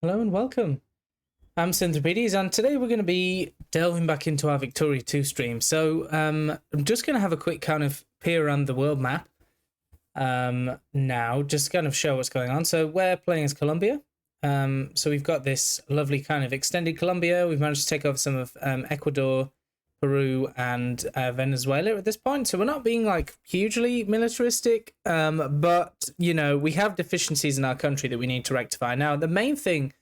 Hello and welcome. I'm Sinthropides, and today we're going to be delving back into our Victoria 2 stream. So I'm just going to have a quick kind of peer around the world map now, just to kind of show what's going on. So we're playing as Colombia. So we've got this lovely kind of extended Colombia. We've managed to take over some of Ecuador, Peru, and Venezuela at this point. So we're not being like hugely militaristic, but you know, we have deficiencies in our country that we need to rectify. Now, the main thing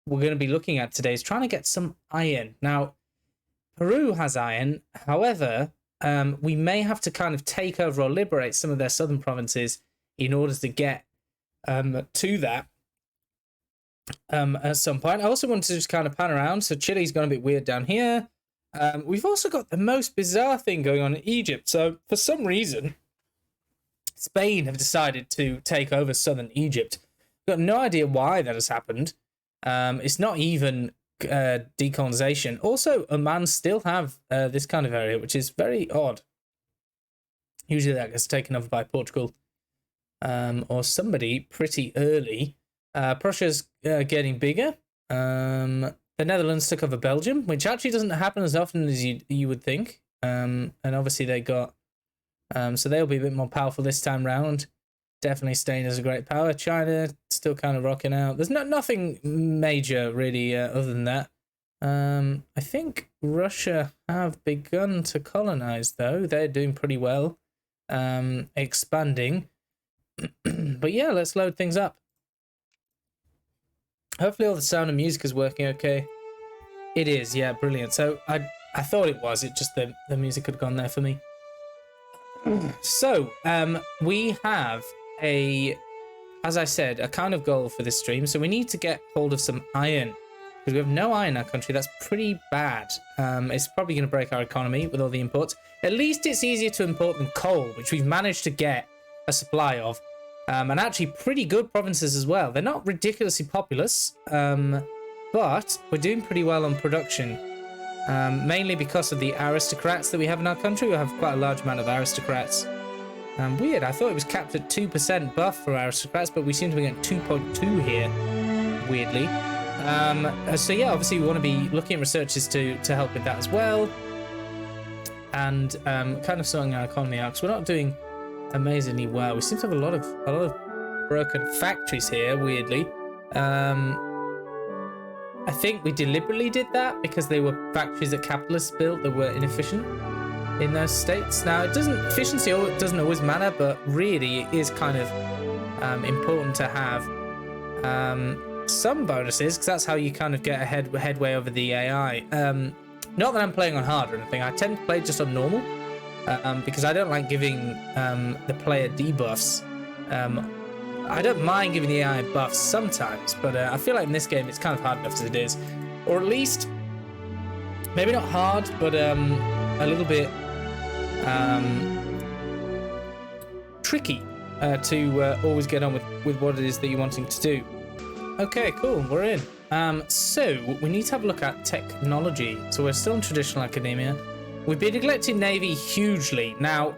we're going to be looking at today is trying to get some iron. Now, Peru has iron. However, we may have to kind of take over or liberate some of their southern provinces in order to get to that at some point. I also want to just kind of pan around. So Chile's gone a bit weird down here. We've also got the most bizarre thing going on in Egypt. So for some reason, Spain have decided to take over southern Egypt. Got no idea why that has happened. It's not even decolonization. Also, Oman still have this kind of area, which is very odd. Usually that gets taken over by Portugal or somebody pretty early. Prussia's getting bigger. The Netherlands took over Belgium, which actually doesn't happen as often as you would think. And obviously they got... so they'll be a bit more powerful this time round. Definitely staying as a great power. China still kind of rocking out. There's nothing major really other than that. I think Russia have begun to colonize though. They're doing pretty well. Expanding. But yeah, let's load things up. Hopefully all the sound and music is working okay. It is, yeah, brilliant. So I thought it was. It just the music had gone there for me. So we have as I said, a kind of goal for this stream. So we need to get hold of some iron because we have no iron in our country. That's pretty bad. It's probably going to break our economy with all the imports. At least it's easier to import than coal, which we've managed to get a supply of. And actually pretty good provinces as well. They're not ridiculously populous, but we're doing pretty well on production. Mainly because of the aristocrats that we have in our country. We have quite a large amount of aristocrats. Weird, I thought it was capped at 2% buff for aristocrats, but we seem to be getting 2.2 here, weirdly. So yeah, obviously we want to be looking at researches to help with that as well. And kind of sorting our economy out, because we're not doing amazingly well. We seem to have a lot of broken factories here, weirdly. I think we deliberately did that because they were factories that capitalists built that were inefficient in those states. Now, efficiency doesn't always matter, but really it is kind of important to have some bonuses, because that's how you kind of get a headway over the AI. Not that I'm playing on hard or anything. I tend to play just on normal. Because I don't like giving the player debuffs. I don't mind giving the AI buffs sometimes, but I feel like in this game it's kind of hard enough as it is. Or at least, maybe not hard, but a little bit tricky to always get on with what it is that you're wanting to do. Okay, cool, we're in. So, we need to have a look at technology. So we're still in traditional academia. We've been neglecting Navy hugely. Now,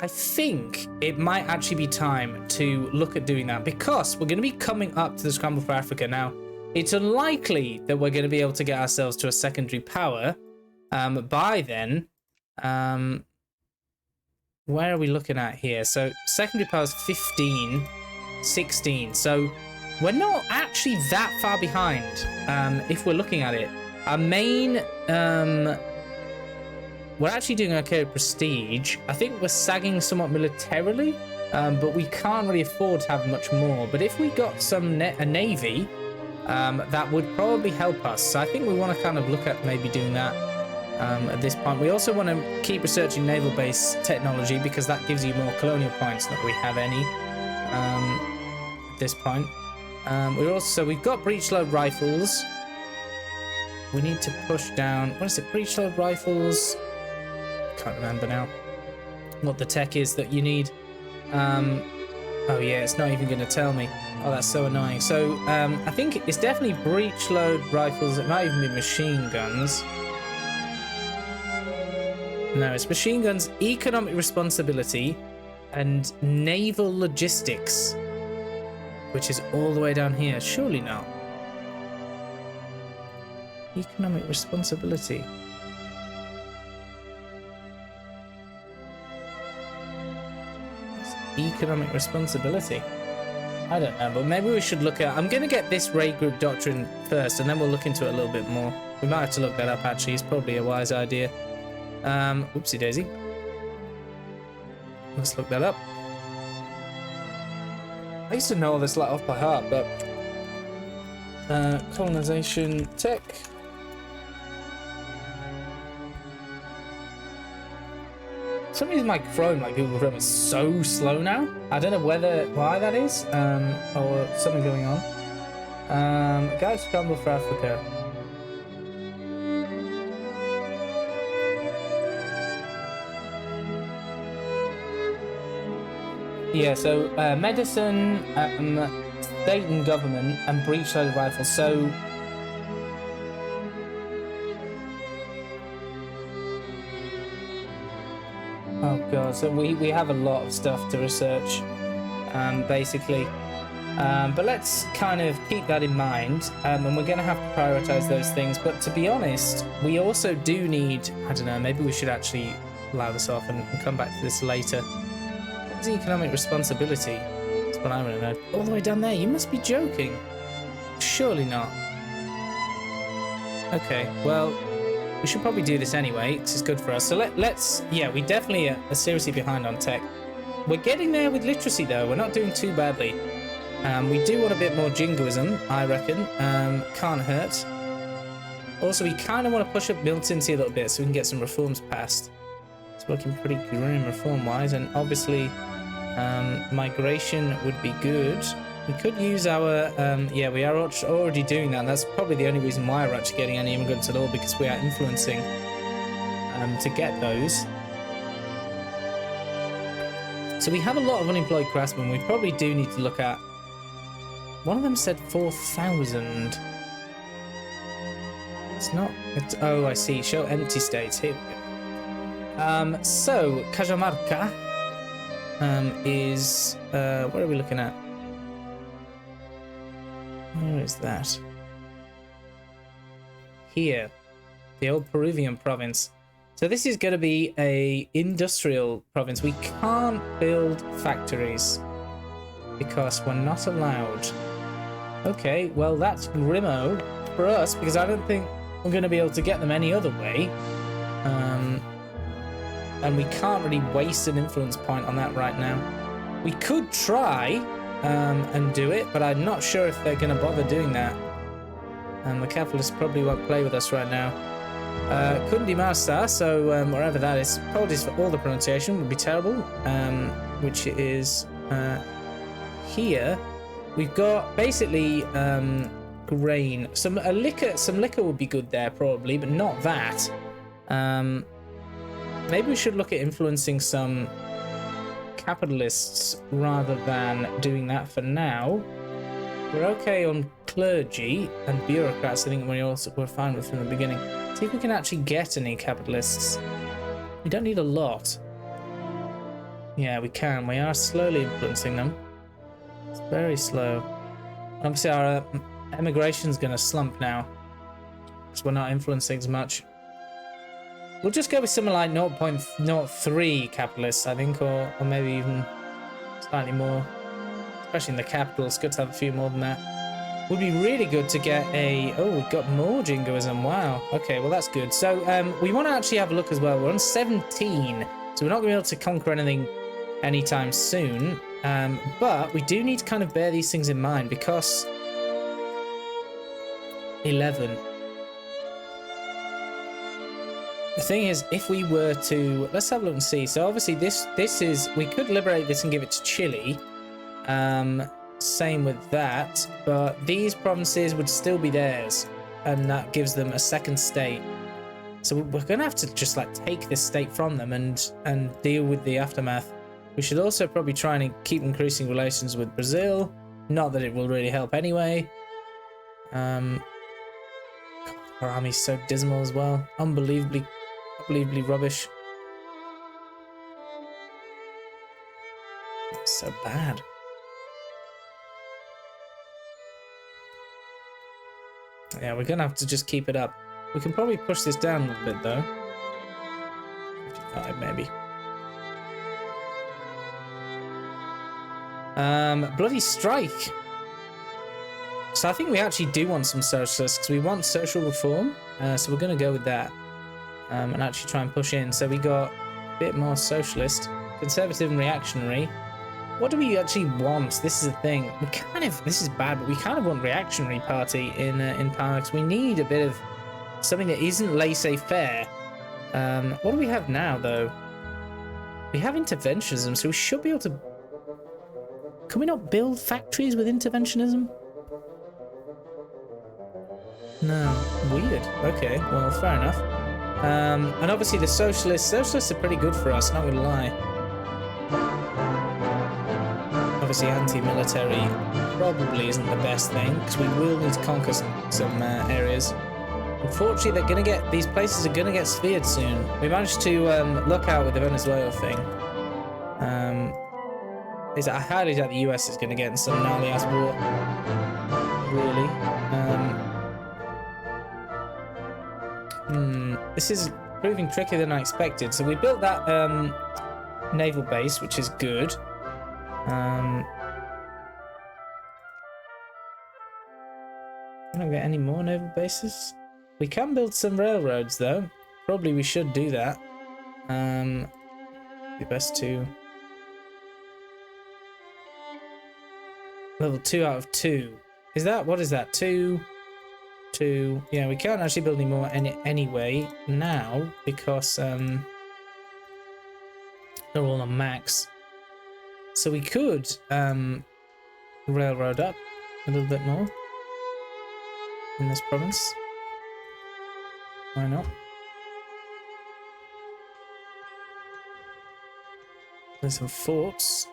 I think it might actually be time to look at doing that because we're going to be coming up to the Scramble for Africa. Now, it's unlikely that we're going to be able to get ourselves to a secondary power by then. Where are we looking at here? So, secondary power is 15, 16. So, we're not actually that far behind if we're looking at it. Our main... we're actually doing okay with prestige. I think we're sagging somewhat militarily, but we can't really afford to have much more. But if we got a navy, that would probably help us. So I think we want to kind of look at maybe doing that at this point. We also want to keep researching naval base technology because that gives you more colonial points than we have any at this point. We've got breech load rifles. We need to push down. What is it? Breech load rifles. Can't remember now what the tech is that you need. Oh yeah, it's not even going to tell me. Oh, that's so annoying. So I think it's definitely breech load rifles. It might even be machine guns. No, it's machine guns, economic responsibility, and naval logistics, which is all the way down here. Surely not. Economic responsibility. Economic responsibility. I don't know, but maybe we should look at... I'm going to get this raid group doctrine first, and then we'll look into it a little bit more. We might have to look that up, actually. It's probably a wise idea. Whoopsie daisy. Let's look that up. I used to know all this like off by heart, but... colonization tech... For some reason my Chrome, like Google Chrome, is so slow now. I don't know why that is, or something going on. Guide scramble for Africa. Yeah, so medicine, state and government, and breech-loaded rifles. So. Oh god, so we have a lot of stuff to research, basically. But let's kind of keep that in mind, and we're going to have to prioritize those things. But to be honest, we also do need, I don't know, maybe we should actually allow this off and come back to this later. What's economic responsibility? That's what I want to know. All the way down there, you must be joking. Surely not. Okay, well... we should probably do this anyway, because it's good for us. So let's... yeah, we definitely are seriously behind on tech. We're getting there with literacy, though. We're not doing too badly. We do want a bit more jingoism, I reckon. Can't hurt. Also, we kind of want to push up militancy a little bit so we can get some reforms passed. It's looking pretty grim reform-wise, and obviously migration would be good. We could use our, yeah, we are already doing that, and that's probably the only reason why we're actually getting any immigrants at all, because we are influencing to get those. So we have a lot of unemployed craftsmen. We probably do need to look at... one of them said 4,000. It's not... oh, I see. Show empty states. Here we go. So, Cajamarca is... what are we looking at? Where is that? Here. The old Peruvian province. So this is going to be a industrial province. We can't build factories because we're not allowed. Okay, well that's grimmo for us because I don't think we're going to be able to get them any other way. And we can't really waste an influence point on that right now. We could try and do it, but I'm not sure if they're going to bother doing that. And the capitalists probably won't play with us right now. Kundimasa, so wherever that is, apologies for all the pronunciation, would be terrible. Which is here. We've got basically grain. Some liquor would be good there probably, but not that. Maybe we should look at influencing some capitalists rather than doing that for now. We're okay on clergy and bureaucrats. I think we're fine with from the beginning. See if we can actually get any capitalists. We don't need a lot. Yeah, we can. We are slowly influencing them. It's very slow. Obviously, our emigration's going to slump now because we're not influencing as much. We'll just go with something like 0.03 capitalists, I think, or maybe even slightly more. Especially in the capital, it's good to have a few more than that. Would be really good to get a... oh, we've got more jingoism. Wow. Okay, well, that's good. So we want to actually have a look as well. We're on 17, so we're not going to be able to conquer anything anytime soon. But we do need to kind of bear these things in mind because... 11. The thing is, if we were to... let's have a look and see. So obviously this is... we could liberate this and give it to Chile. Same with that, but these provinces would still be theirs, and that gives them a second state. So we're going to have to just like take this state from them and deal with the aftermath. We should also probably try and keep increasing relations with Brazil. Not that it will really help anyway. God, our army's so dismal as well. Unbelievably rubbish. It's so bad. Yeah, we're gonna have to just keep it up. We can probably push this down a little bit though. 55 maybe. Bloody strike. So I think we actually do want some socialists because we want social reform. So we're gonna go with that. And actually try and push in. So we got a bit more socialist, conservative and reactionary. What do we actually want? This is the thing. We kind of, this is bad, but we kind of want reactionary party in power because we need a bit of something that isn't laissez-faire. What do we have now, though? We have interventionism, so we should be able to... Can we not build factories with interventionism? No. Weird. Okay, well, fair enough. And obviously the socialists are pretty good for us, not gonna lie. Obviously anti-military probably isn't the best thing because we will need to conquer some areas. Unfortunately, they're gonna get, these places are gonna get sphered soon. We managed to look out with the Venezuela thing. I highly doubt the US is gonna get in some gnarly ass war. Really. This is proving trickier than I expected. So we built that naval base, which is good. I don't get any more naval bases. We can build some railroads, though. Probably we should do that. Be best to level 2 out of 2. Is that, what is that? 2. Yeah, we can't actually build any more anyway now because they're all on max. So we could railroad up a little bit more in this province. Why not? There's some forts.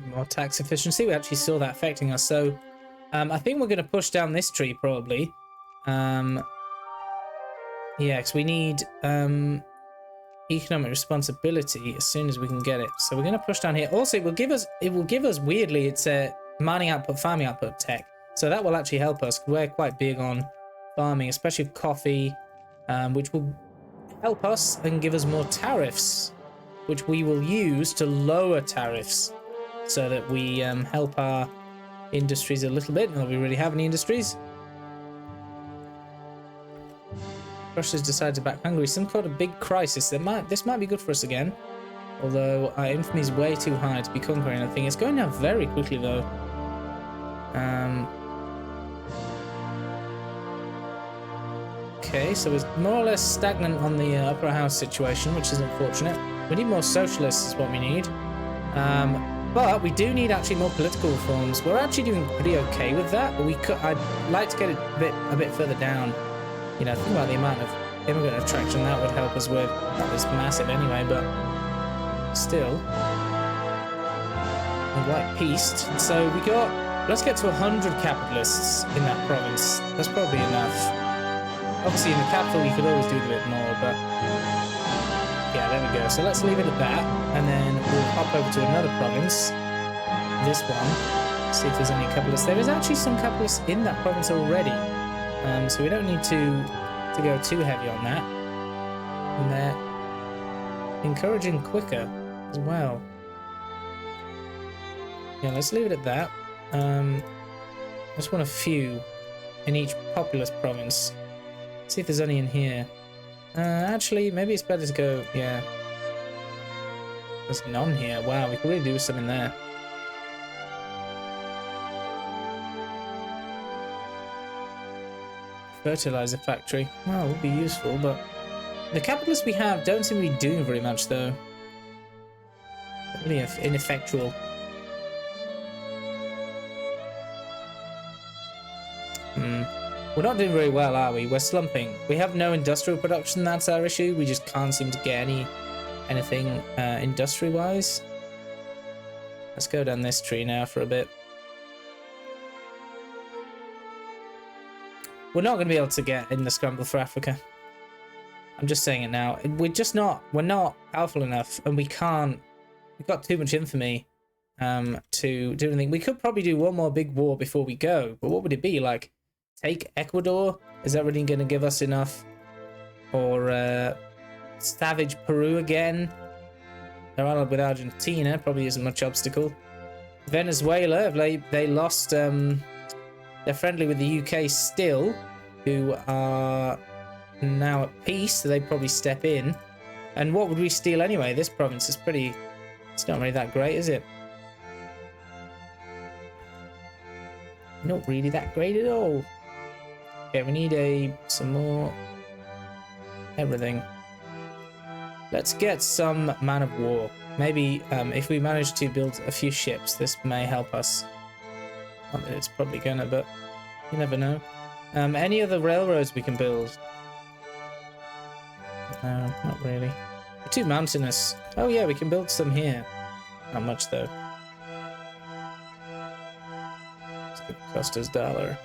More tax efficiency. We actually saw that affecting us. So I think we're going to push down this tree probably. Yeah, because we need economic responsibility as soon as we can get it. So we're going to push down here. Also, it will give us weirdly, it's a mining output, farming output tech. So that will actually help us. We're quite big on farming, especially coffee, which will help us and give us more tariffs, which we will use to lower tariffs so that we help our industries a little bit. Not that we really have any industries. Russia's decided to back Hungary. Some kind of big crisis. This might be good for us again. Although our infamy is way too high to be conquering anything. It's going down very quickly though. Okay, so it's more or less stagnant on the upper house situation, which is unfortunate. We need more socialists is what we need. But we do need actually more political reforms. We're actually doing pretty okay with that, but I'd like to get it a bit further down. You know, think about the amount of immigrant attraction that would help us with. That was massive anyway, but still. We'd like peace. So we got, let's get to 100 capitalists in that province. That's probably enough. Obviously in the capital you could always do a bit more, but yeah, there we go. So let's leave it at that, and then we'll hop over to another province. This one. See if there's any capitalists. There is actually some capitalists in that province already. So we don't need to go too heavy on that. And they're encouraging quicker as well. Yeah, let's leave it at that. I just want a few in each populous province. See if there's any in here. Actually, maybe it's better to go, yeah. There's none here. Wow, we could really do something there. Fertilizer factory. Well, it would be useful, but the capitalists we have don't seem to be doing very much, though. Really ineffectual. We're not doing very well, are we? We're slumping. We have no industrial production, that's our issue. We just can't seem to get anything industry-wise. Let's go down this tree now for a bit. We're not going to be able to get in the scramble for Africa. I'm just saying it now. We're not powerful enough, and we can't. We've got too much infamy. to do anything. We could probably do one more big war before we go, but what would it be? Like, take Ecuador? Is that really going to give us enough? Or savage Peru again? They're allied with Argentina, probably isn't much obstacle. Venezuela, they lost, they're friendly with the UK still, who are now at peace, so they probably step in. And what would we steal anyway? This province is pretty, it's not really that great, is it? Not really that great at all. Okay, we need some more everything. Let's get some man of war. Maybe if we manage to build a few ships, this may help us. Not that it's probably gonna, but you never know. Any other railroads we can build? No, not really. We're too mountainous. Oh yeah, we can build some here. Not much though. It's gonna cost us $1.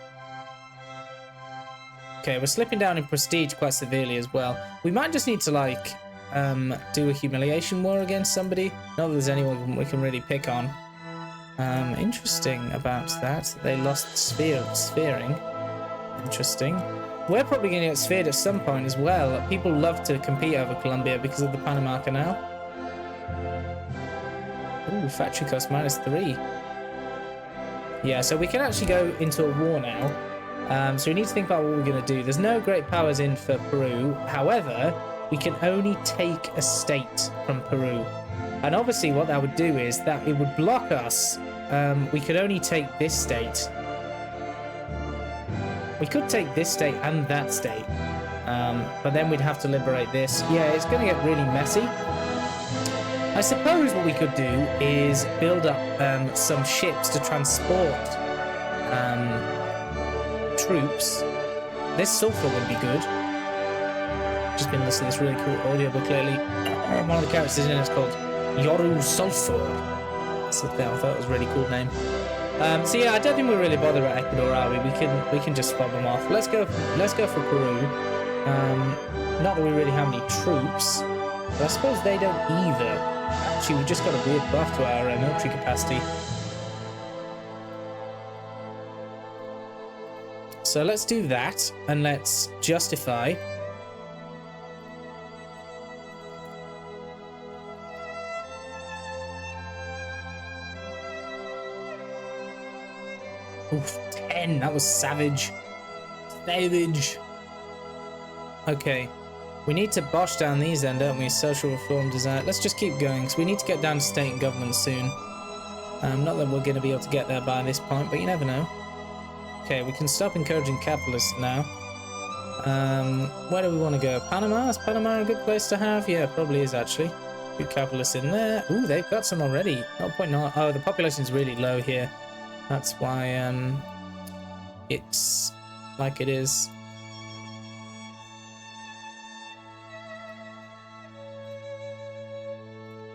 Okay, we're slipping down in prestige quite severely as well. We might just need to like do a humiliation war against somebody. Not that there's anyone we can really pick on. Interesting about that. They lost sphering. Interesting. We're probably going to get sphered at some point as well. People love to compete over Colombia because of the Panama Canal. Ooh, factory cost -3. Yeah, so we can actually go into a war now. So we need to think about what we're going to do. There's no great powers in for Peru. However, we can only take a state from Peru. And obviously what that would do is that it would block us. We could only take this state. We could take this state and that state. But then we'd have to liberate this. Yeah, it's going to get really messy. I suppose what we could do is build up some ships to transport troops. This sulfur would be good. Just been listening to this really cool audiobook lately. One of the characters in it is called Yoru Sulfur. That's the thing. I thought it was a really cool name. So yeah, I don't think we're really bothered about Ecuador, are we? We can just fob them off. Let's go for Peru. Not that we really have any troops, but I suppose they don't either. Actually, we just got a weird buff to our military capacity. So let's do that, and let's justify. Oof, 10. That was savage. Savage. Okay. We need to bosh down these then, don't we? Social reform design. Let's just keep going, because we need to get down to state and government soon. Not that we're going to be able to get there by this point, but you never know. Okay, we can stop encouraging capitalists now. Where do we want to go? Panama? Is Panama a good place to have? Yeah, it probably is, actually. Good capitalists in there. Ooh, they've got some already. 0.9. Oh, the population's really low here. That's why it's like it is.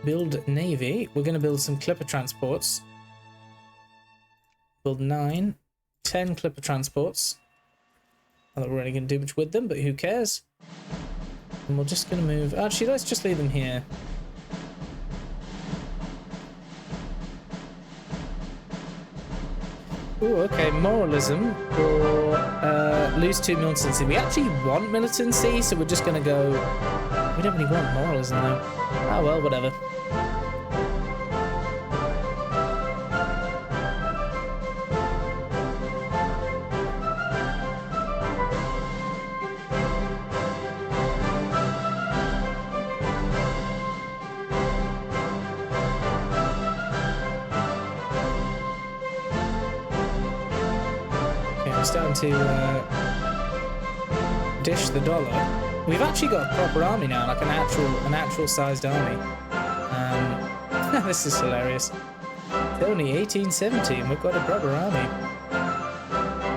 Build navy. We're going to build some clipper transports. Build 9, 10 clipper transports. Not that we're really going to do much with them, but who cares? And we're just going to move. Actually, let's just leave them here. Ooh, okay, moralism or lose 2 militancy. We actually want militancy, so we're just going to go. We don't really want moralism though. Oh well, whatever. Down to dish the dollar. We've actually got a proper army now, like an actual sized army. This is hilarious. It's only 1870 and we've got a proper army.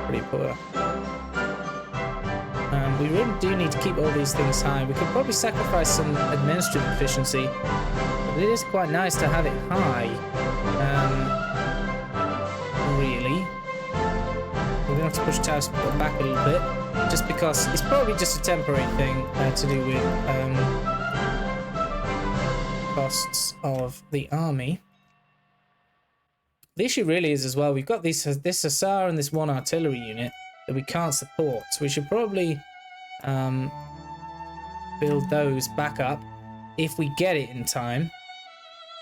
Pretty poor. We really do need to keep all these things high. We could probably sacrifice some administrative efficiency, but it is quite nice to have it high. Really. We're going to have to push tariffs back a little bit, just because it's probably just a temporary thing to do with costs of the army. The issue really is as well, we've got this Hussar and this one artillery unit that we can't support. So we should probably build those back up if we get it in time.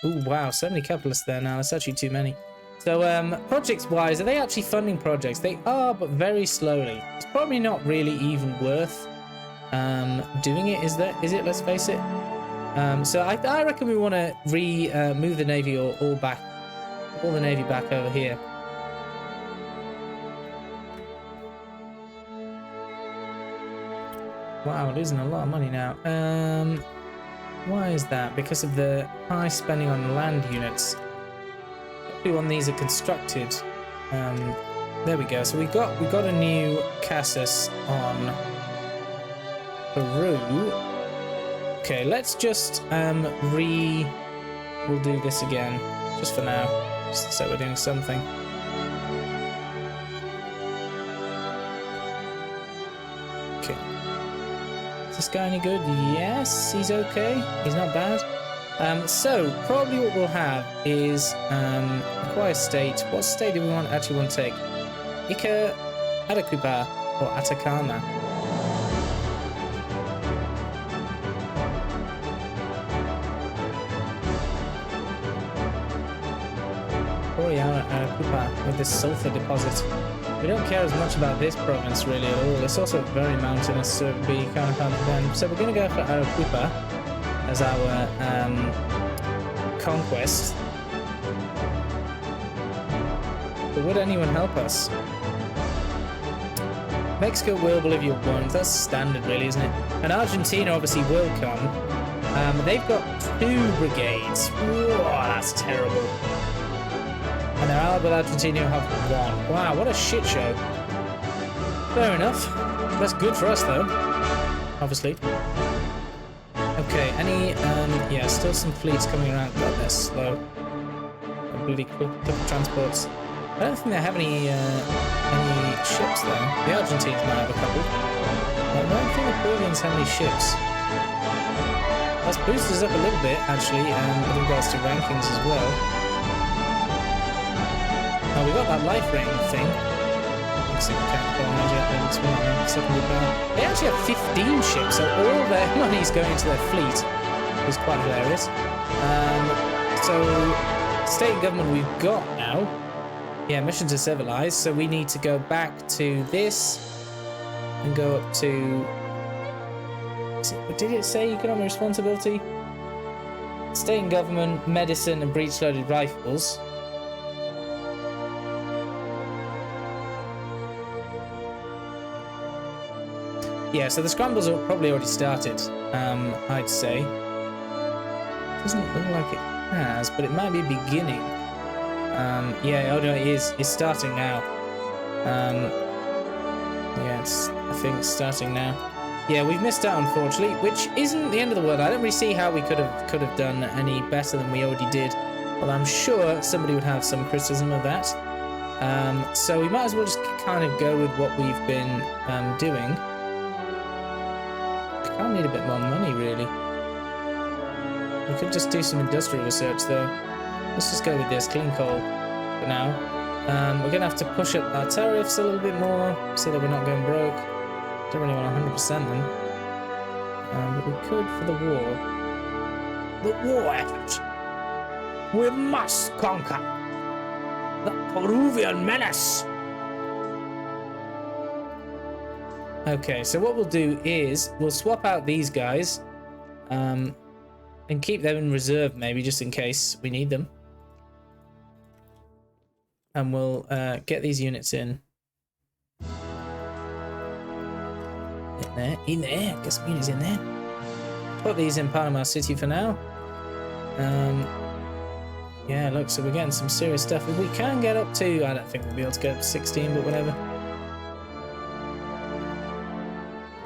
Ooh, wow, so many capitalists there now. That's actually too many. So projects-wise, are they actually funding projects? They are, but very slowly. It's probably not really even worth doing it, is it? Let's face it. So I reckon we want to move the navy all the navy back over here. Wow, losing a lot of money now. Why is that? Because of the high spending on land units. When these are constructed, there we go. So we got a new Cassis on Peru. Okay, let's just we'll do this again just for now, just so we're doing something. Okay, is this guy any good? Yes, he's okay. He's not bad. So probably what we'll have is acquire state. What state do we actually want to take? Ica, Arequipa, or Atacama? Arequipa with this sulfur deposit. We don't care as much about this province really at all. It's also very mountainous, so it'd be kind of hard to bend. So we're going to go for Arequipa as our conquest. But would anyone help us? Mexico will, Bolivia won't. That's standard really, isn't it? And Argentina obviously will come. They've got 2 brigades. Whoa, that's terrible. And they're allied with Argentina who have 1. Wow, what a shit show. Fair enough. That's good for us though, obviously. Okay, yeah, still some fleets coming around, but they're slow. Bloody quick transports. I don't think they have any ships though. The Argentines might have a couple. I don't think the Peruvians have any ships. That's boosted us up a little bit, actually, with regards to rankings as well. Oh, we got that life ring thing. They actually have 15 ships, so all their money's going to their fleet. It's quite hilarious. So, state and government we've got now. Yeah, mission to civilize. So we need to go back to this and go up to. Did it say economic responsibility? State and government, medicine, and breech-loaded rifles. Yeah, so the scrambles are probably already started, I'd say. Doesn't look like it has, but it might be beginning. Yeah, oh no, it is. It's starting now. Yeah, I think it's starting now. Yeah, we've missed out, unfortunately, which isn't the end of the world. I don't really see how we could have done any better than we already did. Well, I'm sure somebody would have some criticism of that. So we might as well just kind of go with what we've been doing. I need a bit more money, really. We could just do some industrial research, though. Let's just go with this clean coal for now. We're going to have to push up our tariffs a little bit more so that we're not going broke. Don't really want to 100% them. But we could for the war. The war effort. We must conquer the Peruvian menace. Okay, so what we'll do is we'll swap out these guys and keep them in reserve, maybe just in case we need them. And we'll get these units in. In there, get some units in there. Put these in Panama City for now. Yeah, look, so we're getting some serious stuff. If we can get up to, I don't think we'll be able to get up to 16, but whatever.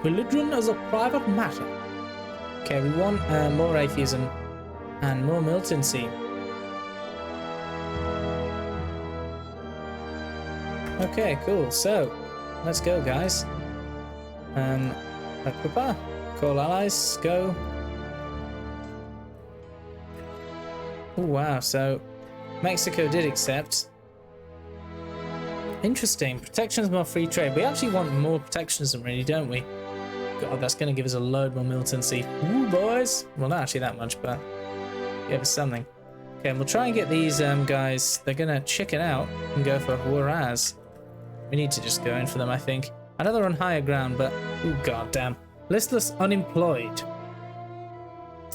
Religion as a private matter. Okay, we want more atheism and more militancy. Okay, cool. So, let's go, guys. Prepare. Call allies. Go. Oh, wow. So, Mexico did accept. Interesting. Protections, more free trade. We actually want more protectionism, really, don't we? God, that's going to give us a load more militancy. Ooh, boys. Well, not actually that much, but give us something. Okay, and we'll try and get these guys. They're going to chicken out and go for whereas. We need to just go in for them, I think. I know they're on higher ground, but oh god damn. Listless unemployed.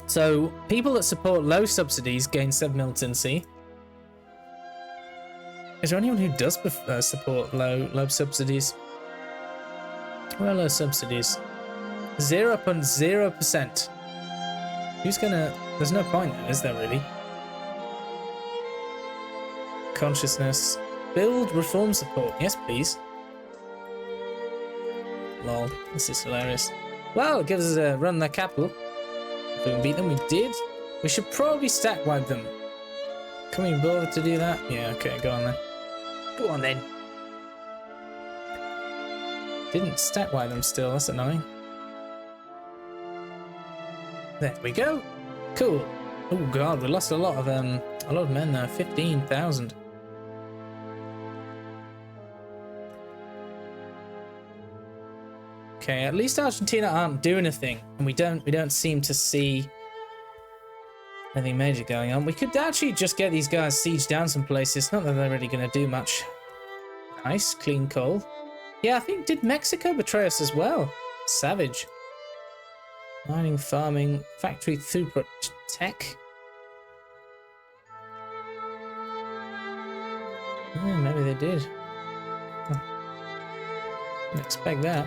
So people that support low subsidies gain 7 militancy. Is there anyone who does support low subsidies? Where are low subsidies? 0.0%. Who's gonna... There's no point there, is there really? Consciousness. Build reform support. Yes, please. Lol, this is hilarious. Well, it gives us a run their capital. If we can beat them, we did. We should probably stack wipe them. Can we bother to do that? Yeah, okay, go on then. Go on then. Didn't stack wipe them still, that's annoying. There we go. Cool. Oh god, we lost a lot of men there. 15,000. Okay, at least Argentina aren't doing a thing, and we don't seem to see anything major going on. We could actually just get these guys sieged down some places. Not that they're really going to do much. Nice, clean coal. Yeah, I think, did Mexico betray us as well? Savage. Mining, farming, factory throughput, tech. Yeah, maybe they did. Didn't expect that.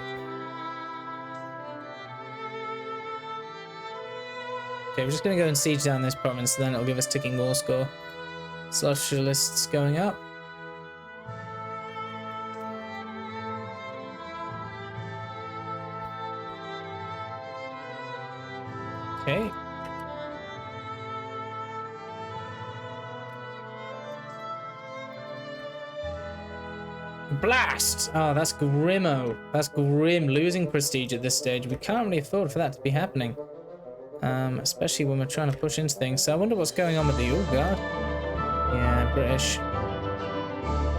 Okay, we're just going to go and siege down this province, then it'll give us ticking war score. Socialists going up. Okay. Blast! Oh, that's grimo. That's grim. Losing prestige at this stage. We can't really afford for that to be happening. Especially when we're trying to push into things. So I wonder what's going on with the... Oh, God. Yeah, British.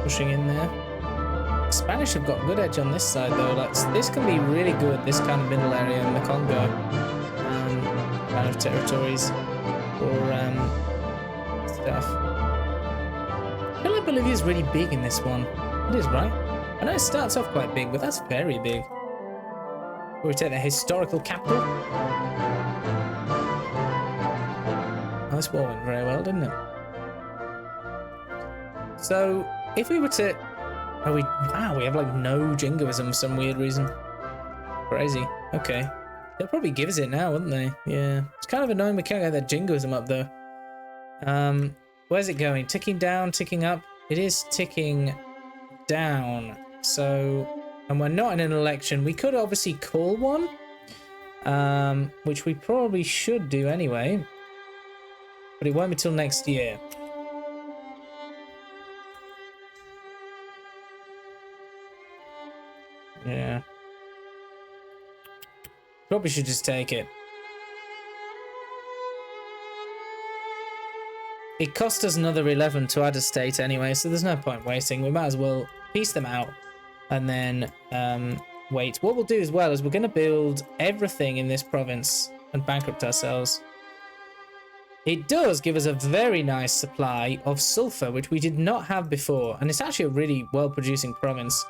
Pushing in there. Spanish have got good edge on this side, though. Like, this can be really good, this kind of middle area in the Congo. Kind of territories. Or, stuff. I feel like Bolivia's really big in this one. It is, right? I know it starts off quite big, but that's very big. Will we take the historical capital? Oh, this war went very well, didn't it? So, if we were to... Oh, wow, we have like no jingoism for some weird reason. Crazy. Okay. They'll probably give us it now, wouldn't they? Yeah. It's kind of annoying we can't get that jingoism up, though. Where's it going? Ticking down, ticking up? It is ticking down. So... And we're not in an election. We could obviously call one. Which we probably should do anyway. But it won't be till next year. Yeah. Probably should just take it. It cost us another 11 to add a state anyway, so there's no point waiting. We might as well piece them out and then wait. What we'll do as well is we're going to build everything in this province and bankrupt ourselves. It does give us a very nice supply of sulfur, which we did not have before. And it's actually a really well-producing province,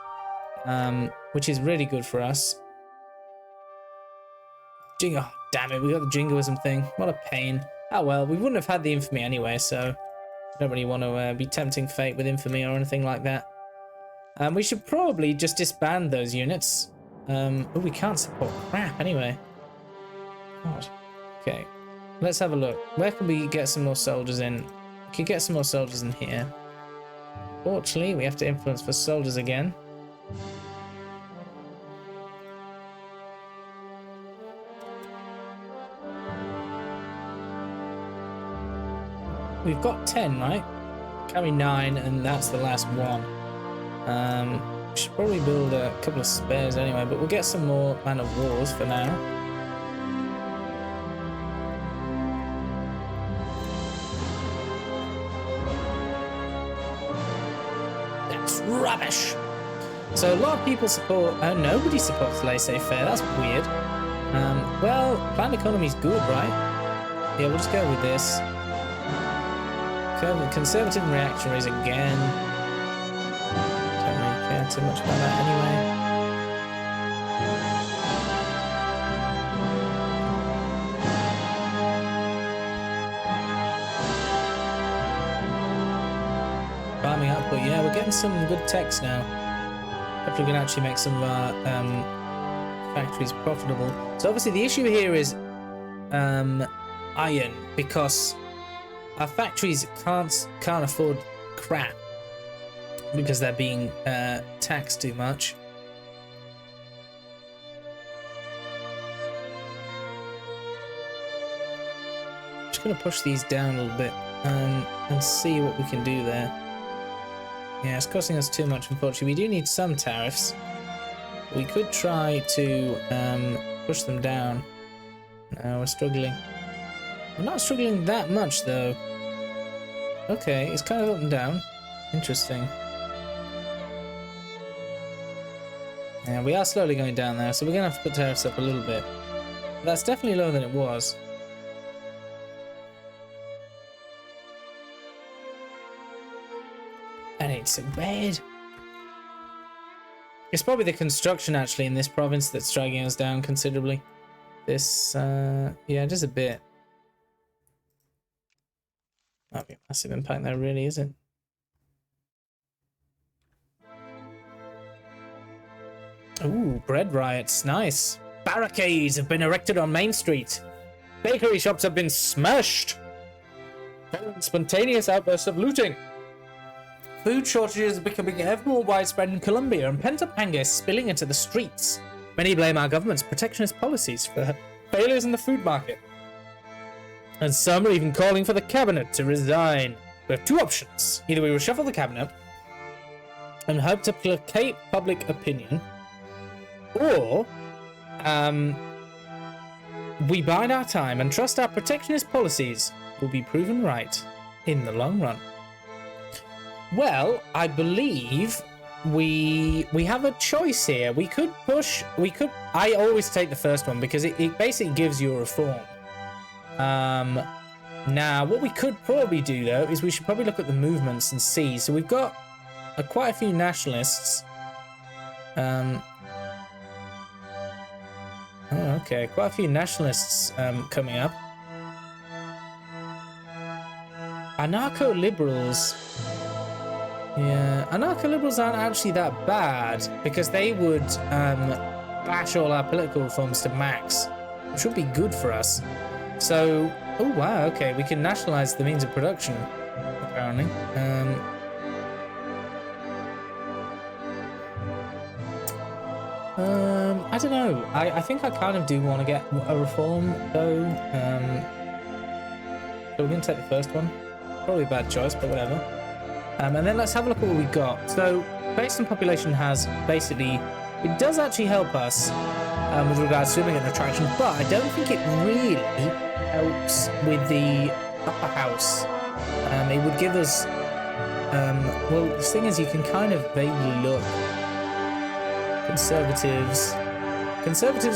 which is really good for us. Oh, damn it, we got the jingoism thing. What a pain. Oh, well, we wouldn't have had the infamy anyway, so I don't really want to be tempting fate with infamy or anything like that. We should probably just disband those units. Oh, we can't support crap anyway. God. Okay. Let's have a look. Where can we get some more soldiers in? We can get some more soldiers in here. Fortunately, we have to influence for soldiers again. We've got 10, right? Carry 9, and that's the last one. We should probably build a couple of spares anyway, but we'll get some more man of wars for now. That's rubbish. So a lot of people support. Nobody supports laissez-faire. That's weird. Well, planned economy's good, right? Yeah, we'll just go with this. Conservative and reactionaries again. Don't really care too much about that anyway. Farming output, yeah, we're getting some good techs now. Hopefully we can actually make some of our factories profitable. So obviously the issue here is iron, because our factories can't afford crap because they're being taxed too much. Just gonna push these down a little bit and see what we can do there. Yeah, it's costing us too much, unfortunately. We do need some tariffs. We could try to push them down. No, we're struggling. We're not struggling that much, though. Okay, it's kind of up and down. Interesting. Yeah, we are slowly going down there, so we're going to have to put tariffs up a little bit. But that's definitely lower than it was. And it's red. It's probably the construction, actually, in this province that's dragging us down considerably. This, yeah, just a bit. Might be a massive impact there, really, is it? Ooh, bread riots, nice. Barricades have been erected on Main Street. Bakery shops have been smashed. Following spontaneous outbursts of looting. Food shortages are becoming ever more widespread in Colombia, and pent-up anger is spilling into the streets. Many blame our government's protectionist policies for failures in the food market. And some are even calling for the cabinet to resign. We have two options. Either we reshuffle the cabinet and hope to placate public opinion, or we bide our time and trust our protectionist policies will be proven right in the long run. Well, I believe we have a choice here. We could push. I always take the first one because it basically gives you a reform. Now, what we could probably do though is we should probably look at the movements and see. So we've got quite a few nationalists. Oh, okay, quite a few nationalists coming up. Anarcho-liberals. Yeah, anarcho-liberals aren't actually that bad because they would bash all our political reforms to max, which would be good for us. So, oh wow, okay, we can nationalize the means of production, apparently. I don't know. I think I kind of do want to get a reform, though. So we're going to take the first one. Probably a bad choice, but whatever. And then let's have a look at what we got. So, based on population has basically, it does actually help us with regards to immigrant attraction, but I don't think it really helps with the upper house. It would give us, well, the thing is, you can kind of vaguely look. Conservatives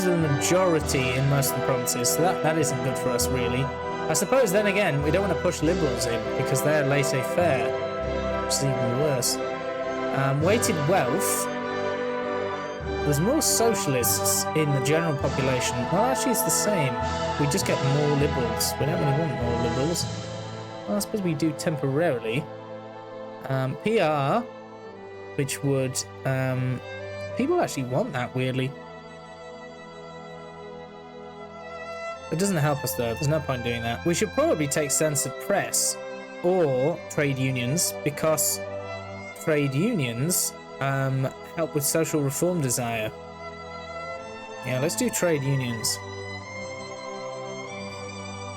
are the majority in most of the provinces, so that isn't good for us, really. I suppose, then again, we don't want to push liberals in because they're laissez-faire, which is even worse. Weighted wealth. There's more socialists in the general population. Well, actually, it's the same. We just get more liberals. We don't really want more liberals. Well, I suppose we do temporarily. PR, which would... people actually want that, weirdly. It doesn't help us, though. There's no point doing that. We should probably take censored press or trade unions, because trade unions help with social reform desire. Yeah, let's do trade unions.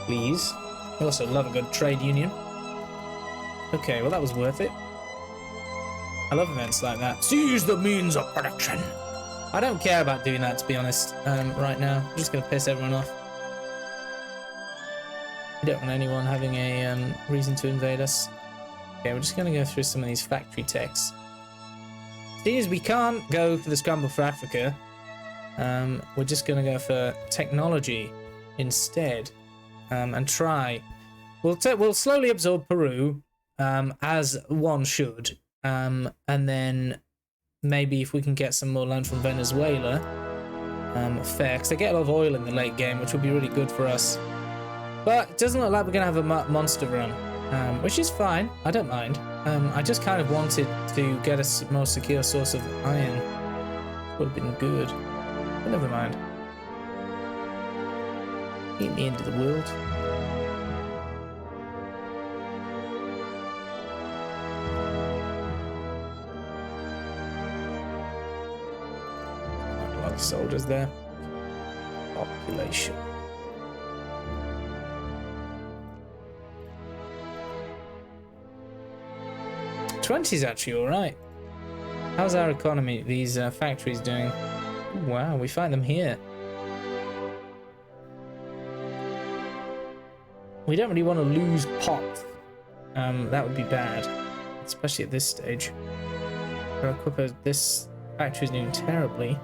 Please. I also love a good trade union. Okay, well that was worth it. I love events like that. Seize the means of production. I don't care about doing that, to be honest, right now. I'm just going to piss everyone off. We don't want anyone having a reason to invade us. Okay, we're just going to go through some of these factory techs. seeing as we can't go for the scramble for Africa, we're just going to go for technology instead, and try. We'll slowly absorb Peru, as one should, and then maybe if we can get some more land from Venezuela, fair, because they get a lot of oil in the late game, which would be really good for us. But it doesn't look like we're going to have a monster run, which is fine. I don't mind. I just kind of wanted to get a more secure source of iron. Would have been good. But never mind. Eat me into the world. A lot of soldiers there. Population. '20's actually alright. How's our economy, these factories doing? Ooh, wow, we find them here. We don't really want to lose pots. That would be bad, especially at this stage. This factory's doing terribly.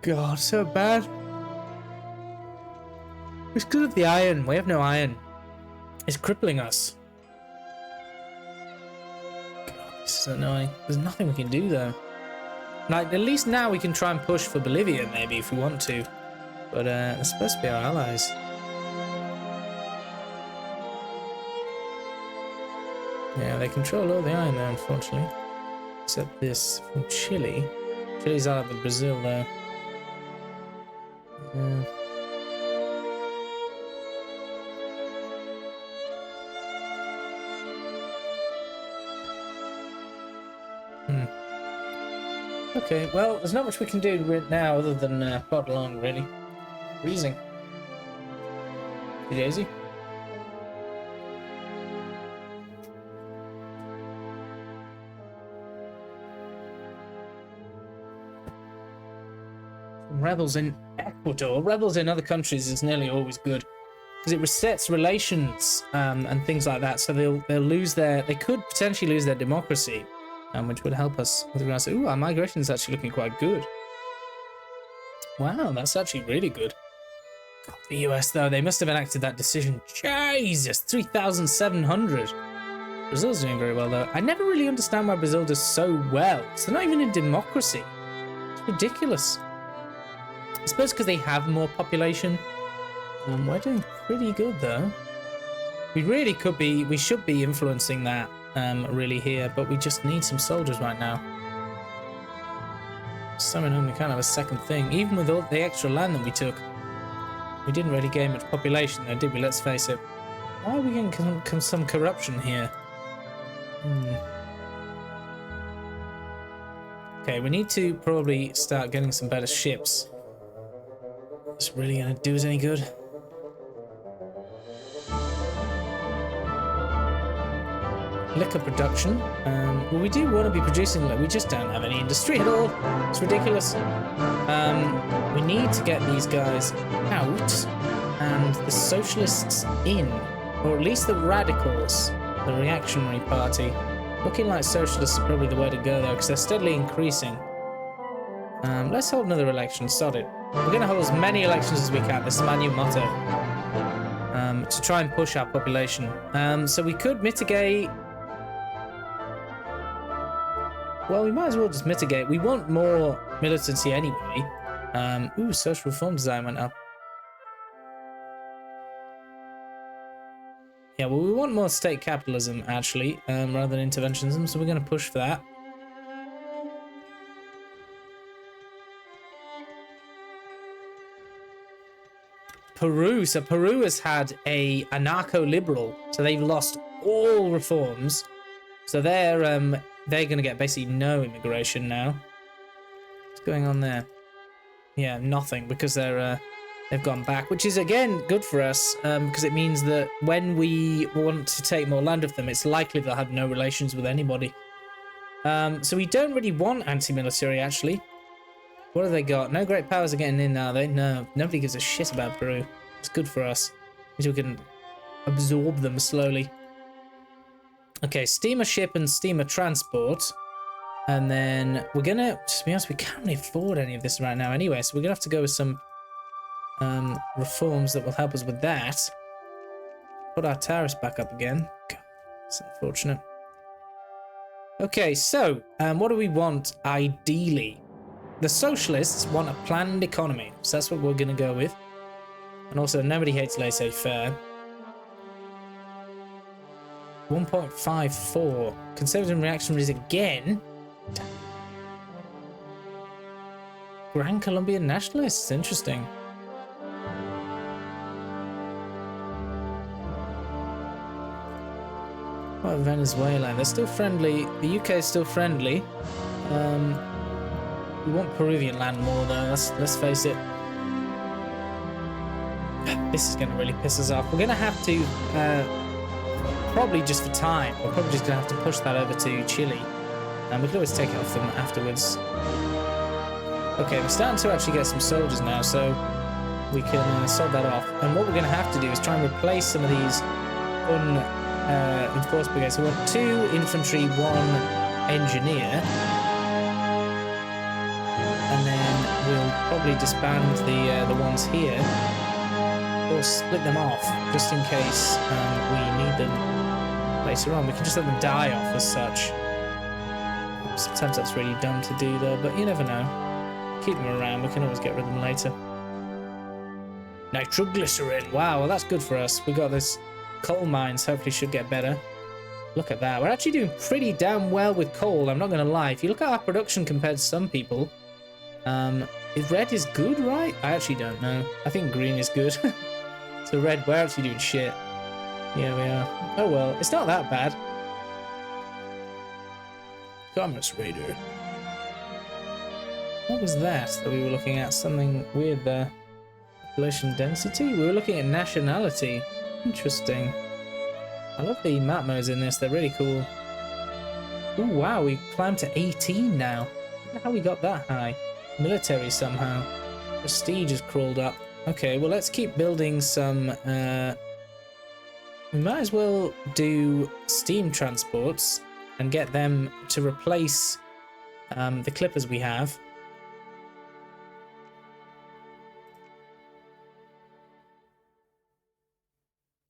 God, so bad. It's because of the iron. We have no iron. It's crippling us. This is annoying. There's nothing we can do though. Like, at least now we can try and push for Bolivia maybe if we want to. But they're supposed to be our allies. Yeah, they control all the iron there, unfortunately. Except this from Chile. Chile's allied with Brazil though. Yeah. Okay, well, there's not much we can do right now other than plod along, really. Freezing. Daisy. Rebels in Ecuador. Rebels in other countries is nearly always good because it resets relations and things like that. So they'll lose they could potentially lose their democracy. Which would help us with regards to, ooh, our migration is actually looking quite good. Wow, that's actually really good. God, the US, though, they must have enacted that decision. Jesus, 3,700. Brazil's doing very well, though. I never really understand why Brazil does so well. So they're not even in democracy. It's ridiculous. I suppose because they have more population. We're doing pretty good, though. We should be influencing that. Really here, but we just need some soldiers right now. Summon home, we can't have a second thing. Even with all the extra land that we took, we didn't really gain much population though, did we? Let's face it. Why are we getting some corruption here? Okay, we need to probably start getting some better ships. Is this really going to do us any good? Liquor production. Well, we do want to be producing, we just don't have any industry at all. It's ridiculous. We need to get these guys out and the socialists in, or at least the radicals, the reactionary party. Looking like socialists are probably the way to go though, because they're steadily increasing. Let's hold another election, sod it. We're going to hold as many elections as we can. This is my new motto. To try and push our population. So we could mitigate. Well, we might as well just mitigate. We want more militancy anyway. Ooh, social reform design went up. Yeah, well, we want more state capitalism, actually, rather than interventionism, so we're going to push for that. Peru. So Peru has had a anarcho-liberal, so they've lost all reforms. So they're going to get basically no immigration now. What's going on there? Yeah, nothing, because they've gone back, which is again good for us, because it means that when we want to take more land of them, it's likely they'll have no relations with anybody. So we don't really want anti-military, actually. What have they got? No great powers are getting in now, they? No, nobody gives a shit about Peru. It's good for us, because we can absorb them slowly. Okay, steamer ship and steamer transport. And then we're gonna, to be honest, we can't really afford any of this right now anyway, so we're gonna have to go with some reforms that will help us with that. Put our tariffs back up again. God, it's unfortunate. Okay, so what do we want ideally? The socialists want a planned economy, so that's what we're gonna go with. And also, nobody hates laissez-faire. 1.54. Conservative reactionaries again. Grand Colombian nationalists. Interesting. What about Venezuela? They're still friendly. The UK is still friendly. We want Peruvian land more though. Let's face it. This is going to really piss us off. We're going to have to, probably just for time, we're probably just going to have to push that over to Chile. And we can always take it off them afterwards. Okay, we're starting to actually get some soldiers now, so we can solve that off. And what we're going to have to do is try and replace some of these unenforced brigades. So we want 2 infantry, 1 engineer. And then we'll probably disband the ones here. Or split them off, just in case we need them later on. We can just let them die off as such. Sometimes that's really dumb to do though, but you never know. Keep them around, we can always get rid of them later. Nitroglycerin, wow, well that's good for us. We got this coal mines, hopefully should get better. Look at that, we're actually doing pretty damn well with coal, I'm not gonna lie. If you look at our production compared to some people, red is good, right? I actually don't know. I think green is good. So red, we're actually doing shit. Yeah, we are. Oh well, it's not that bad. Commerce Raider. What was that we were looking at? Something weird there. Population density? We were looking at nationality. Interesting. I love the map modes in this, they're really cool. Oh wow, we climbed to 18 now. I don't know how we got that high. Military somehow. Prestige has crawled up. Okay, well let's keep building some, we might as well do steam transports and get them to replace the clippers we have.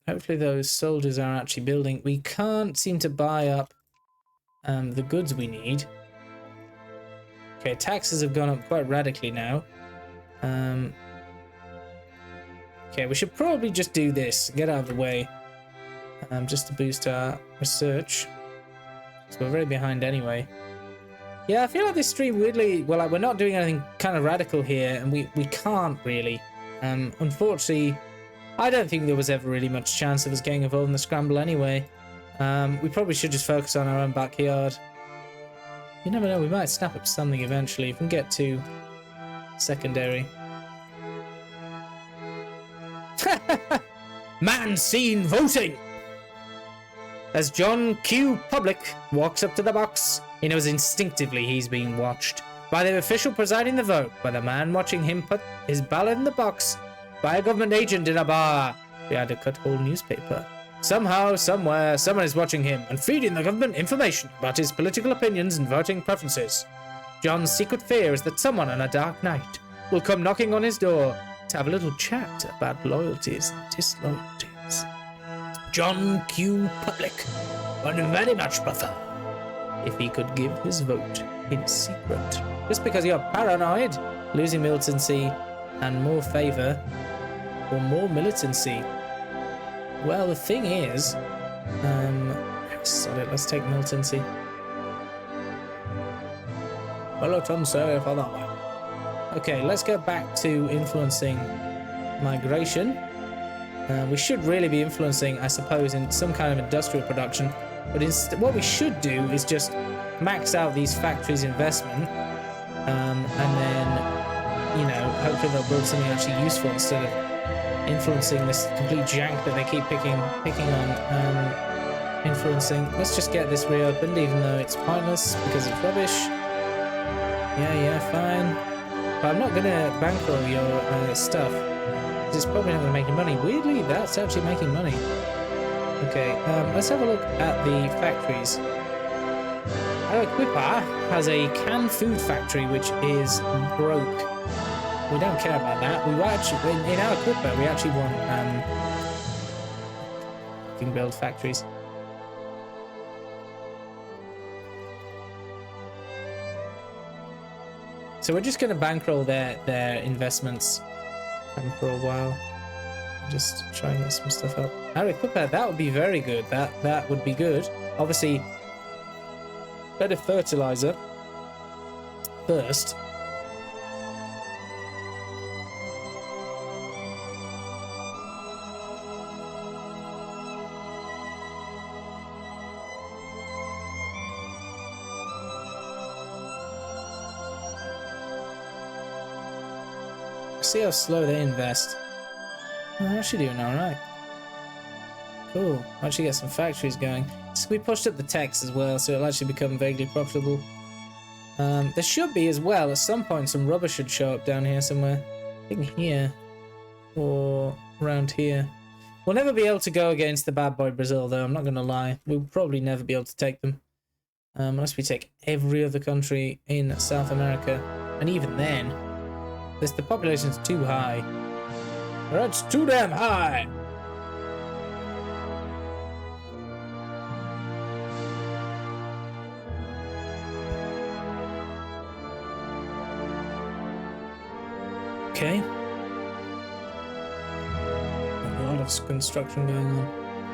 Hopefully those soldiers are actually building. We can't seem to buy up the goods we need. Okay, taxes have gone up quite radically now. Okay, we should probably just do this. Get out of the way. Just to boost our research. So we're very behind anyway. Yeah, I feel like this stream weirdly... Well, like, we're not doing anything kind of radical here, and we can't really. Unfortunately, I don't think there was ever really much chance of us getting involved in the scramble anyway. We probably should just focus on our own backyard. You never know, we might snap up something eventually if we can get to secondary. Man seen voting! As John Q. Public walks up to the box, he knows instinctively he's being watched. By the official presiding the vote, by the man watching him put his ballot in the box, by a government agent in a bar behind a cut-hole newspaper. Somehow, somewhere, someone is watching him and feeding the government information about his political opinions and voting preferences. John's secret fear is that someone on a dark night will come knocking on his door to have a little chat about loyalties and disloyalties. John Q. Public would very much prefer if he could give his vote in secret. Just because you're paranoid, losing militancy and more favour or more militancy. Well, the thing is, let's take militancy. Militancy for that one. Okay, let's go back to influencing migration. We should really be influencing, I suppose, in some kind of industrial production. But what we should do is just max out these factories' investment, and then, you know, hopefully they'll build something actually useful instead of influencing this complete jank that they keep picking on influencing. Let's just get this reopened, even though it's pointless because it's rubbish. Yeah, fine. But I'm not gonna bankroll your stuff. It's probably not gonna make any money. Weirdly, that's actually making money. Okay, let's have a look at the factories. Arequipa has a canned food factory which is broke. We don't care about that. We actually in Arequipa we actually want we can build factories. So we're just going to bankroll their investments for a while. Just try and get some stuff up. Arequipa, that would be very good. That would be good. Obviously, better fertilizer first. See how slow they invest. They're actually doing alright. Cool. Actually get some factories going. So we pushed up the tax as well, so it'll actually become vaguely profitable. There should be as well, at some point, some rubber should show up down here somewhere. I think here. Or around here. We'll never be able to go against the bad boy Brazil, though, I'm not going to lie. We'll probably never be able to take them. Unless we take every other country in South America. And even then, the population's too high. That's too damn high! Okay. A lot of construction going on.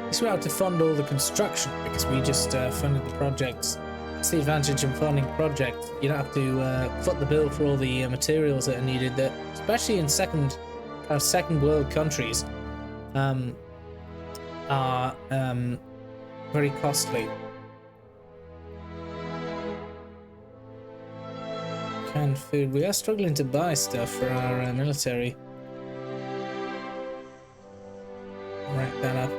Guess we have to fund all the construction because we just funded the projects. That's the advantage in funding projects. You don't have to foot the bill for all the materials that are needed. That, especially in second world countries, are very costly. Canned food. We are struggling to buy stuff for our military. Rack that up.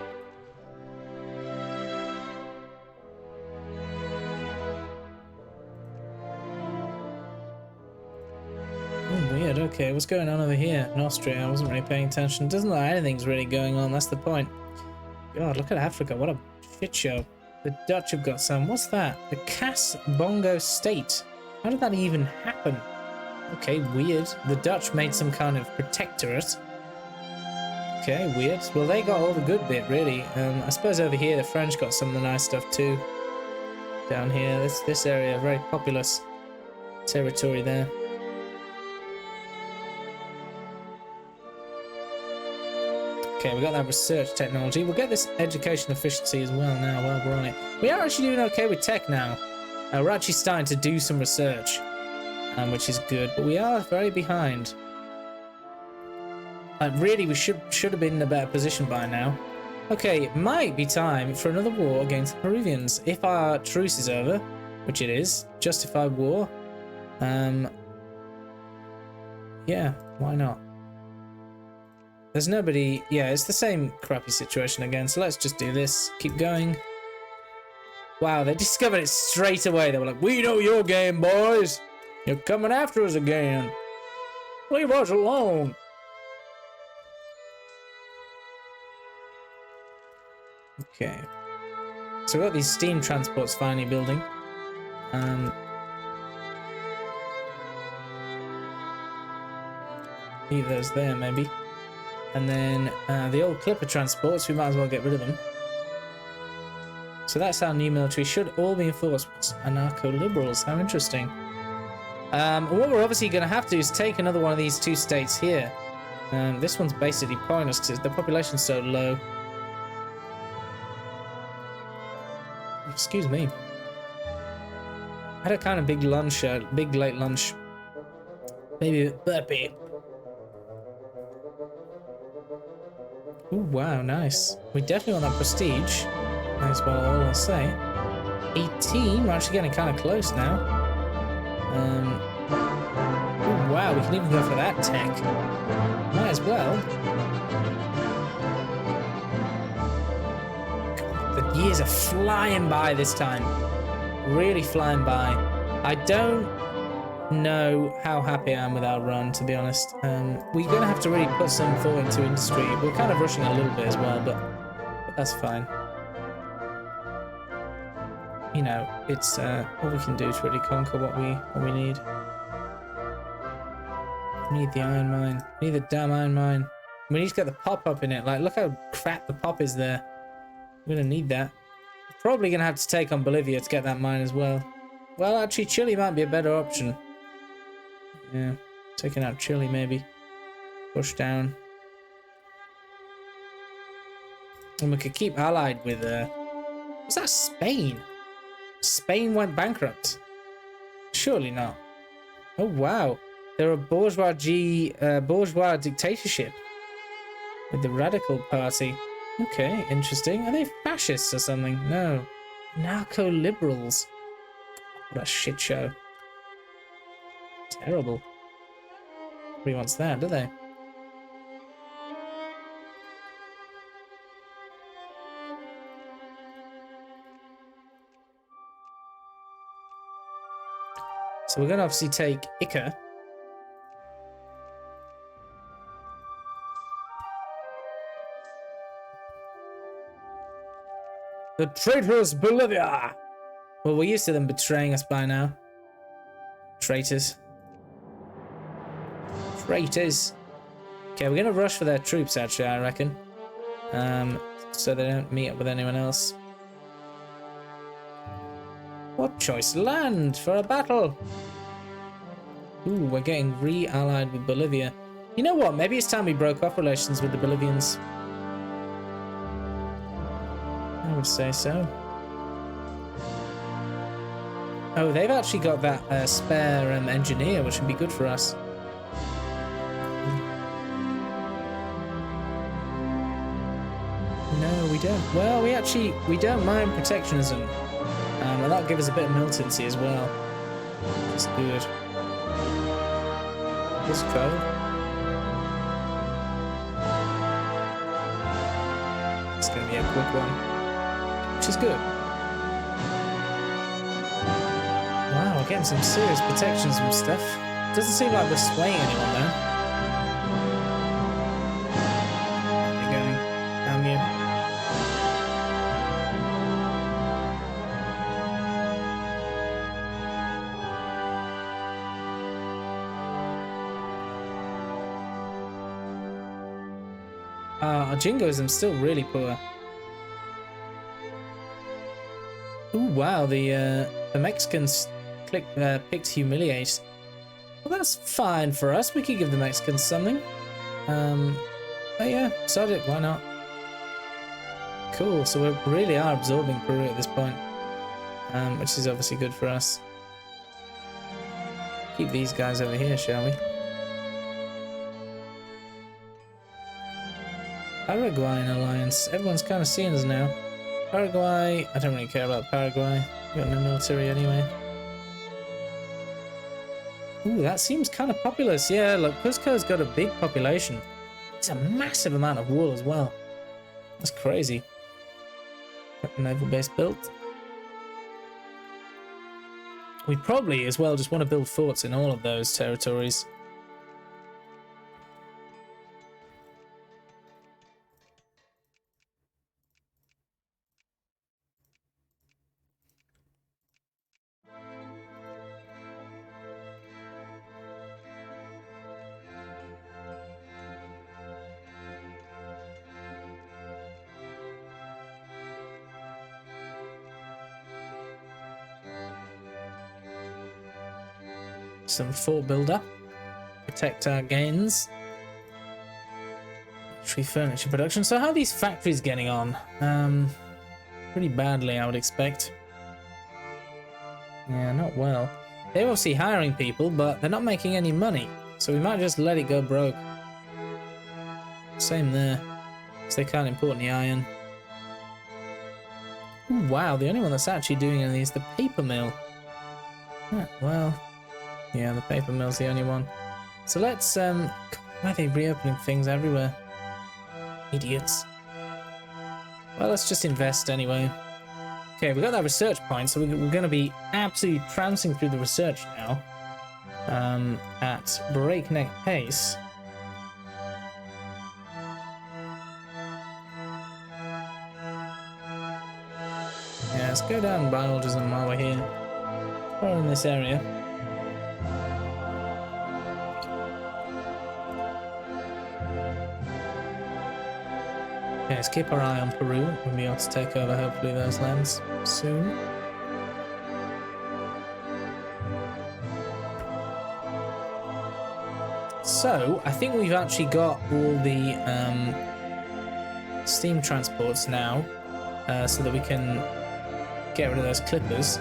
Oh, weird. Okay, what's going on over here in Austria? I wasn't really paying attention. Doesn't look like anything's really going on. That's the point. God, look at Africa. What a shit show. The Dutch have got some. What's that? The Cas Bongo State. How did that even happen? Okay, weird. The Dutch made some kind of protectorate. Okay, weird. Well, they got all the good bit, really. I suppose over here the French got some of the nice stuff too. Down here, this area, very populous territory there. Okay, we got that research technology. We'll get this education efficiency as well now while we're on it. We are actually doing okay with tech now. We're actually starting to do some research, which is good, but we are very behind. Really, we should have been in a better position by now. Okay, it might be time for another war against the Peruvians. If our truce is over, which it is, justified war. Yeah, why not? There's nobody... Yeah, it's the same crappy situation again, so let's just do this. Keep going. Wow, they discovered it straight away. They were like, we know your game, boys. You're coming after us again. Leave us alone. Okay. So we've got these steam transports finally building. Leave those there, maybe. And then the old clipper transports, we might as well get rid of them. So that's our new military. Should all be enforced. Anarcho-liberals. How interesting. What we're obviously going to have to do is take another one of these two states here. This one's basically pointless because the population's so low. Excuse me. I had a kind of big lunch, big late lunch. Maybe a bit burpy. Ooh, wow, nice. We definitely want that prestige. That's about all I'll say. 18, we're actually getting kind of close now. Ooh, wow, we can even go for that tech. Might as well. God, the years are flying by this time. Really flying by. I don't know how happy I am with our run, to be honest. We're going to have to really put some thought into industry. We're kind of rushing a little bit as well, but that's fine. you know, it's what we can do to really conquer what we need. We need the iron mine. We need the damn iron mine. We need to get the pop up in it. Like, look how crap the pop is there. We're gonna need that. Probably gonna have to take on Bolivia to get that mine as well. Well, actually, Chile might be a better option. Yeah, taking out Chile maybe. Push down. And we could keep allied with, was that Spain? Spain went bankrupt. Surely not. Oh, wow. They're a bourgeois dictatorship with the Radical Party. Okay, interesting. Are they fascists or something? No. Narco-liberals. What a shit show. Terrible. Nobody wants that, do they? So we're going to obviously take Ica. The traitorous Bolivia! Well, we're used to them betraying us by now. Traitors. Traitors. Okay, we're going to rush for their troops, actually, I reckon. So they don't meet up with anyone else. What choice land for a battle? Ooh, we're getting re-allied with Bolivia. You know what? Maybe it's time we broke off relations with the Bolivians. I would say so. Oh, they've actually got that spare engineer, which would be good for us. No, we don't. Well, we don't mind protectionism. And that'll give us a bit of militancy as well. That's good. This code. It's going to be a quick one, which is good. Wow, we're getting some serious protectionism stuff. Doesn't seem like we're swaying anyone though. Where are you going? Damn you. Our jingoism's still really poor. Ooh, wow, the Mexicans picked humiliate. Well, that's fine for us. We could give the Mexicans something. But yeah, sod it, why not? Cool, so we really are absorbing Peru at this point, which is obviously good for us. Keep these guys over here, shall we? Paraguay in alliance. Everyone's kind of seeing us now. Paraguay. I don't really care about Paraguay. We've got no military anyway. Ooh, that seems kind of populous. Yeah, look, Cusco's got a big population. It's a massive amount of wool as well. That's crazy. Got a naval base built. We probably as well just want to build forts in all of those territories. Some fort builder. Protect our gains. Tree furniture production. So how are these factories getting on? Pretty badly, I would expect. Yeah, not well. They're obviously hiring people, but they're not making any money. So we might just let it go broke. Same there. Because they can't import any iron. Ooh, wow, the only one that's actually doing anything is the paper mill. Yeah, well... yeah, the paper mill's the only one. So let's, why are they reopening things everywhere? Idiots. Well, let's just invest anyway. Okay, we got that research point, so we're going to be absolutely trouncing through the research now. At breakneck pace. Yeah, let's go down biologism while we're here. We're in this area. Okay, let's keep our eye on Peru. We'll be able to take over, hopefully, those lands soon. So, I think we've actually got all the steam transports now, so that we can get rid of those clippers.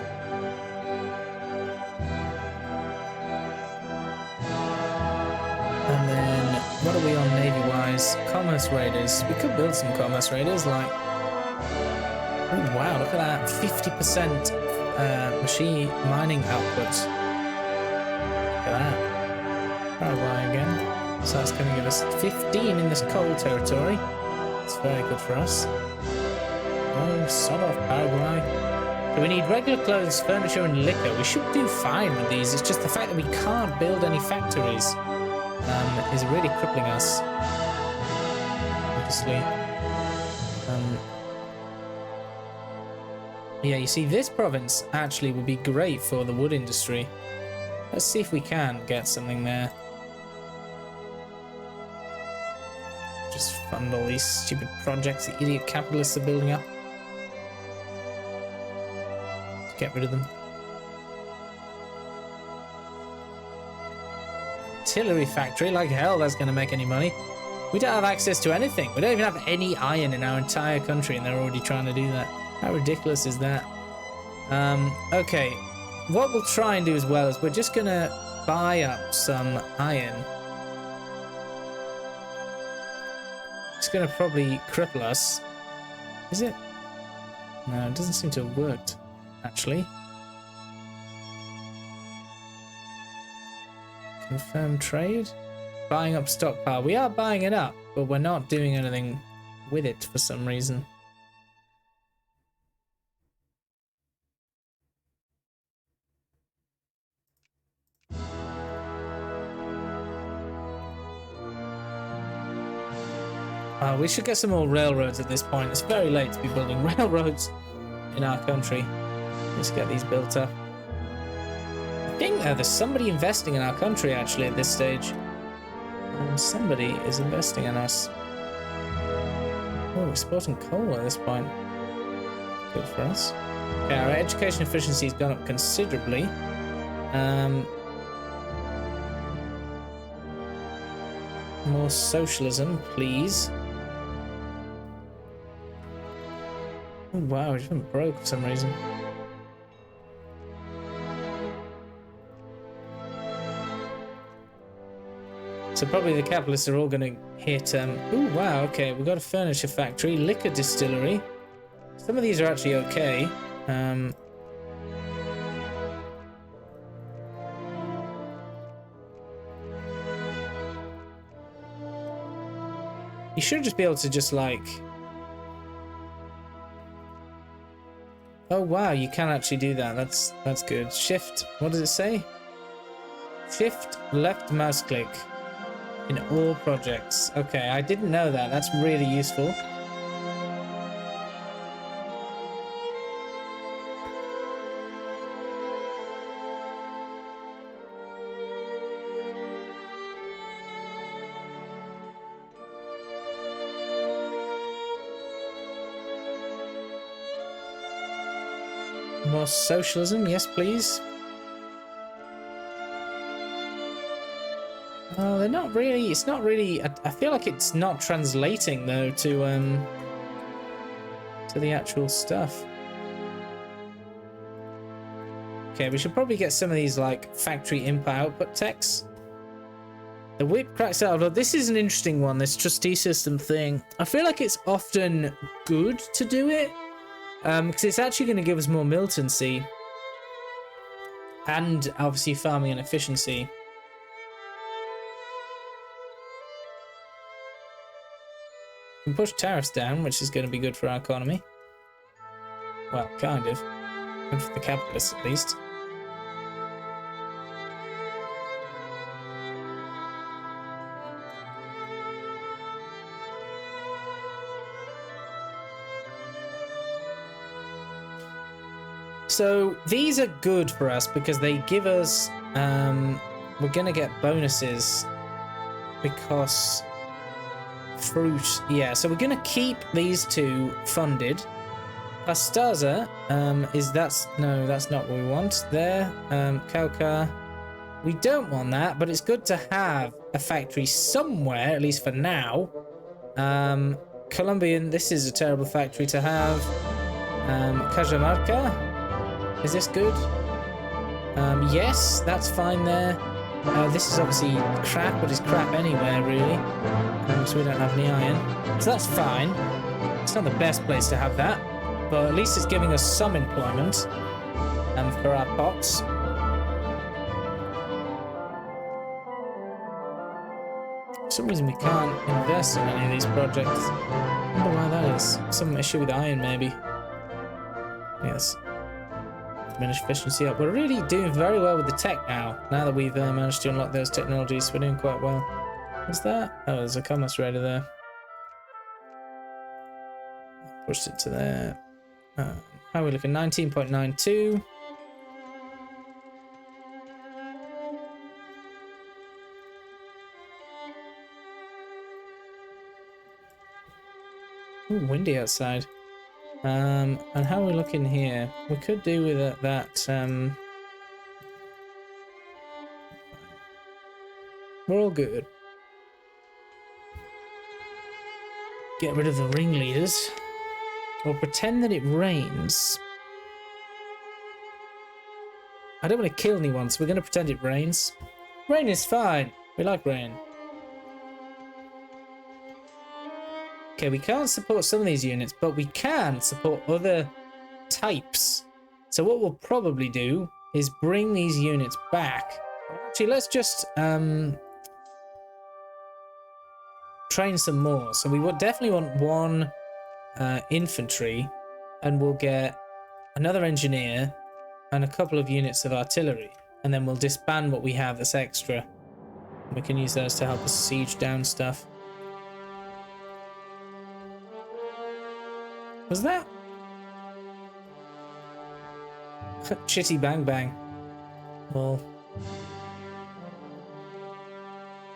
And then, what are we on navy-wise? Commerce raiders. We could build some commerce raiders, like... Oh, wow, look at that. 50% machine mining output. Look at that. Paraguay again. So that's going to give us 15 in this coal territory. It's very good for us. Oh, sod off, Paraguay. So we need regular clothes, furniture, and liquor. We should do fine with these. It's just the fact that we can't build any factories is really crippling us. Obviously. Yeah, you see, this province actually would be great for the wood industry. Let's see if we can get something there. Just fund all these stupid projects the idiot capitalists are building up. Let's get rid of them. Artillery factory, like hell that's going to make any money. We don't have access to anything. We don't even have any iron in our entire country and they're already trying to do that. How ridiculous is that? Okay, what we'll try and do as well is we're just going to buy up some iron. It's going to probably cripple us. Is it? No, it doesn't seem to have worked, actually. Confirm trade. Buying up stockpile. We are buying it up, but we're not doing anything with it for some reason. We should get some more railroads at this point. It's very late to be building railroads in our country. Let's get these built up. I think there's somebody investing in our country actually at this stage. Somebody is investing in us. Oh, we're exporting coal at this point. Good for us. Okay, our education efficiency has gone up considerably. More socialism, please. Oh, wow, it just went broke for some reason. So probably the capitalists are all going to hit... oh, wow, okay, we've got a furniture factory, liquor distillery. Some of these are actually okay. You should just be able to just, like... Oh, wow, you can actually do that. That's good. Shift, what does it say? Shift left mouse click in all projects. Okay, I didn't know that. That's really useful. More socialism, yes please. Oh, they're not really, it's not really, I feel like it's not translating though to the actual stuff. Okay, we should probably get some of these like factory input output techs. The whip cracks out. Although this is an interesting one, this trustee system thing. I feel like it's often good to do it. Because it's actually going to give us more militancy and obviously farming and efficiency. We can push tariffs down, which is going to be good for our economy. Well, kind of. Good for the capitalists, at least. So these are good for us because they give us, we're going to get bonuses because fruit. Yeah, so we're going to keep these two funded. Pastaza, that's not what we want there. Kauka, we don't want that, but it's good to have a factory somewhere, at least for now. Colombian, this is a terrible factory to have. Cajamarca, is this good? Yes, that's fine there. This is obviously crap, but it's crap anywhere, really. So we don't have any iron. So that's fine. It's not the best place to have that, but at least it's giving us some employment for our pots. For some reason we can't invest in any of these projects. I wonder why that is. Some issue with iron, maybe. Yes. Diminish efficiency up. We're really doing very well with the tech now. Now that we've managed to unlock those technologies, we're doing quite well. What's that? Oh, there's a commerce trader there. Pushed it to there. How are we looking? 19.92. Ooh, windy outside. And how are we looking here? We could do with that. We're all good. Get rid of the ringleaders. Or pretend that it rains. I don't want to kill anyone, so we're going to pretend it rains. Rain is fine. We like rain. Okay, we can't support some of these units, but we can support other types. So what we'll probably do is bring these units back. Actually, let's just train some more. So we would definitely want one infantry, and we'll get another engineer and a couple of units of artillery, and then we'll disband what we have that's extra. We can use those to help us siege down stuff. Was that? Chitty bang bang. Well,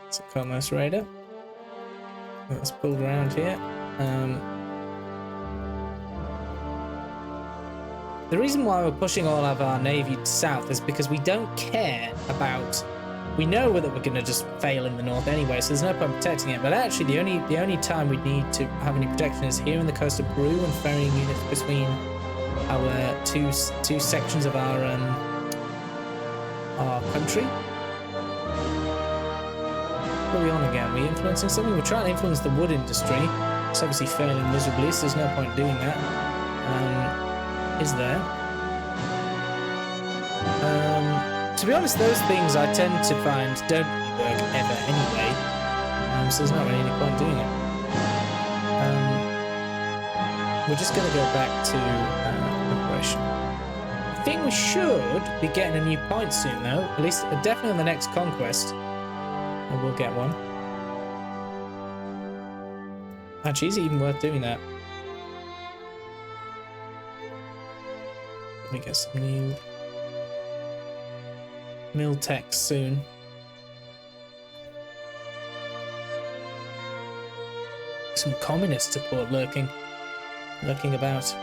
it's a commerce raider. Let's pull around here. The reason why we're pushing all of our navy south is because we don't care about. We know that we're going to just fail in the north anyway, so there's no point protecting it. But actually, the only time we need to have any protection is here in the coast of Peru and ferrying units between our two sections of our country. What are we on again? Are we influencing something? We're trying to influence the wood industry. It's obviously failing miserably, so there's no point doing that. Is there? To be honest, those things I tend to find don't really work ever anyway, so there's not really any point doing it. We're just going to go back to operation. I think we should be getting a new point soon, though. At least, definitely on the next conquest. And we'll get one. Actually, is it even worth doing that? Let me get some new mill techs soon. Some communist support lurking about.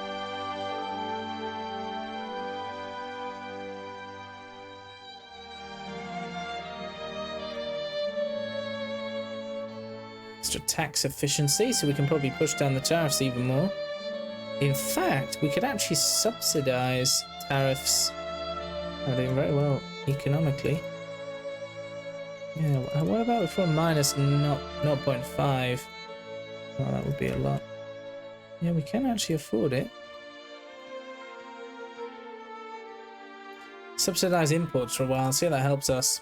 Extra tax efficiency, so we can probably push down the tariffs even more. In fact, we could actually subsidize tariffs. We're doing very well economically. Yeah, what about for minus 0.5? Oh, that would be a lot. Yeah, we can actually afford it. Subsidize imports for a while, see how that helps us.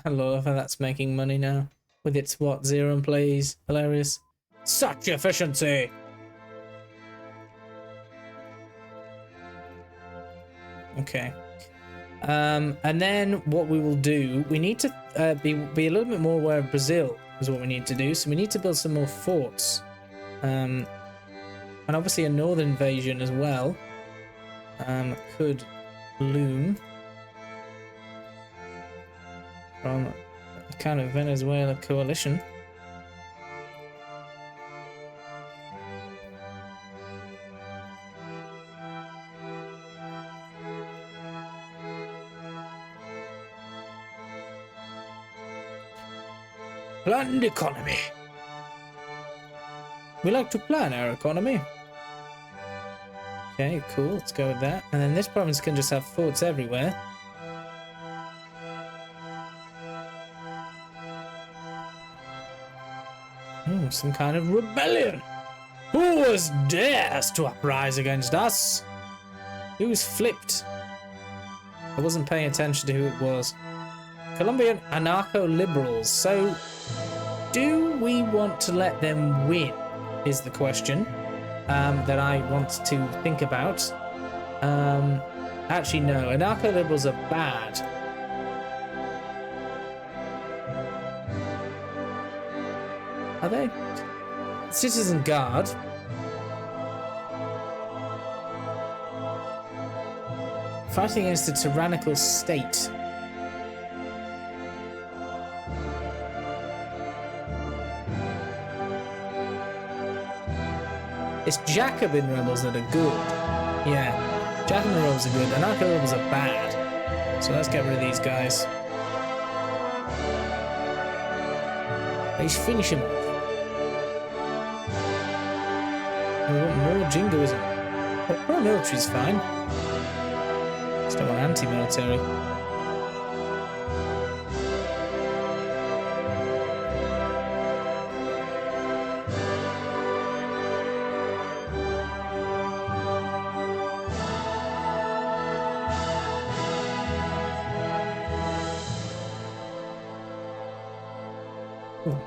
I love how that's making money now. With its, 0 employees. Hilarious. Such efficiency! Okay. And then what we will do, we need to be a little bit more aware of Brazil. is what we need to do. So we need to build some more forts. And obviously a northern invasion as well could loom from a kind of Venezuela coalition. Planned economy. We like to plan our economy. Okay, cool. Let's go with that. And then this province can just have forts everywhere. Some kind of rebellion. Who dares to uprise against us? Who's flipped? I wasn't paying attention to who it was. Colombian anarcho-liberals. So, do we want to let them win? Is the question that I want to think about. Actually, no. Anarcho-liberals are bad. Are they? Citizen Guard. Fighting against a tyrannical state. It's Jacobin rebels that are good. Yeah, Jacobin rebels are good. Anarcho rebels are bad. So let's get rid of these guys. Let's finish him off. We want more jingoism. Well, pro-military's fine. Just don't want anti-military.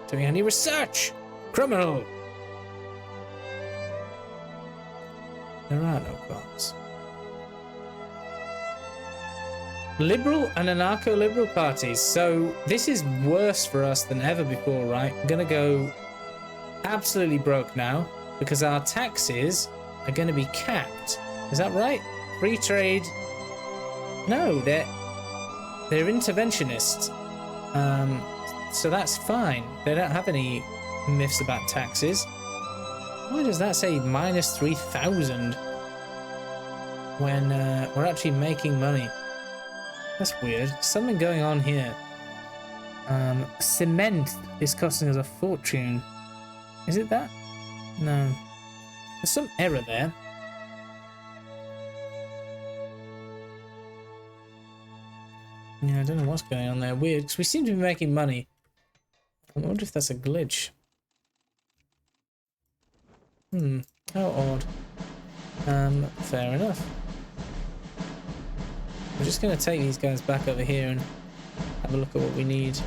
Doing any research? Criminal! There are no crimes. Liberal and anarcho-liberal parties. So this is worse for us than ever before, right? I'm gonna go absolutely broke now because our taxes are gonna be capped. Is that right? Free trade. No, they're interventionists. So that's fine. They don't have any myths about taxes. Why does that say minus 3,000 when we're actually making money? That's weird. Something going on here. Cement is costing us a fortune. Is it that? No. There's some error there. Yeah, I don't know what's going on there. Weird, because we seem to be making money. I wonder if that's a glitch. How odd. Fair enough. We're just going to take these guys back over here and have a look at what we need.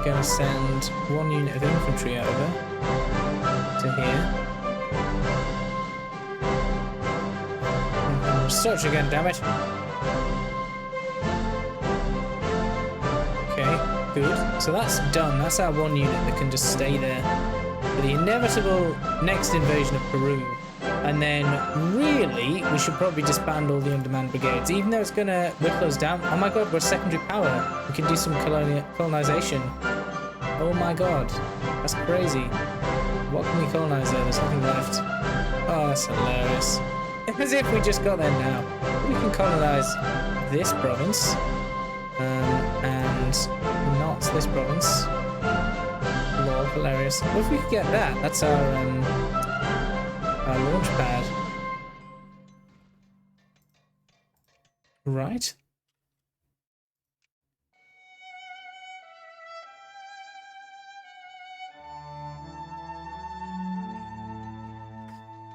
Going to send one unit of infantry over to here. Search again, damn it. Okay, good. So that's done. That's our one unit that can just stay there for the inevitable next invasion of Peru. And then, really, we should probably disband all the on-demand brigades, even though it's going to whittle us down. Oh my god, we're secondary power. We can do some colonization. Oh my god, that's crazy. What can we colonize there? There's nothing left. Oh, that's hilarious. As if we just got there now. We can colonize this province. And not this province. Lol, hilarious. What if we could get that? That's our launch pad. Right.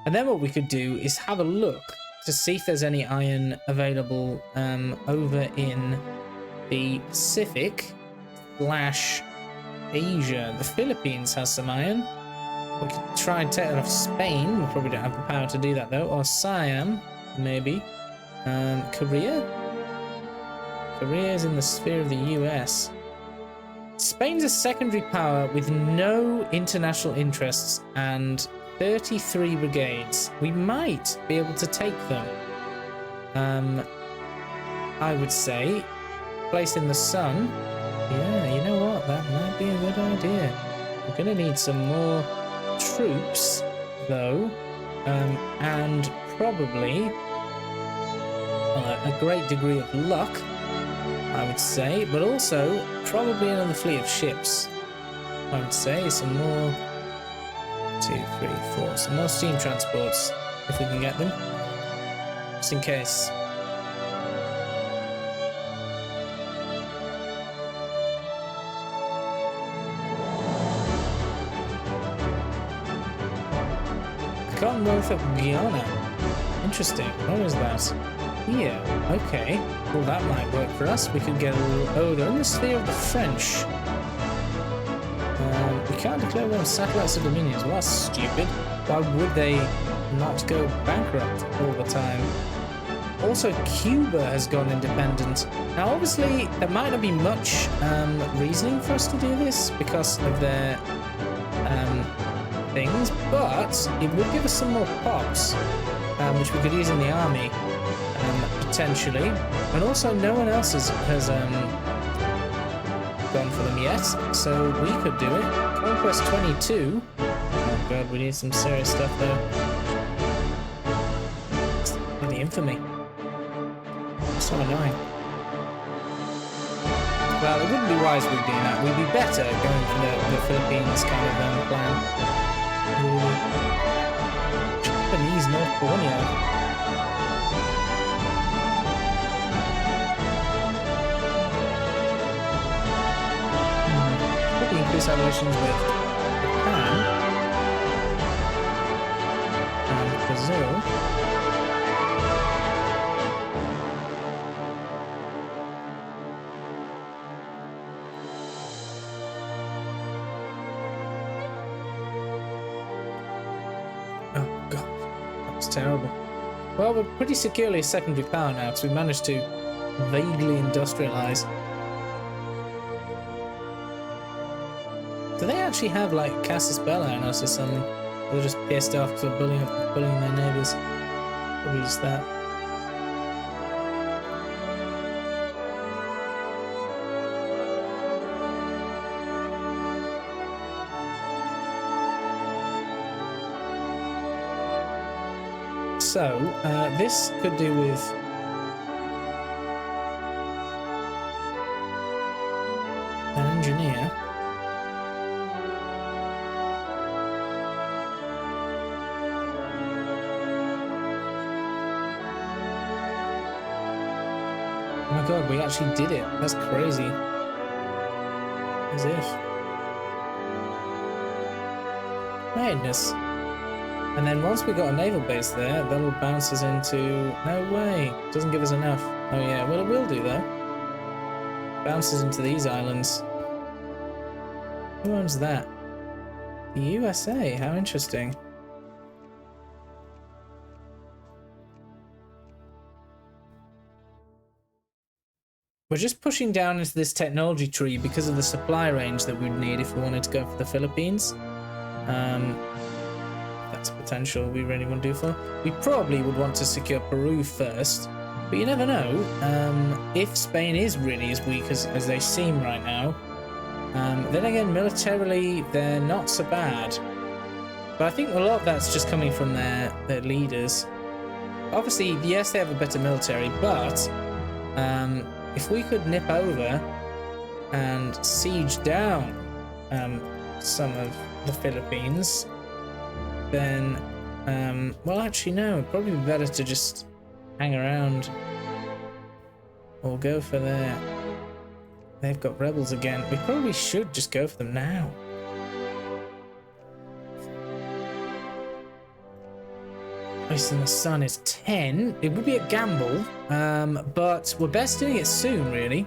And then what we could do is have a look to see if there's any iron available over in the Pacific slash Asia. The Philippines has some iron. We could try and take it off Spain. We probably don't have the power to do that though. Or Siam, maybe. Korea? Korea is in the sphere of the US. Spain's a secondary power with no international interests and 33 brigades. We might be able to take them. I would say, place in the sun. Yeah, you know what? That might be a good idea. We're going to need some more troops, though, and probably a great degree of luck, I would say, but also probably another fleet of ships. I would say some more 2, 3, 4, some more steam transports if we can get them, just in case. Commonwealth of Guyana. Interesting. Where is that? Here. Okay. Well, that might work for us. We could get a little... Oh, they're in the sphere of the French. We can't declare war on satellites of dominions. Well, that's stupid. Why would they not go bankrupt all the time? Also, Cuba has gone independent. Now, obviously, there might not be much reasoning for us to do this because of their... things, but it would give us some more pops, which we could use in the army, potentially. And also, no one else has gone for them yet, so we could do it. Conquest 22. Oh god, we need some serious stuff though. The infamy. So annoying. Well, it wouldn't be wise we doing that. We'd be better going for the Philippines kind of plan. Japanese North Borneo. Probably increase our relations with Japan and Brazil. Terrible. Well, we're pretty securely a secondary power now because we managed to vaguely industrialize. Do they actually have like Casus Belli on us or something? Or they're just pissed off because we're bullying their neighbours? Probably just that. So, this could do with an engineer. Oh my god, we actually did it. That's crazy. As if. Madness. And then once we got a naval base there, that'll bounce us into... No way. Doesn't give us enough. Oh yeah, well it will do though. Bounces into these islands. Who owns that? The USA. How interesting. We're just pushing down into this technology tree because of the supply range that we'd need if we wanted to go for the Philippines. That's a potential we really want to do for. We probably would want to secure Peru first, but you never know. If Spain is really as weak as they seem right now, then again, militarily, they're not so bad. But I think a lot of that's just coming from their leaders. Obviously, yes, they have a better military, but if we could nip over and siege down some of the Philippines, then, well, actually, no, it'd probably be better to just hang around or go for their... They've got rebels again. We probably should just go for them now. Place in the sun is 10. It would be a gamble, but we're best doing it soon, really.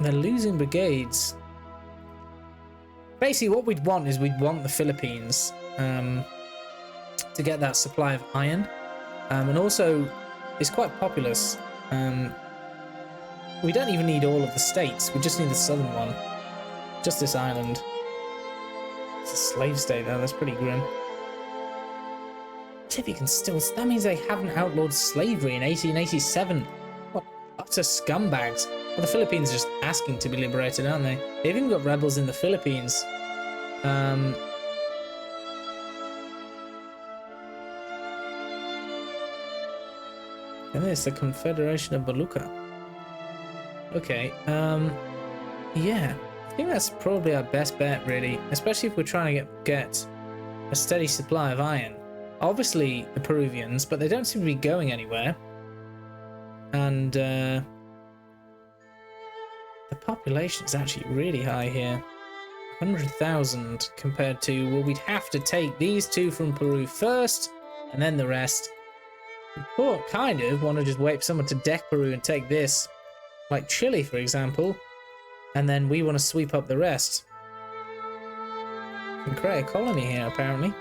They're losing brigades. Basically, what we'd want is we'd want the Philippines to get that supply of iron. And also, it's quite populous. We don't even need all of the states. We just need the southern one. Just this island. It's a slave state, though. That's pretty grim. If you can still... That means they haven't outlawed slavery in 1887. What utter scumbags. Well, the Philippines are just asking to be liberated, aren't they? They've even got rebels in the Philippines. And it's the Confederation of Baluka. Okay, yeah. I think that's probably our best bet, really. Especially if we're trying to get a steady supply of iron. Obviously, the Peruvians, but they don't seem to be going anywhere. And, the population is actually really high here. 100,000 compared to, well, we'd have to take these two from Peru first, and then the rest. We kind of want to just wait for someone to deck Peru and take this, like Chile, for example, and then we want to sweep up the rest. We can create a colony here, apparently.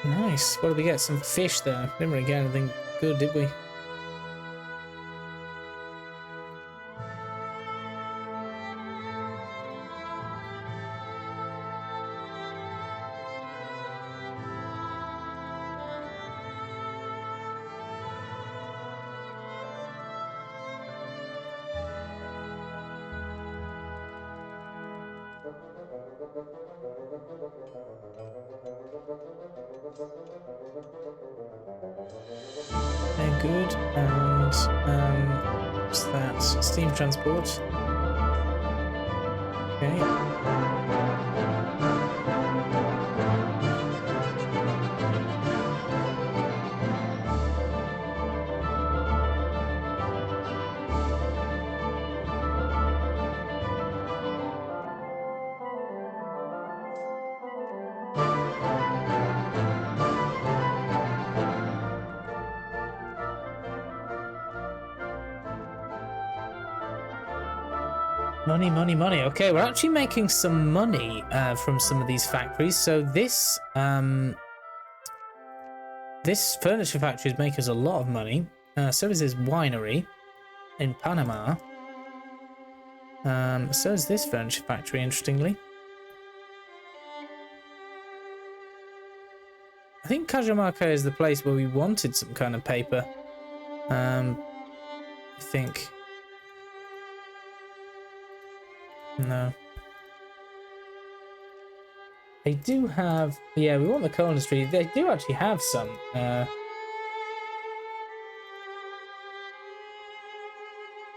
Nice. What did we get? Some fish, though. Didn't really get anything good, did we? They're good, and what's that? Steam transport. Okay. Money, money, money. Okay, we're actually making some money from some of these factories. So this this furniture factory is making us a lot of money. So is this winery in Panama. So is this furniture factory, interestingly. I think Cajamarca is the place where we wanted some kind of paper. I think. No. They do have... Yeah, we want the coal industry. They do actually have some. Yeah,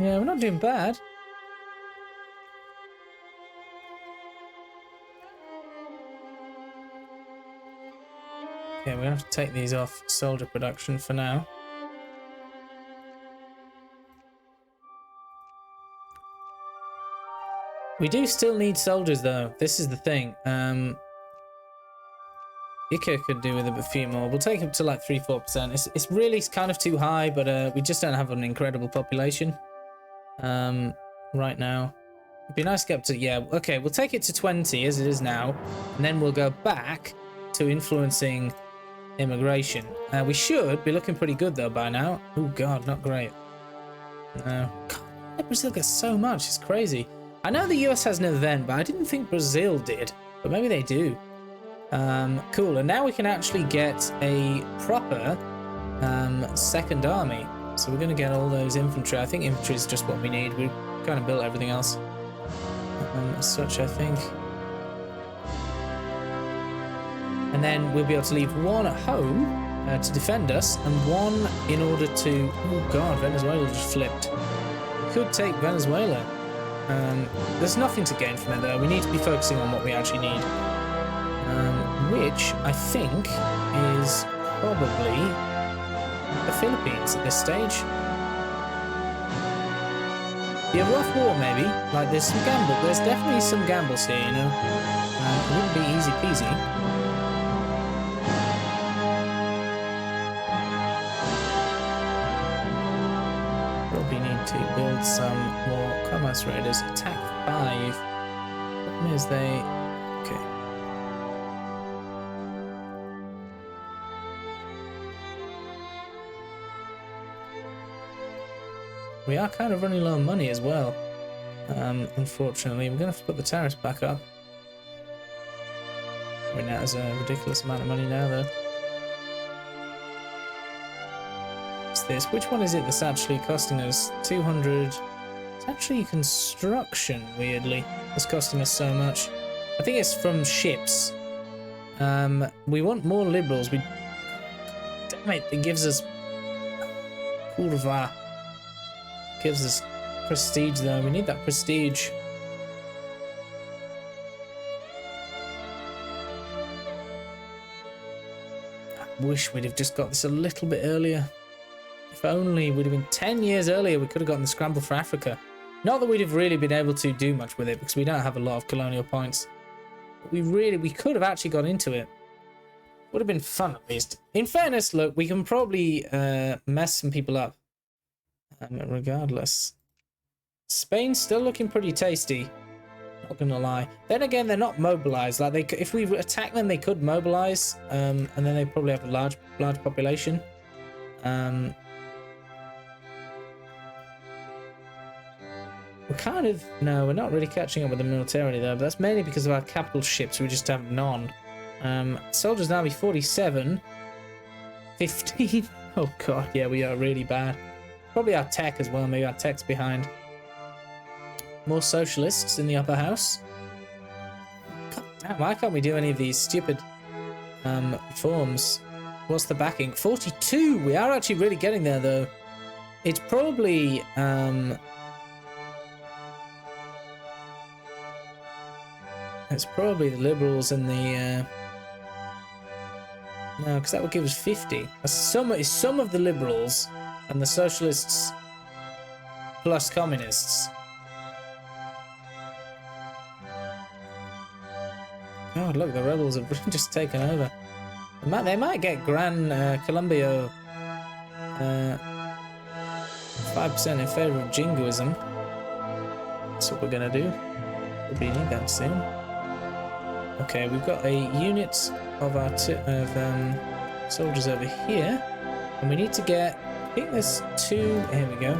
we're not doing bad. Okay, we're going to have to take these off soldier production for now. We do still need soldiers, though. This is the thing. Ica could do with a few more. We'll take him to like 3-4%. It's really kind of too high, but we just don't have an incredible population right now. It'd be nice to get up to... Yeah, okay, we'll take it to 20 as it is now, and then we'll go back to influencing immigration. We should be looking pretty good, though, by now. Oh, God, not great. No. God, Brazil gets so much. It's crazy. I know the US has an event, but I didn't think Brazil did. But maybe they do. Cool. And now we can actually get a proper second army. So we're going to get all those infantry. I think infantry is just what we need. We've kind of built everything else. As such, I think. And then we'll be able to leave one at home to defend us, and one in order to... Oh, God, Venezuela just flipped. We could take Venezuela. There's nothing to gain from it, though. We need to be focusing on what we actually need. Which I think is probably the Philippines at this stage. Be a rough war, maybe. Like, there's some gamble. There's definitely some gambles here, you know. It wouldn't be easy peasy. to build some more commerce raiders. Attack 5. Problem is they... Okay. We are kind of running low on money as well. Unfortunately, we're going to have to put the tariffs back up. I mean, that is a ridiculous amount of money now, though. What's this? Which one is it that's actually costing us 200? It's actually construction, weirdly. It's costing us so much. I think it's from ships. We want more liberals. Damn it, it gives us... Kurva. Gives us prestige, though. We need that prestige. I wish we'd have just got this a little bit earlier. If only we'd have been 10 years earlier, we could have gotten the scramble for Africa. Not that we'd have really been able to do much with it, because we don't have a lot of colonial points. But we could have actually got into it. Would have been fun, at least. In fairness, look, we can probably mess some people up. Regardless. Spain's still looking pretty tasty. Not gonna lie. Then again, they're not mobilized. Like if we attack them, they could mobilize, and then they probably have a large population. We're kind of we're not really catching up with the militarily though. But that's mainly because of our capital ships. We just have none. Soldiers now be 47, 15. Oh god, yeah, we are really bad. Probably our tech as well. Maybe our tech's behind. More socialists in the upper house. God damn, why can't we do any of these stupid reforms? What's the backing? 42! We are actually really getting there, though. It's probably... it's probably the Liberals and the... No, because that would give us 50. It's some of the Liberals and the Socialists plus Communists. God, look, the rebels have just taken over. They might get Gran Colombia 5% in favour of jingoism. That's what we're going to do. Probably need that soon. Okay, we've got a unit of our soldiers over here. And we need to get... I think there's 2... Here we go.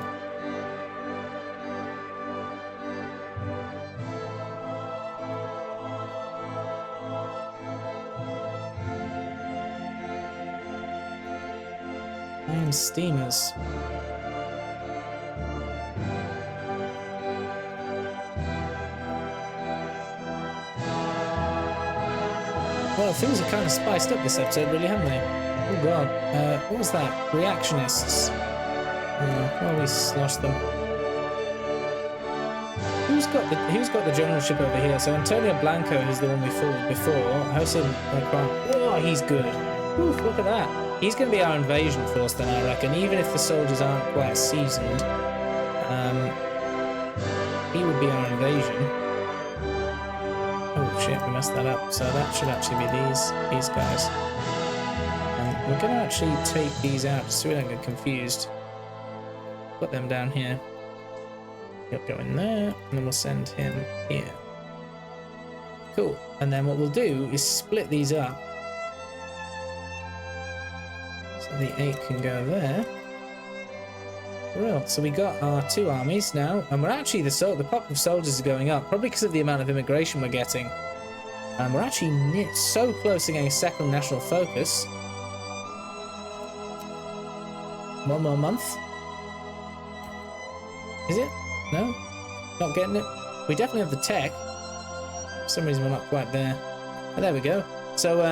Iron steamers. Well, things are kind of spiced up this episode, really, haven't they? Oh god. What was that? Reactionists. Well, we sloshed them. Who's got the generalship over here? So Antonio Blanco is the one we fought with before. Jose Macron. Oh, he's good. Oof, look at that. He's going to be our invasion force then, I reckon. Even if the soldiers aren't quite seasoned, he would be our invasion. Oh shit, we messed that up. So that should actually be these guys. We're going to actually take these out so we don't get confused. Put them down here. He'll go in there, and then we'll send him here. Cool. And then what we'll do is split these up. So the 8 can go there. Real. So we got our 2 armies now, and we're actually the pop of soldiers is going up, probably because of the amount of immigration we're getting. And we're actually so close to getting a second national focus. 1 more month. Is it? No? Not getting it? We definitely have the tech. For some reason we're not quite there. But there we go. So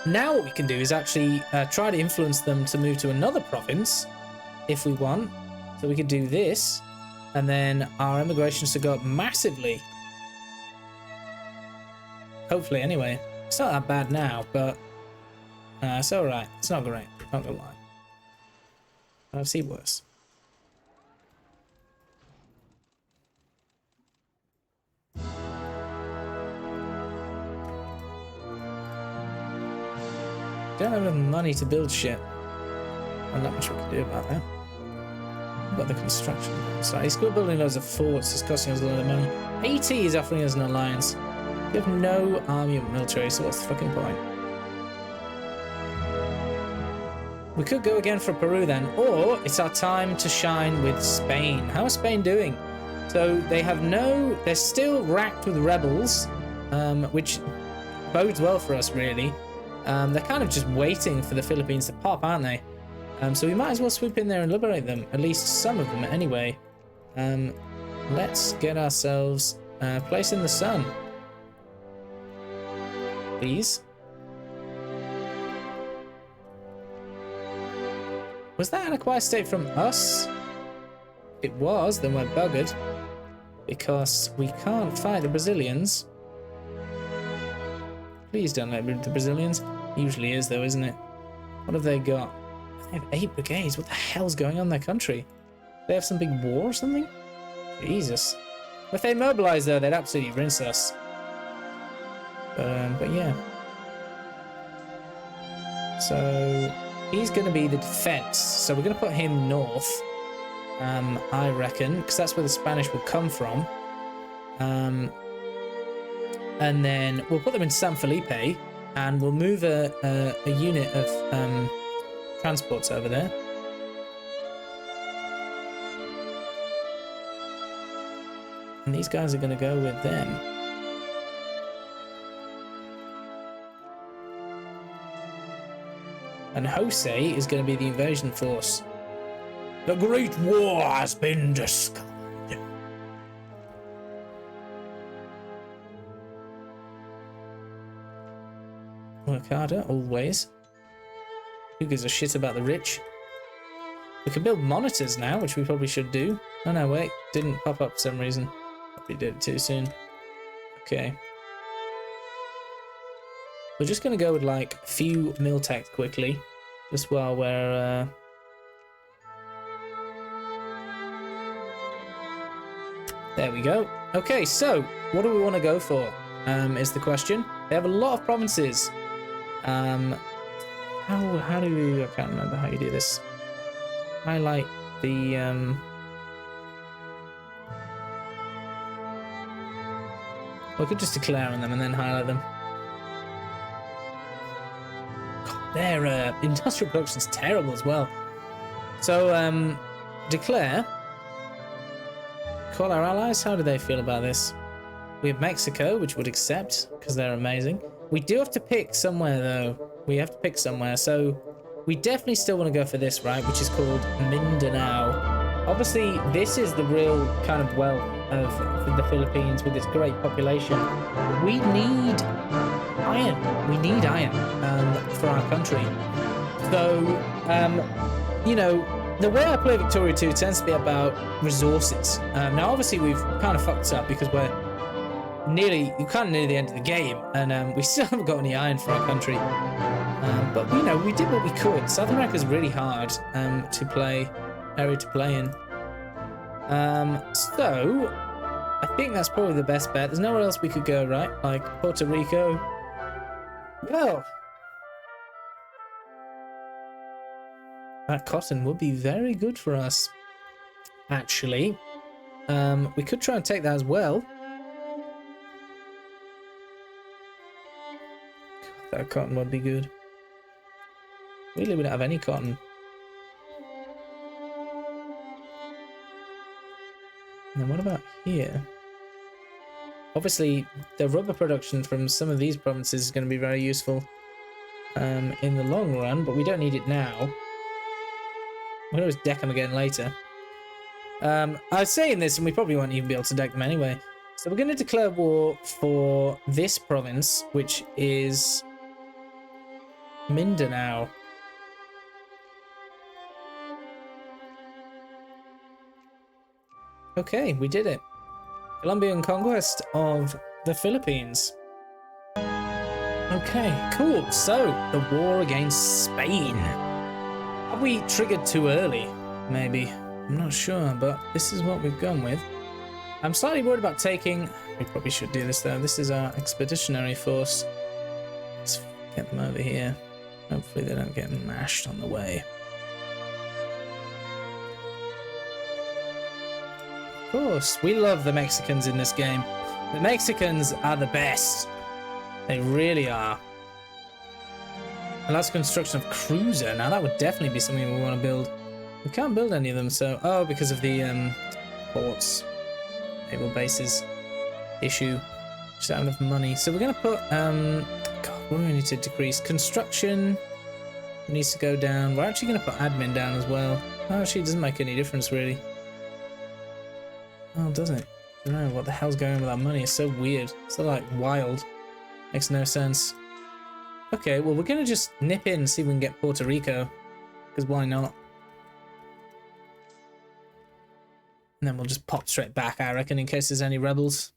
now what we can do is actually try to influence them to move to another province if we want. So we could do this, and then our immigration should go up massively. Hopefully, anyway. It's not that bad now, but it's alright. It's not great. Not gonna lie. I've seen worse. Don't have enough money to build shit. Well, not much we can do about that. got the construction side. He's still building loads of forts. It's costing us a lot of money. Haiti is offering us an alliance. We have no army or military, so what's the fucking point? We could go again for Peru then, or it's our time to shine with Spain. How is Spain doing? So they have they're still racked with rebels, which bodes well for us, really. They're kind of just waiting for the Philippines to pop, aren't they? So we might as well swoop in there and liberate them, at least some of them anyway. Let's get ourselves a place in the sun. Please. Was that an acquired state from us? If it was, then we're buggered. Because we can't fight the Brazilians. Please don't let the Brazilians. Usually is though, isn't it? What have they got? They have 8 brigades. What the hell's going on in their country? They have some big war or something? Jesus. If they mobilize though, they'd absolutely rinse us. But yeah. So he's going to be the defense. So we're going to put him north, I reckon, because that's where the Spanish will come from. And then we'll put them in San Felipe, and we'll move a unit of transports over there. And these guys are going to go with them. And Jose is going to be the invasion force. The Great War has been discovered. Work harder, always. Who gives a shit about the rich? We can build monitors now, which we probably should do. Oh no, wait. Didn't pop up for some reason. Probably did it too soon. Okay. We're just going to go with like a few mil tech quickly, just while we're there we go. Okay, so what do we want to go for? Is the question. They have a lot of provinces. How do we? I can't remember how you do this. Highlight the we could just declare on them and then highlight them. Their industrial production's terrible as well. So, declare. Call our allies. How do they feel about this? We have Mexico, which would accept, because they're amazing. We do have to pick somewhere, though. We have to pick somewhere. So, we definitely still want to go for this, right? Which is called Mindanao. Obviously, this is the real kind of wealth of the Philippines with its great population. We need iron. We need iron for our country. So, you know, the way I play Victoria 2 tends to be about resources. Now, obviously, we've kind of fucked up because we're near the end of the game, and we still haven't got any iron for our country. But, you know, we did what we could. South America's really hard area to play in. So, I think that's probably the best bet. There's nowhere else we could go, right? Like Puerto Rico. Well, that cotton would be very good for us, actually. We could try and take that as well. God, that cotton would be good. Really, we don't have any cotton. And then what about here? Obviously, the rubber production from some of these provinces is going to be very useful in the long run, but we don't need it now. We'll always deck them again later. I was saying this, and we probably won't even be able to deck them anyway. So we're going to declare war for this province, which is Mindanao. Okay, we did it. Colombian conquest of the Philippines. Okay, cool. So, the war against Spain. Have we triggered too early? Maybe. I'm not sure, but this is what we've gone with. I'm slightly worried about taking... We probably should do this, though. This is our expeditionary force. Let's get them over here. Hopefully they don't get mashed on the way. course. We love the Mexicans in this game. The Mexicans are the best. They really are. Allows construction of cruiser. Now that would definitely be something we want to build. We can't build any of them, so... Oh, because of the ports. Naval bases issue. Just don't have enough money. So we're going to put... God, what do we need to decrease? Construction needs to go down. We're actually going to put admin down as well. Oh, actually, it doesn't make any difference, really. Oh, doesn't it? I don't know what the hell's going on with that money. It's so weird. It's so, like, wild. Makes no sense. Okay, well, we're going to just nip in and see if we can get Puerto Rico. Because why not? And then we'll just pop straight back, I reckon, in case there's any rebels.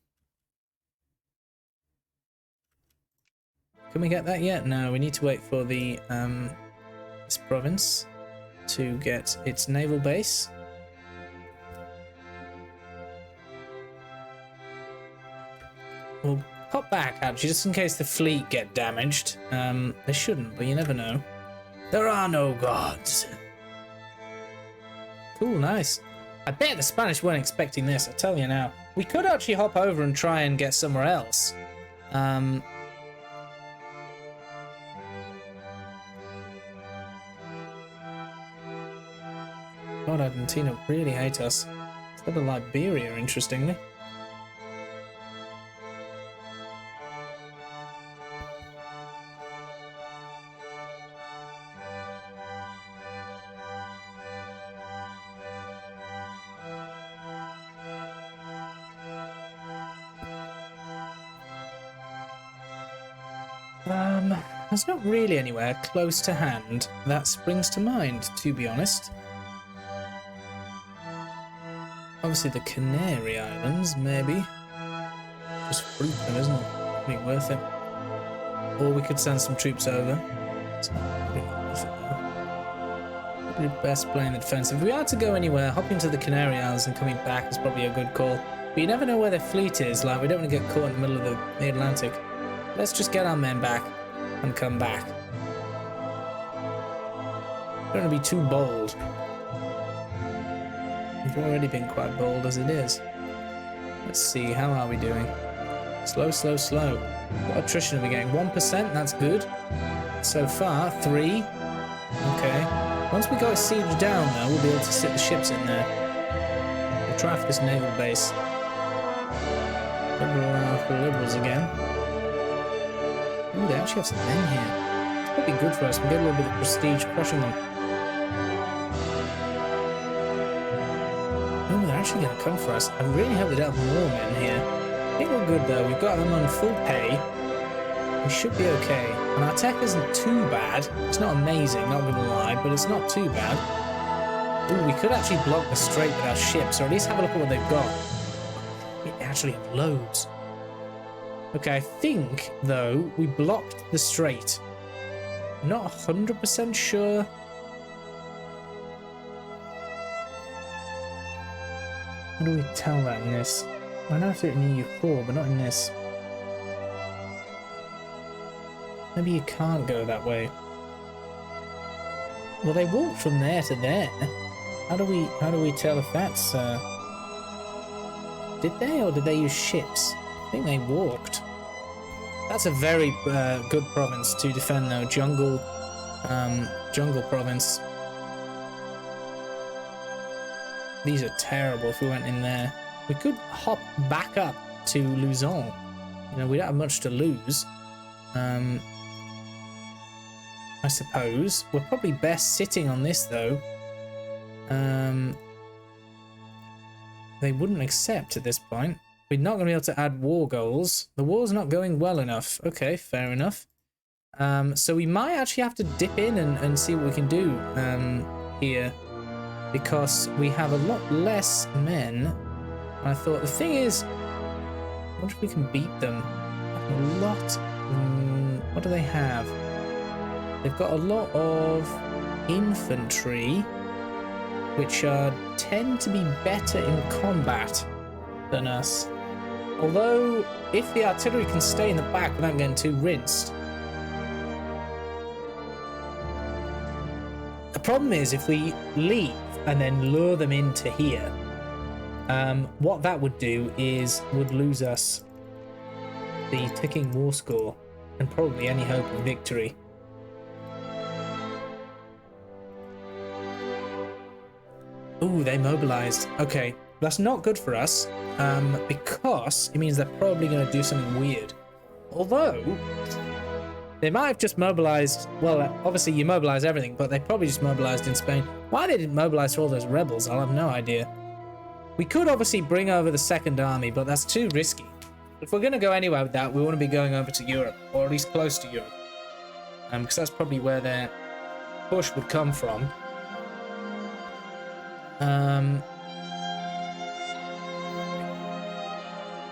Can we get that yet? No, we need to wait for the this province to get its naval base. We'll pop back, actually, just in case the fleet get damaged. They shouldn't, but you never know. There are no gods. Cool, nice. I bet the Spanish weren't expecting this, I tell you now. We could actually hop over and try and get somewhere else. God, Argentina really hate us. Instead of Liberia, interestingly. There's not really anywhere close to hand that springs to mind, to be honest. Obviously the Canary Islands, maybe. Just fruit them, isn't it? Be worth it. Or we could send some troops over. It's not really worth it though. Probably best playing the defensive. If we are to go anywhere, hopping to the Canary Islands and coming back is probably a good call. But you never know where their fleet is, like we don't want to get caught in the middle of the Atlantic. Let's just get our men back and come back. Don't want to be too bold. We've already been quite bold as it is. Let's see, how are we doing? Slow, slow, slow. What attrition are we getting? 1%, that's good. So far, 3. Okay. Once we got siege down though, we'll be able to sit the ships in there. We'll try for this naval base. Liberals again. Ooh, they actually have some men here. It's probably good for us. We'll get a little bit of prestige crushing them. Oh, they're actually going to come for us. I really hope they don't have more men here. I think we're good though. We've got them on full pay. We should be okay. And our tech isn't too bad. It's not amazing, not going to lie, but it's not too bad. Ooh, we could actually block the strait with our ships, or at least have a look at what they've got. We actually have loads. Okay, I think, though, we blocked the strait. Not 100% sure. How do we tell that in this? I know if they're in EU4, but not in this. Maybe you can't go that way. Well, they walked from there to there. How do we tell if that's did they, or did they use ships? I think they walked. That's a very good province to defend though. Jungle province. These are terrible if we went in there. We could hop back up to Luzon. You know, we don't have much to lose. I suppose. We're probably best sitting on this though. They wouldn't accept at this point. We're not going to be able to add war goals. The war's not going well enough. Okay, fair enough. So we might actually have to dip in and see what we can do here. Because we have a lot less men. And I thought, the thing is, what if we can beat them? A lot. What do they have? They've got a lot of infantry, which tend to be better in combat than us. Although, if the artillery can stay in the back without getting too rinsed. The problem is, if we leave and then lure them into here, What that would do is would lose us the ticking war score and probably any hope of victory. Ooh, they mobilized. Okay, that's not good for us, because it means they're probably going to do something weird. Although, they might have just mobilized, well, obviously you mobilize everything, but they probably just mobilized in Spain. Why they didn't mobilize for all those rebels, I'll have no idea. We could obviously bring over the second army, but that's too risky. If we're going to go anywhere with that, we want to be going over to Europe, or at least close to Europe. Because that's probably where their push would come from.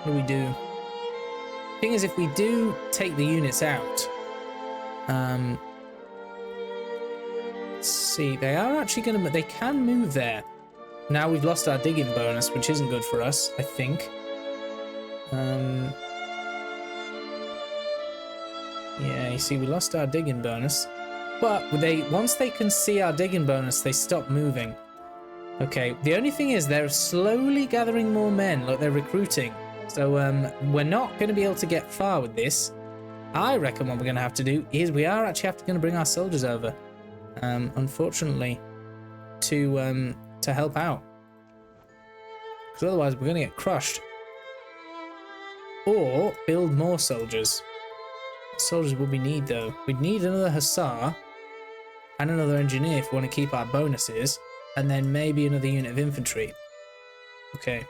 What do we do? Thing is, if we do take the units out, let's see, they are actually going to, they can move there. Now we've lost our digging bonus, which isn't good for us, I think. Yeah, you see, we lost our digging bonus, but once they can see our digging bonus, they stop moving. Okay, the only thing is they're slowly gathering more men, like they're recruiting. So we're not going to be able to get far with this. I reckon what we're going to have to do is we are actually going to bring our soldiers over, unfortunately, to help out. Because otherwise we're going to get crushed. Or build more soldiers. What soldiers would we need though? We'd need another hussar and another engineer if we want to keep our bonuses, and then maybe another unit of infantry. Okay.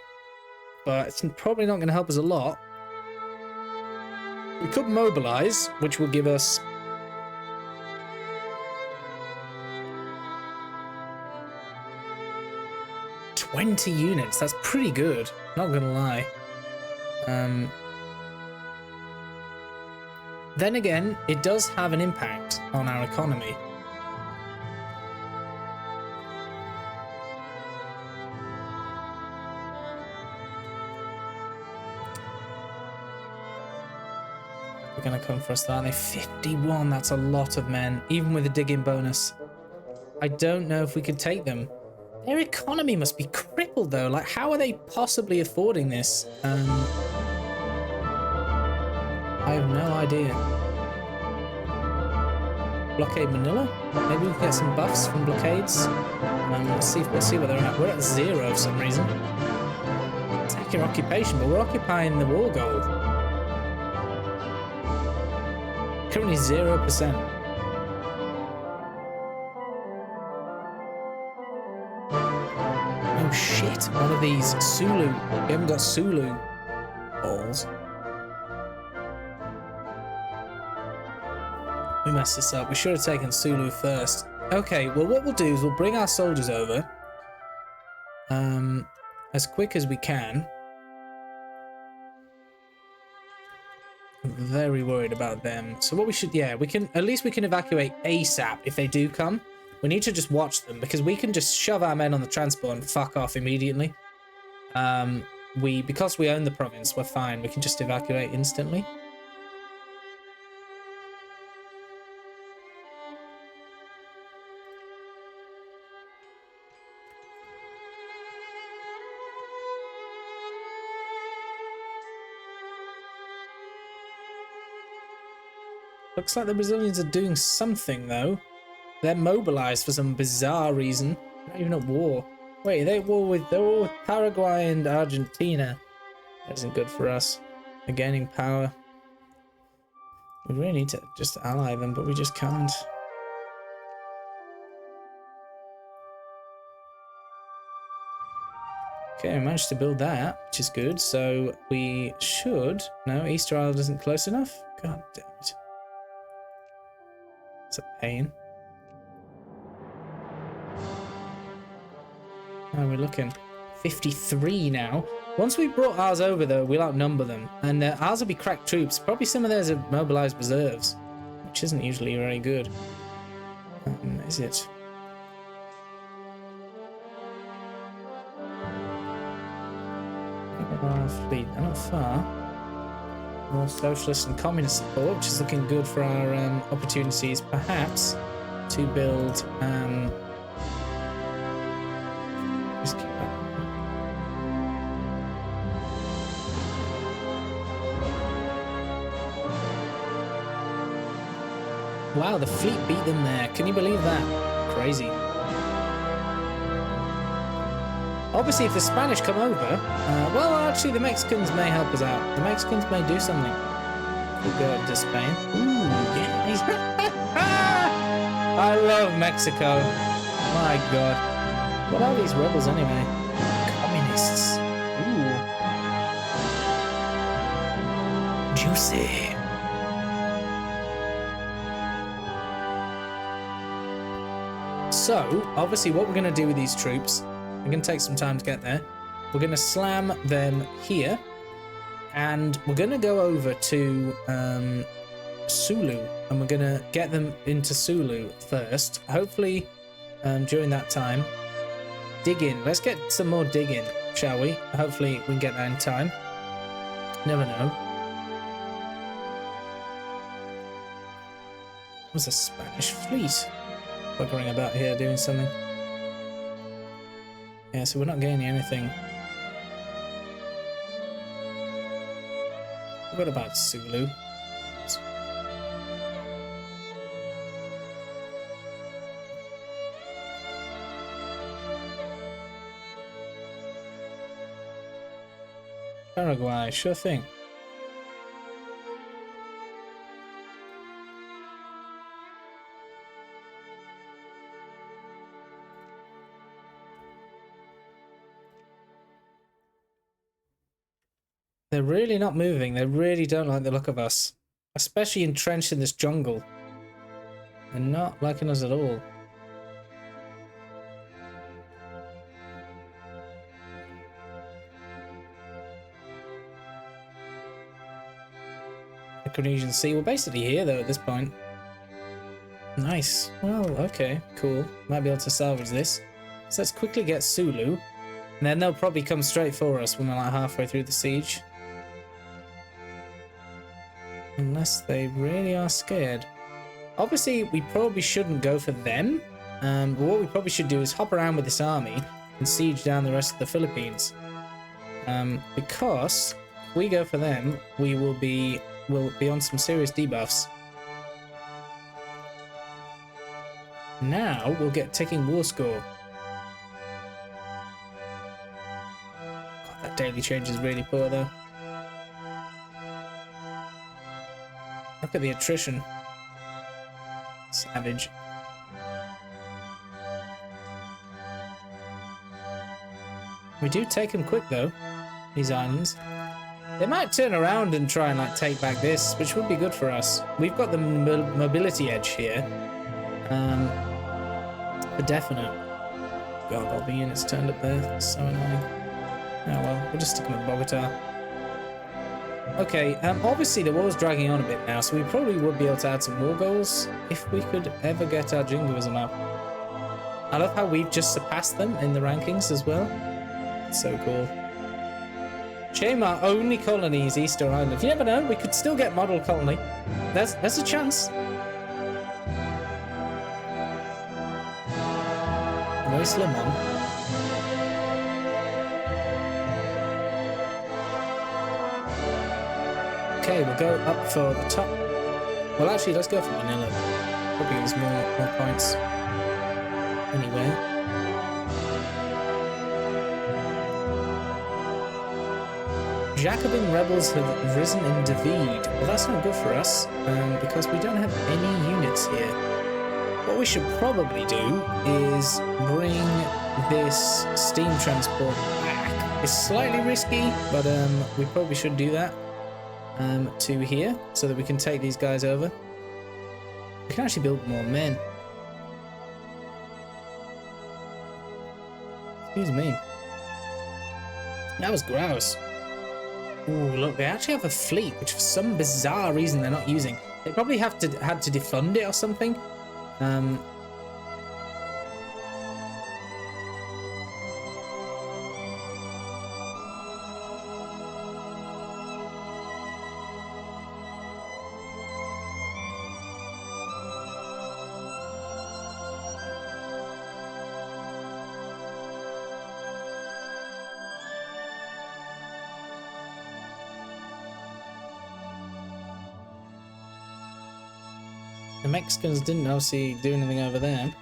But it's probably not going to help us a lot. We could mobilize, which will give us $20 units. That's pretty good, not gonna lie. Then again, it does have an impact on our economy. They're gonna come for us, aren't they? 51, that's a lot of men, even with a digging bonus. I don't know if we could take them. Their economy must be crippled though. Like, how are they possibly affording this? I have no idea. Blockade Manila? Maybe we can get some buffs from blockades. Let's see where they're at. We're at 0 for some reason. Attack your occupation, but we're occupying the war gold. Currently 0%. Oh shit, one of these Sulu. We haven't got Sulu balls. We messed this up. We should have taken Sulu first. Okay, well what we'll do is we'll bring our soldiers over as quick as we can. I'm very worried about them. So what we should, yeah, we can, at least we can evacuate ASAP if they do come. We need to just watch them because we can just shove our men on the transport and fuck off immediately. Because we own the province, we're fine. We can just evacuate instantly. Looks like the Brazilians are doing something, though. They're mobilized for some bizarre reason. They're not even at war. Wait, they're at war with Paraguay and Argentina. That isn't good for us. They're gaining power. We really need to just ally them, but we just can't. Okay, I managed to build that, which is good. So we should... No, Easter Island isn't close enough? God damn it. It's a pain. How are we looking? 53 now. Once we've brought ours over, though, we'll outnumber them. And ours will be cracked troops. Probably some of theirs are mobilized reserves, which isn't usually very good. Is it? Our fleet. They're not far. More socialist and communist support, which is looking good for our opportunities, perhaps, to build. Just keep that. Wow, the fleet beat them there. Can you believe that? Crazy. Obviously, if the Spanish come over, well, actually, the Mexicans may help us out. The Mexicans may do something. We'll go up to Spain. Ooh, yeah. I love Mexico. My God. What are these rebels anyway? Communists. Ooh. Juicy. So, obviously, what we're going to do with these troops, we're going to take some time to get there. We're going to slam them here. And we're going to go over to Sulu. And we're going to get them into Sulu first. Hopefully, during that time, dig in. Let's get some more digging, shall we? Hopefully, we can get that in time. Never know. There's a Spanish fleet buggering about here doing something. Yeah, so we're not gaining anything. What about Sulu? Paraguay, sure thing. They're really not moving. They really don't like the look of us. Especially entrenched in this jungle. They're not liking us at all. Micronesian Sea. We're basically here though at this point. Nice. Well, okay, cool. Might be able to salvage this. So let's quickly get Sulu. And then they'll probably come straight for us when we're like halfway through the siege. Unless they really are scared. Obviously, we probably shouldn't go for them. But what we probably should do is hop around with this army and siege down the rest of the Philippines. Because if we go for them, we'll be on some serious debuffs. Now we'll get ticking war score. God, that daily change is really poor though. Look at the attrition. Savage. We do take them quick though, these islands. They might turn around and try and like take back this, which would be good for us. We've got the mobility edge here. For definite. God, all the units turned up there. That's so annoying. Oh well, we'll just stick them at Bogota. Okay, obviously the war's dragging on a bit now, so we probably would be able to add some war goals if we could ever get our jingoism up. I love how we've just surpassed them in the rankings as well. It's so cool. Shame our only colony is Easter Island. You never know, we could still get model colony. There's a chance. Very slim one. Okay, we'll go up for the top. Well, actually, let's go for Manila. Probably gives more points. Anyway. Jacobin rebels have risen in David. Well, that's not good for us, because we don't have any units here. What we should probably do is bring this steam transport back. It's slightly risky, but we probably should do that. To here, so that we can take these guys over. We can actually build more men. Excuse me. That was gross. Ooh, look, they actually have a fleet, which for some bizarre reason they're not using. They probably had to defund it or something. The Mexicans didn't obviously do anything over there.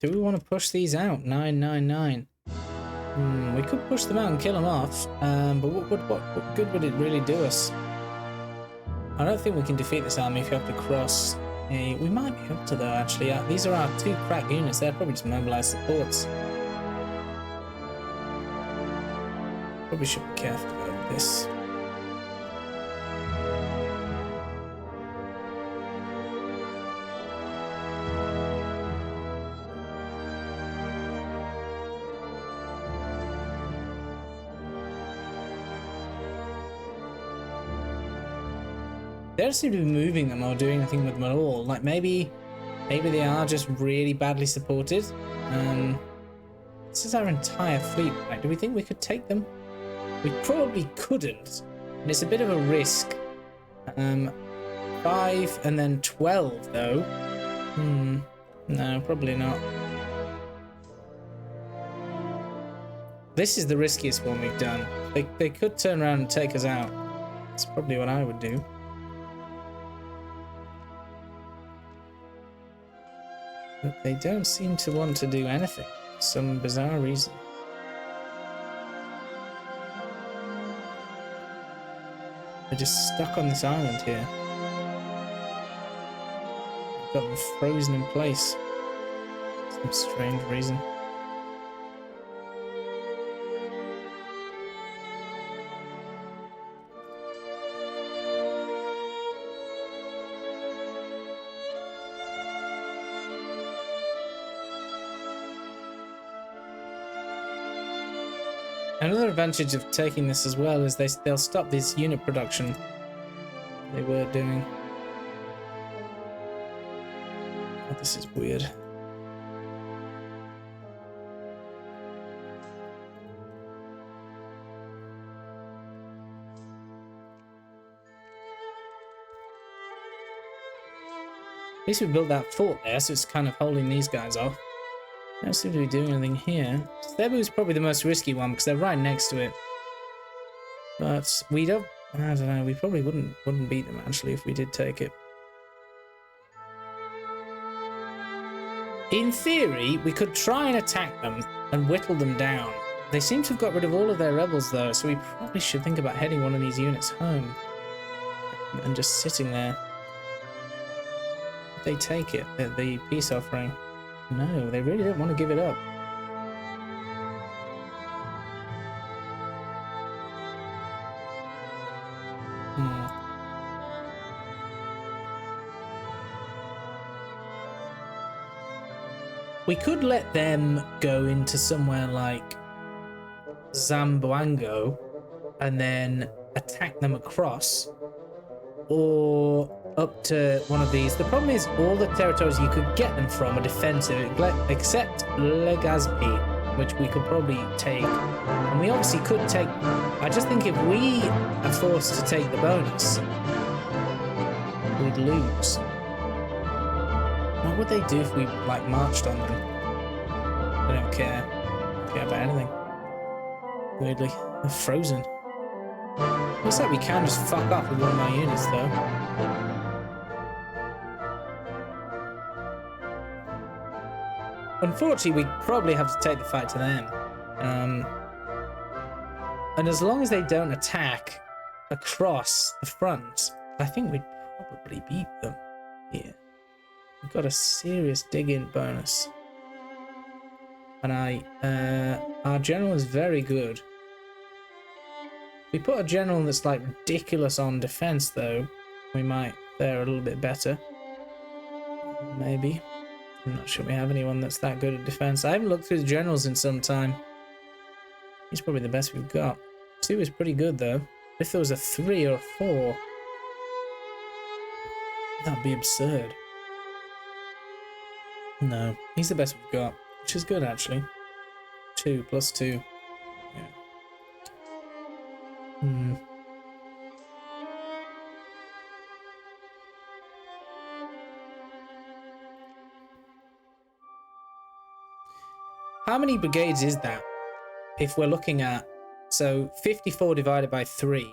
Do we want to push these out? 999. We could push them out and kill them off, but what good would it really do us? I don't think we can defeat this army if you have to cross. We might be able to though, actually. These are our 2 crack units. They're probably just mobilized supports. Probably should be careful about this. They don't seem to be moving them or doing anything with them at all. Like maybe they are just really badly supported. This is our entire fleet. Like, do we think we could take them? We probably couldn't. And it's a bit of a risk. 5 and then 12 though. No, probably not. This is the riskiest one we've done. They could turn around and take us out. That's probably what I would do. But they don't seem to want to do anything for some bizarre reason. They're just stuck on this island here. Got them frozen in place. Some strange reason. Another advantage of taking this as well is they'll stop this unit production they were doing. Oh, this is weird. At least we built that fort there, so it's kind of holding these guys off. Don't seem to be doing anything here. Cebu's probably the most risky one because they're right next to it. But we don't. I don't know. We probably wouldn't beat them actually if we did take it. In theory, we could try and attack them and whittle them down. They seem to have got rid of all of their rebels though, so we probably should think about heading one of these units home and just sitting there. If they take it, the peace offering. No, they really don't want to give it up. We could let them go into somewhere like Zamboango and then attack them across, or up to one of these. The problem is all the territories you could get them from are defensive, except Legazpi, which we could probably take. And we obviously could take. I just think if we are forced to take the bonus, we'd lose. What would they do if we like marched on them? They don't care. Don't care about anything. Weirdly, they're frozen. Looks like we can just fuck off with one of my units, though. Unfortunately, we probably have to take the fight to them. And as long as they don't attack across the front, I think we'd probably beat them here. We've got a serious dig-in bonus. And our general is very good. We put a general that's like ridiculous on defense though, we might fare a little bit better. Maybe. I'm not sure we have anyone that's that good at defense. I haven't looked through the generals in some time. He's probably the best we've got. 2 is pretty good though. If there was a 3 or a 4, that'd be absurd. No, he's the best we've got, which is good actually. 2 plus 2. Yeah. how many brigades is that? If we're looking at, so 54 divided by 3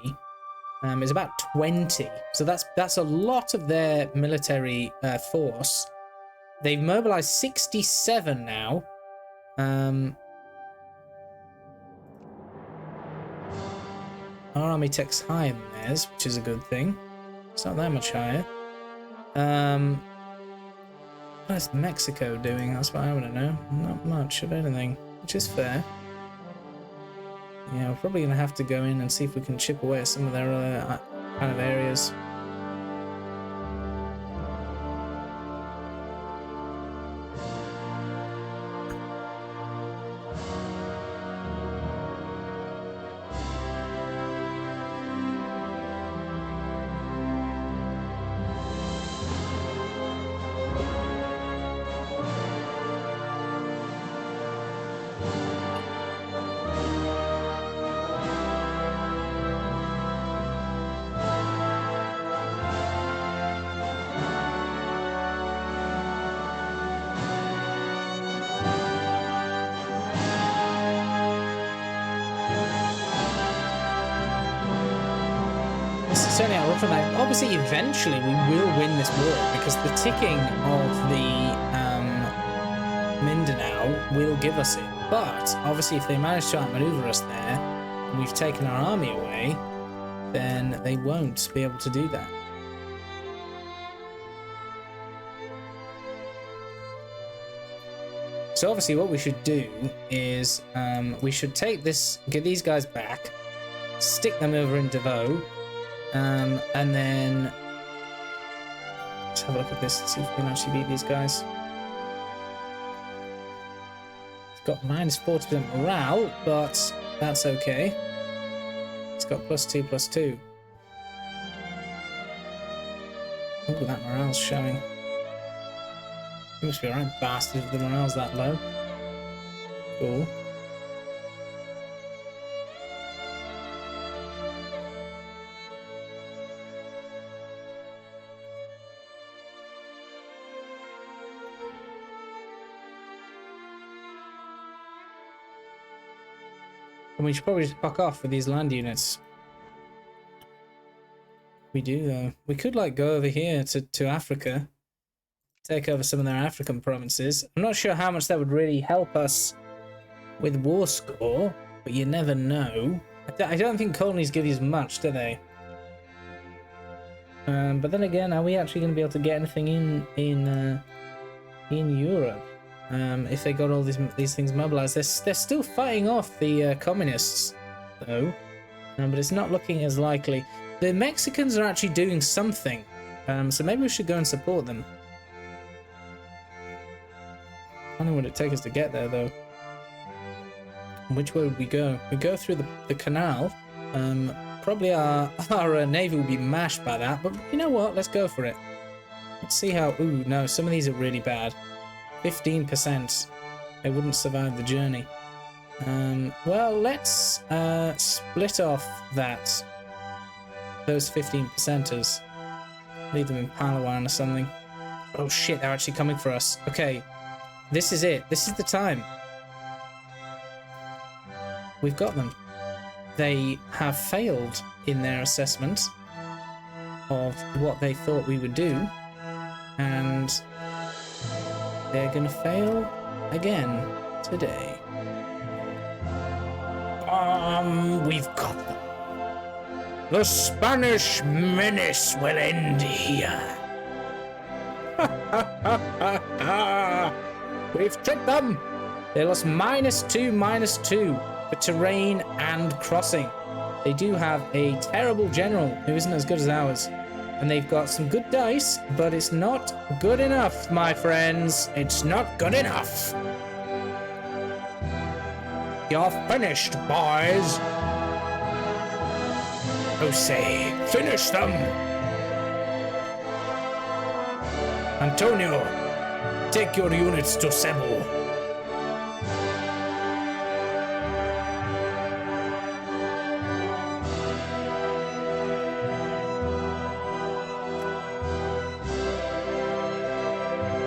is about 20. So that's a lot of their military force. They've mobilized 67 now. Our army tech's higher than theirs, which is a good thing. It's not that much higher. What's Mexico doing? That's what I want to know. Not much of anything, which is fair. Yeah, we're probably going to have to go in and see if we can chip away at some of their other kind of areas. Certainly out from that. Obviously, eventually we will win this war because the ticking of the Mindanao will give us it. But obviously, if they manage to outmaneuver us there and we've taken our army away, then they won't be able to do that. So obviously, what we should do is we should take this, get these guys back, stick them over in Davao. And then let's have a look at this and see if we can actually beat these guys. It's got -40% morale, but that's okay. It's got +2/+2. Oh, that morale's showing. You must be alright, bastard, if the morale's that low. Cool. And we should probably just fuck off with these land units. We do, though. We could, like, go over here to Africa. Take over some of their African provinces. I'm not sure how much that would really help us with war score, but you never know. I don't think colonies give you as much, do they? But then again, are we actually going to be able to get anything in Europe? If they got all these things mobilized, they're still fighting off the communists, though. But it's not looking as likely. The Mexicans are actually doing something, so maybe we should go and support them. I don't know what it'd take us to get there, though. Which way would we go? We go through the canal. Probably our navy will be mashed by that, but you know what? Let's go for it. Let's see how... Ooh, no, some of these are really bad. 15%. They wouldn't survive the journey. Well, let's split off those 15%ers. Leave them in Palawan or something. Oh shit, they're actually coming for us. Okay, this is it. This is the time. We've got them. They have failed in their assessment of what they thought we would do, and they're gonna fail again today. We've got them. The Spanish menace will end here. We've tricked them. They lost -2/-2 for terrain and crossing. They do have a terrible general who isn't as good as ours. And they've got some good dice, but it's not good enough, my friends. It's not good enough. You're finished, boys. Jose, finish them. Antonio, take your units to Cebu.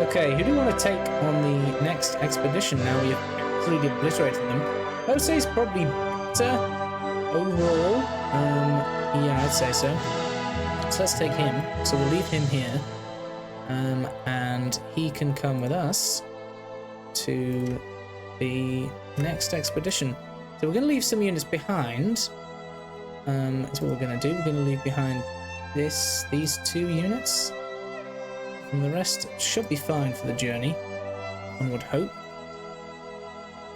Okay, who do we want to take on the next expedition now? We have absolutely obliterating them. Jose's probably better overall. Yeah, I'd say so. So let's take him. So we'll leave him here. And he can come with us to the next expedition. So we're going to leave some units behind. That's what we're going to do. We're going to leave behind these 2 units. And the rest should be fine for the journey, one would hope.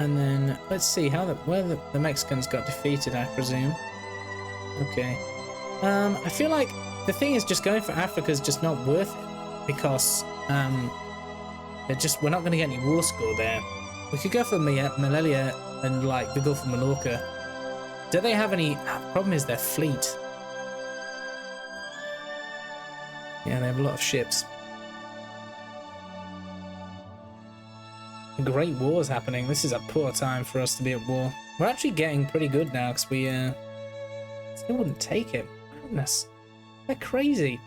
And then let's see where the Mexicans got defeated, I presume. Okay. I feel like the thing is just going for Africa is just not worth it because we're not going to get any war score there. We could go for Melilla and like the Gulf of Mallorca. Do they have any? The problem is their fleet. Yeah, they have a lot of ships. Great war's happening. This is a poor time for us to be at war. We're actually getting pretty good now because we still wouldn't take it. Goodness, they're crazy.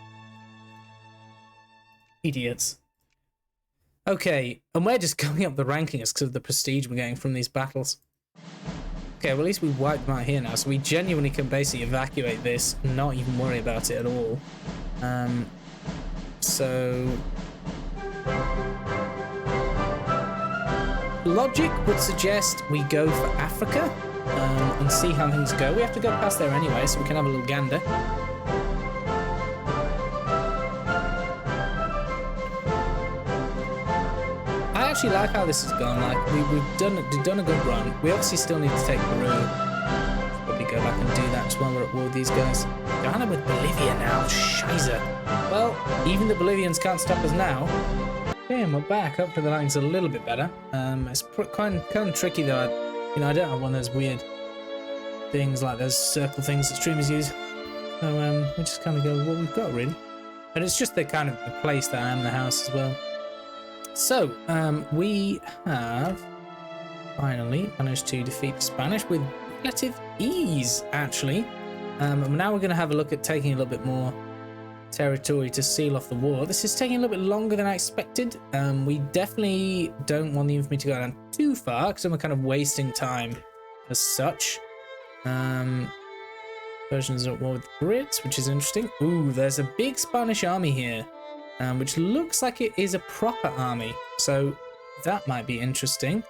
Idiots. Okay, and we're just going up the rankings because of the prestige we're getting from these battles. Okay, well at least we wiped them out here now, so we genuinely can basically evacuate this and not even worry about it at all. So logic would suggest we go for Africa and see how things go. We have to go past there anyway, so we can have a little gander. I actually like how this has gone. Like we've done a good run. We obviously still need to take Peru. Probably go back and do that just while we're at war with these guys. Ghana with Bolivia now. Scheiße. Well, even the Bolivians can't stop us now. Damn, we're back. Hopefully the lighting's a little bit better. It's kind of tricky though. I don't have one of those weird things like those circle things that streamers use. So we just kind of go with what we've got really. And it's just the kind of the place that I am in the house as well. So, we have finally managed to defeat the Spanish with relative ease, actually. And now we're going to have a look at taking a little bit more territory to seal off the war. This is taking a little bit longer than I expected. We definitely don't want the infantry to go down too far, because we're kind of wasting time as such. Persians are at war with the Brits, which is interesting. Ooh, there's a big Spanish army here. Which looks like it is a proper army, so that might be interesting.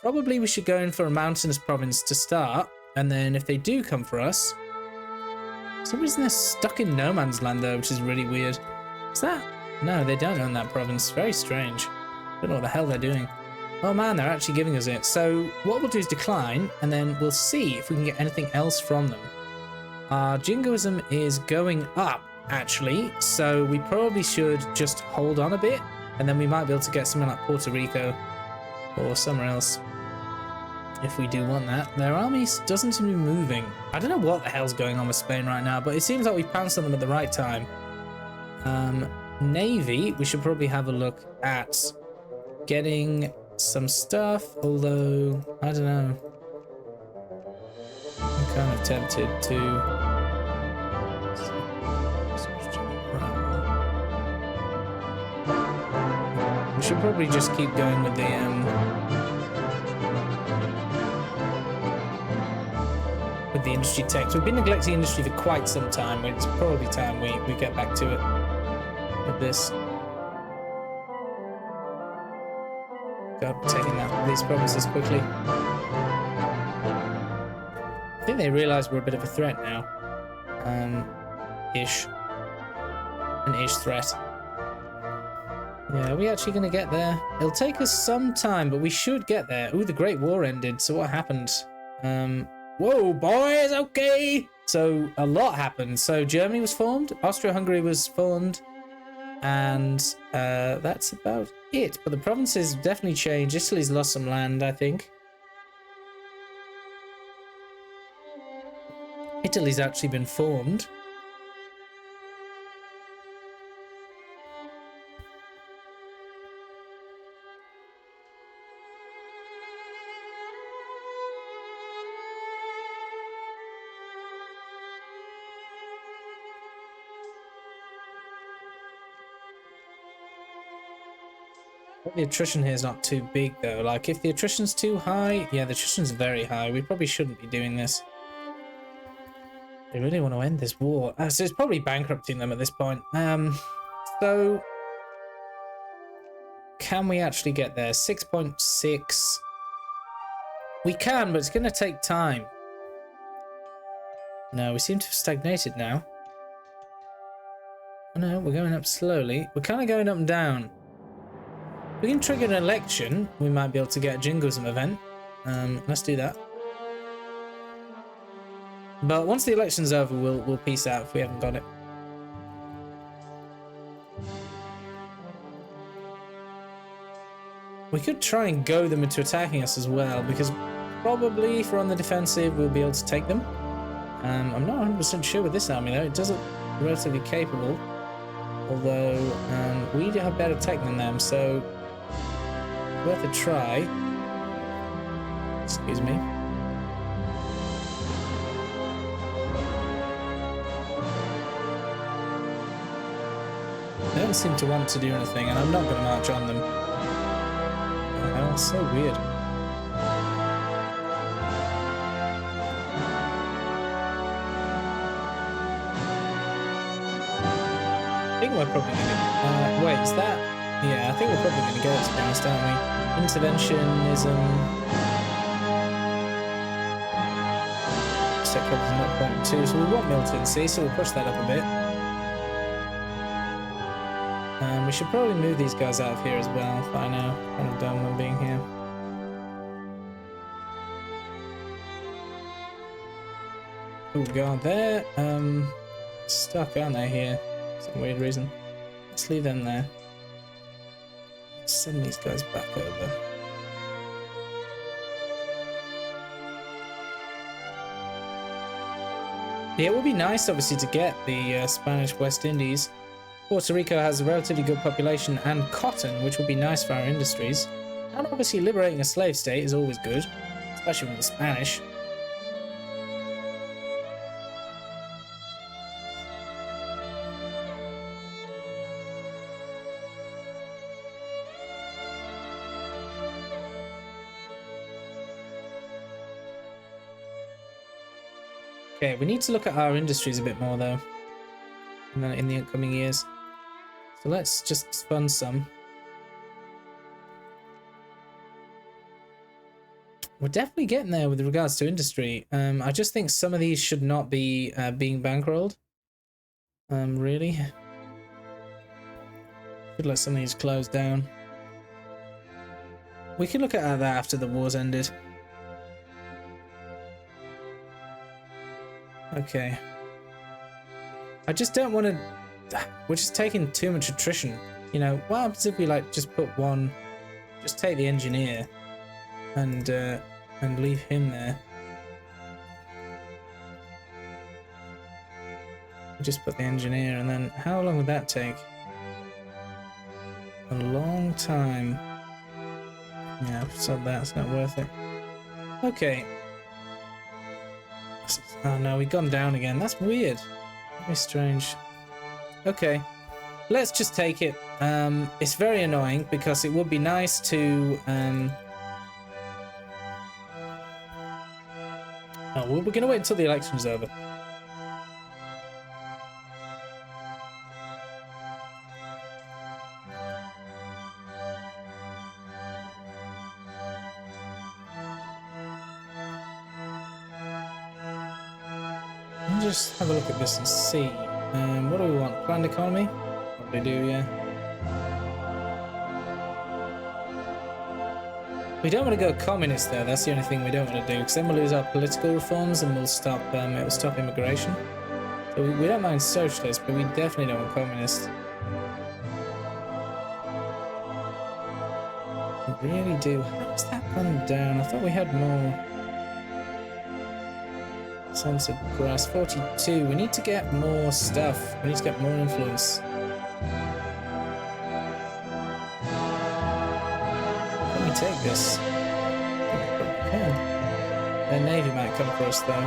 Probably we should go in for a mountainous province to start, and then if they do come for us... For some reason they're stuck in no man's land though, which is really weird. Is that... No, they don't own that province. Very strange. Don't know what the hell they're doing. Oh man, they're actually giving us it. So what we'll do is decline, and then we'll see if we can get anything else from them. Our jingoism is going up, actually, so we probably should just hold on a bit, and then we might be able to get something like Puerto Rico or somewhere else if we do want that. Their army doesn't seem to be moving. I don't know what the hell's going on with Spain right now, but it seems like we've pounced on them at the right time. Navy, we should probably have a look at getting some stuff, although I don't know, I'm kind of tempted to... We should probably just keep going with the industry tech. So we've been neglecting industry for quite some time. It's probably time we get back to it with this. God, we're taking these provinces quickly. I think they realise we're a bit of a threat now. Ish. An ish threat. Yeah, are we actually going to get there? It'll take us some time, but we should get there. Ooh, the Great War ended. So what happened? Whoa, boys, okay. So a lot happened. So Germany was formed. Austria-Hungary was formed. And that's about it. But the provinces definitely changed. Italy's lost some land, I think. Italy's actually been formed. The attrition here is not too big though. Like if the attrition's too high, yeah, the attrition's very high. We probably shouldn't be doing this. They really want to end this war. So it's probably bankrupting them at this point. So can we actually get there? 6.6. We can, but it's going to take time. No, we seem to have stagnated now. Oh no, we're going up slowly. We're kind of going up and down. If we can trigger an election, we might be able to get a jingoism event. Let's do that. But once the election's over, we'll peace out if we haven't got it. We could try and goad them into attacking us as well, because probably if we're on the defensive, we'll be able to take them. I'm not 100% sure with this army though. It does look relatively capable, although we do have better tech than them, so worth a try. Excuse me. They don't seem to want to do anything, and I'm not going to march on them. Oh, it's so weird. I think we're probably going to... wait, is that... Yeah, I think we're probably going to get it, to be honest, aren't we? Interventionism... Set covers 0.2, so we want militancy, so we'll push that up a bit. We should probably move these guys out of here as well, if I know. Kind of dumb them being here. Oh god, they're stuck, aren't they, here? For some weird reason. Let's leave them there. Let's send these guys back over. Yeah, it would be nice, obviously, to get the Spanish West Indies. Puerto Rico has a relatively good population and cotton, which would be nice for our industries. And obviously liberating a slave state is always good, especially with the Spanish. Okay, we need to look at our industries a bit more though, in the upcoming years. So let's just fund some. We're definitely getting there with regards to industry. I just think some of these should not be being bankrolled. Really. Should let some of these close down. We can look at that after the war's ended. Okay. I just don't want to... We're just taking too much attrition. You know, what happens if we like just put one... Just take the engineer and leave him there. Just put the engineer, and then how long would that take? A long time. Yeah, so that's not worth it. Okay. Oh no, we've gone down again. That's weird. Very strange. Okay, let's just take it. It's very annoying because it would be nice to... Oh, well, we're going to wait until the election's over. Just have a look at this and see. What do we want? Planned economy? Probably do, yeah. We don't want to go communist though. That's the only thing we don't want to do, because then we'll lose our political reforms and we'll stop. It will stop immigration. So we don't mind socialist, but we definitely don't want communist. We really do. How's that gone down? I thought we had more. Censored grass 42. We need to get more stuff. We need to get more influence. Let me take this. Yeah. Their navy might come for us though.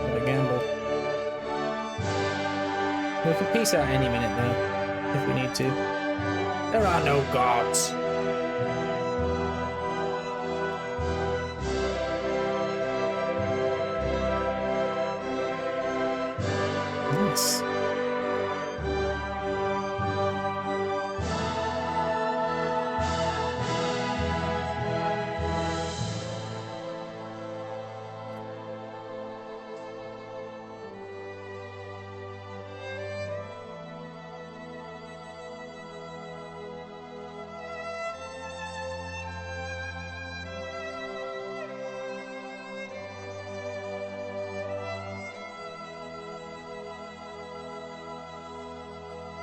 What a gamble. We could peace out any minute though. if we need to. There are no gods. Nice.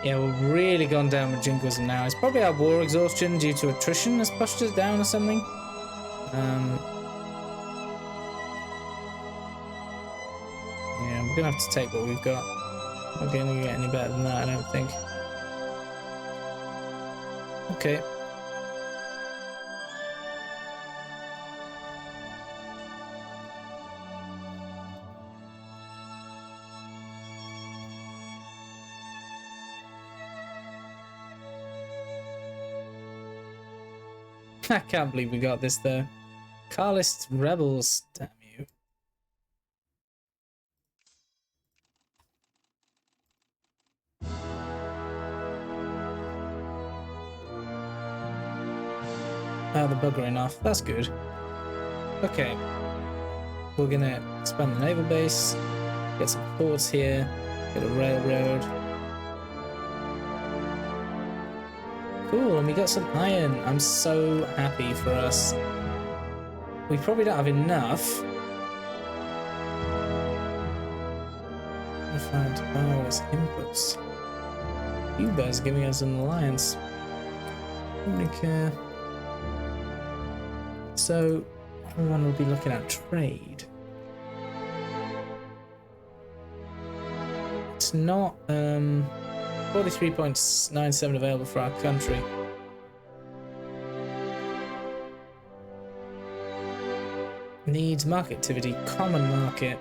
Yeah, we've really gone down with jingoism now. It's probably our war exhaustion due to attrition has pushed us down or something. Yeah, we're gonna have to take what we've got. Not gonna get any better than that, I don't think. Okay. I can't believe we got this though. Carlist rebels, damn you. Oh, the buggering off. That's good. Okay. We're gonna expand the naval base, get some ports here, get a railroad. Cool, and we got some iron. I'm so happy for us. We probably don't have enough. Refined powers, inputs. Cuba's giving us an alliance. Don't really care. So, everyone will be looking at trade. It's not, 43.97 available for our country. Needs market activity, common market.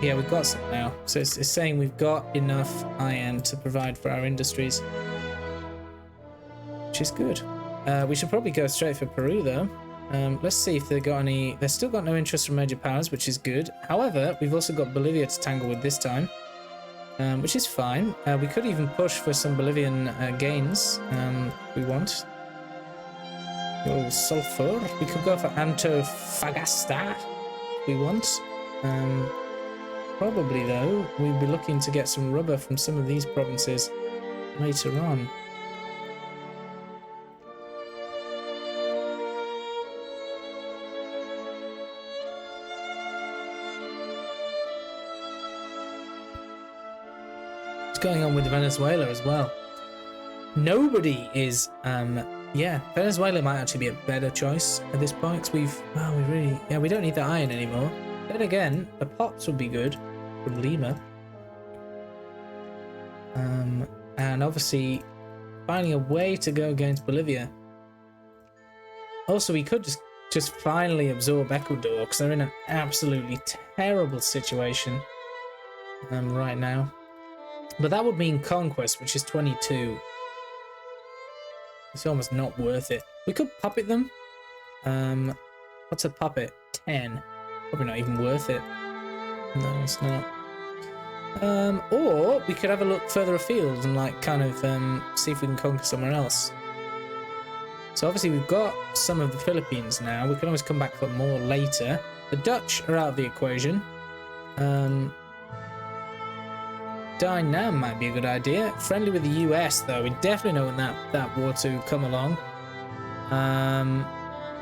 Yeah, we've got some now. So it's saying we've got enough iron to provide for our industries, which is good. We should probably go straight for Peru though. Let's see if they've got any. They've still got no interest from major powers, which is good. However, we've also got Bolivia to tangle with this time. Which is fine. We could even push for some Bolivian gains if we want. Oh, sulfur. We could go for Antofagasta if we want. Probably, though, we'd be looking to get some rubber from some of these provinces later on. Going on with Venezuela as well. Nobody is yeah, Venezuela might actually be a better choice at this point, because we don't need that iron anymore. Then again, the pops would be good from Lima. And obviously finding a way to go against Bolivia. Also, we could just finally absorb Ecuador, because they're in an absolutely terrible situation right now. But that would mean conquest, which is 22. It's almost not worth it. We could puppet them. What's a puppet? 10. Probably not even worth it. No, it's not. Or we could have a look further afield and like kind of see if we can conquer somewhere else. So obviously we've got some of the Philippines now. We can always come back for more later. The Dutch are out of the equation. Dynam might be a good idea. Friendly with the US though. We definitely know when that war to come along.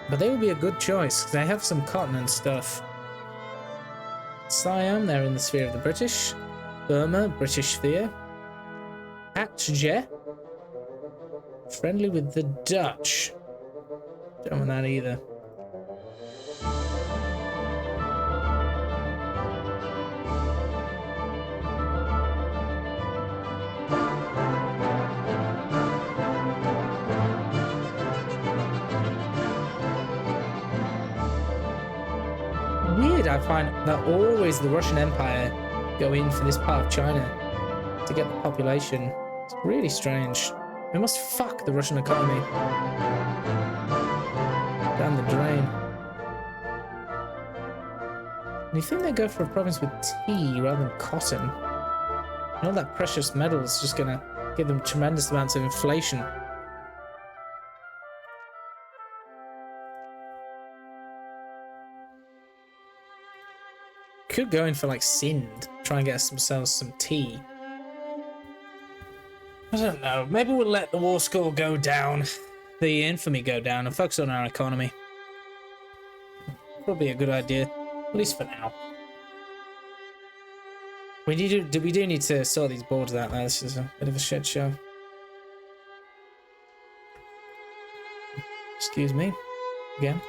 But they would be a good choice because they have some cotton and stuff. Siam, they're in the sphere of the British. Burma, British sphere. Atje, friendly with the Dutch. Don't want that either. Weird, I find that always the Russian Empire go in for this part of China to get the population. It's Really strange. It must fuck the Russian economy down the drain. And you think they go for a province with tea rather than cotton? And all that precious metal is just gonna give them tremendous amounts of inflation. Could go in for like Sind, try and get themselves some tea. I don't know. Maybe we'll let the war score go down, the infamy go down, and focus on our economy. Probably a good idea, at least for now. We do need to sort these borders out now. This is a bit of a shit show. Excuse me, again.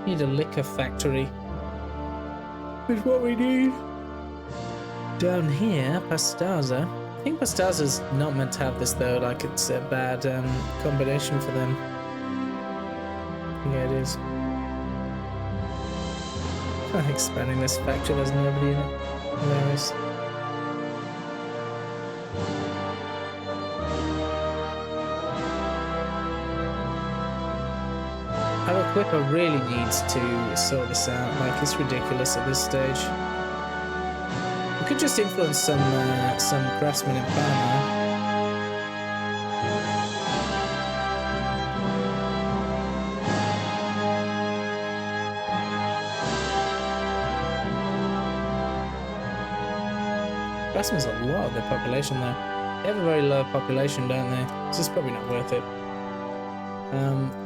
Need a liquor factory. Is what we need. Down here, Pastaza. I think Pastaza's not meant to have this though, like it's a bad combination for them. Yeah, it is. Expanding this factory, there's nobody in it. Hilarious. Aquippa really needs to sort this out. Like, it's ridiculous at this stage. We could just influence some craftsmen in Panama. Craftsmen's a lot of their population though. They have a very low population, don't they? This is probably not worth it.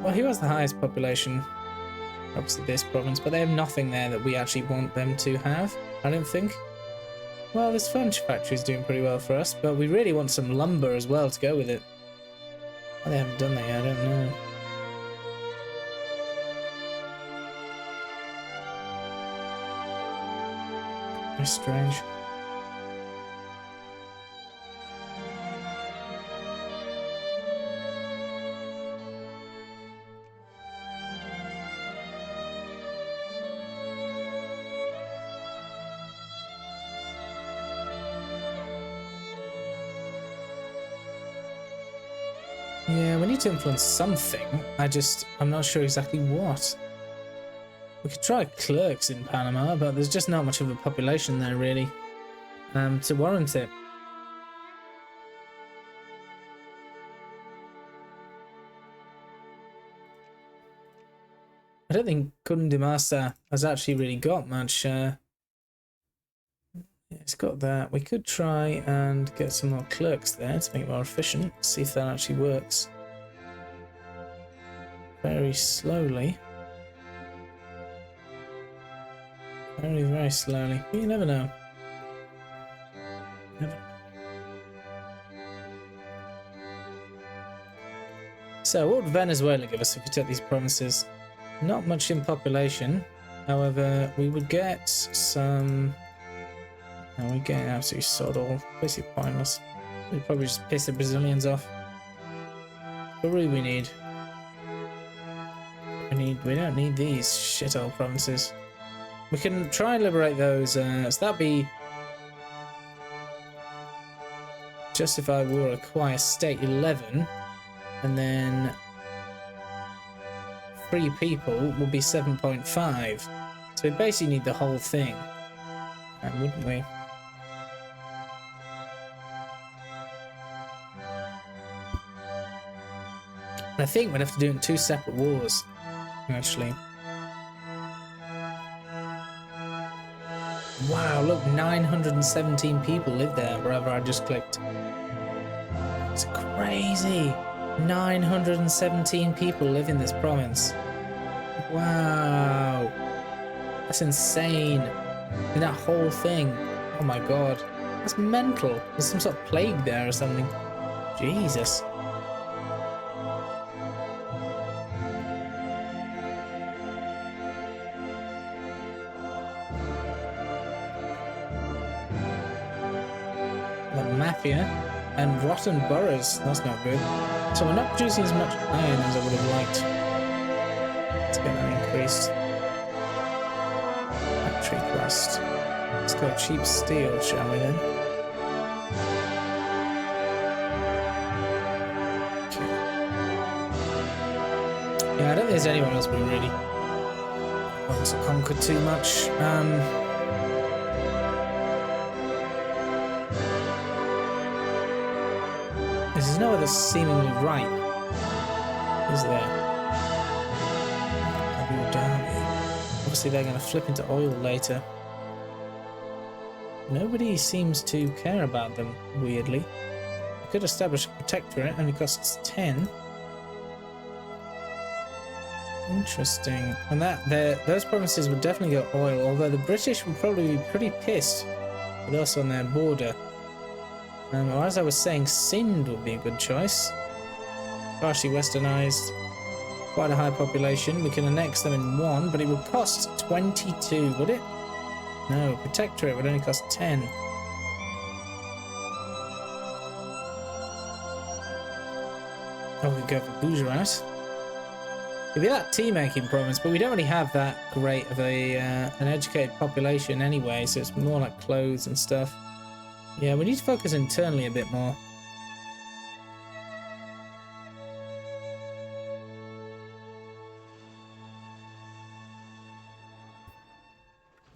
Well, who has the highest population? Obviously this province, but they have nothing there that we actually want them to have, I don't think. Well, this furniture factory is doing pretty well for us, but we really want some lumber as well to go with it. Well, they haven't done that yet, I don't know. Very strange. Yeah, we need to influence something. I'm not sure exactly what. We could try clerks in Panama, but there's just not much of a population there, really, to warrant it. I don't think Cundimasa has actually really got much. It's got that. We could try and get some more clerks there to make it more efficient. See if that actually works. Very slowly. Very, very slowly. But you never know. Never know. So, what would Venezuela give us if we took these provinces? Not much in population. However, we would get some... And we're getting absolutely sod all. Basically pointless. We'd probably just piss the Brazilians off. What really we need? We don't need these shithole provinces. We can try and liberate those. So that'd be justify war, acquire state 11, and then free people will be 7.5. So we basically need the whole thing, wouldn't we? I think we'd have to do it in 2 separate wars, actually. Wow, look, 917 people live there wherever I just clicked. It's crazy. 917 people live in this province. Wow. That's insane. In that whole thing. Oh my god. That's mental. There's some sort of plague there or something. Jesus. The mafia and rotten boroughs. That's not good. So we're not producing as much iron as I would have liked. Let's get that increased. Factory crust. Let's go cheap steel, shall we then? Okay. Yeah, I don't think there's anyone else we really want to conquer too much. There's no other seemingly ripe, is there? Abu Dhabi. Obviously they're going to flip into oil later. Nobody seems to care about them, weirdly. We could establish a protectorate, only costs 10. Interesting. And those provinces would definitely go oil, although the British would probably be pretty pissed with us on their border. Or as I was saying, Sindh would be a good choice. Partially westernized, quite a high population. We can annex them in 1, but it would cost 22, would it? No, protectorate would only cost 10. Oh, we could go for Gujarat. It'd be that tea-making province, but we don't really have that great of an educated population anyway, so it's more like clothes and stuff. Yeah, we need to focus internally a bit more.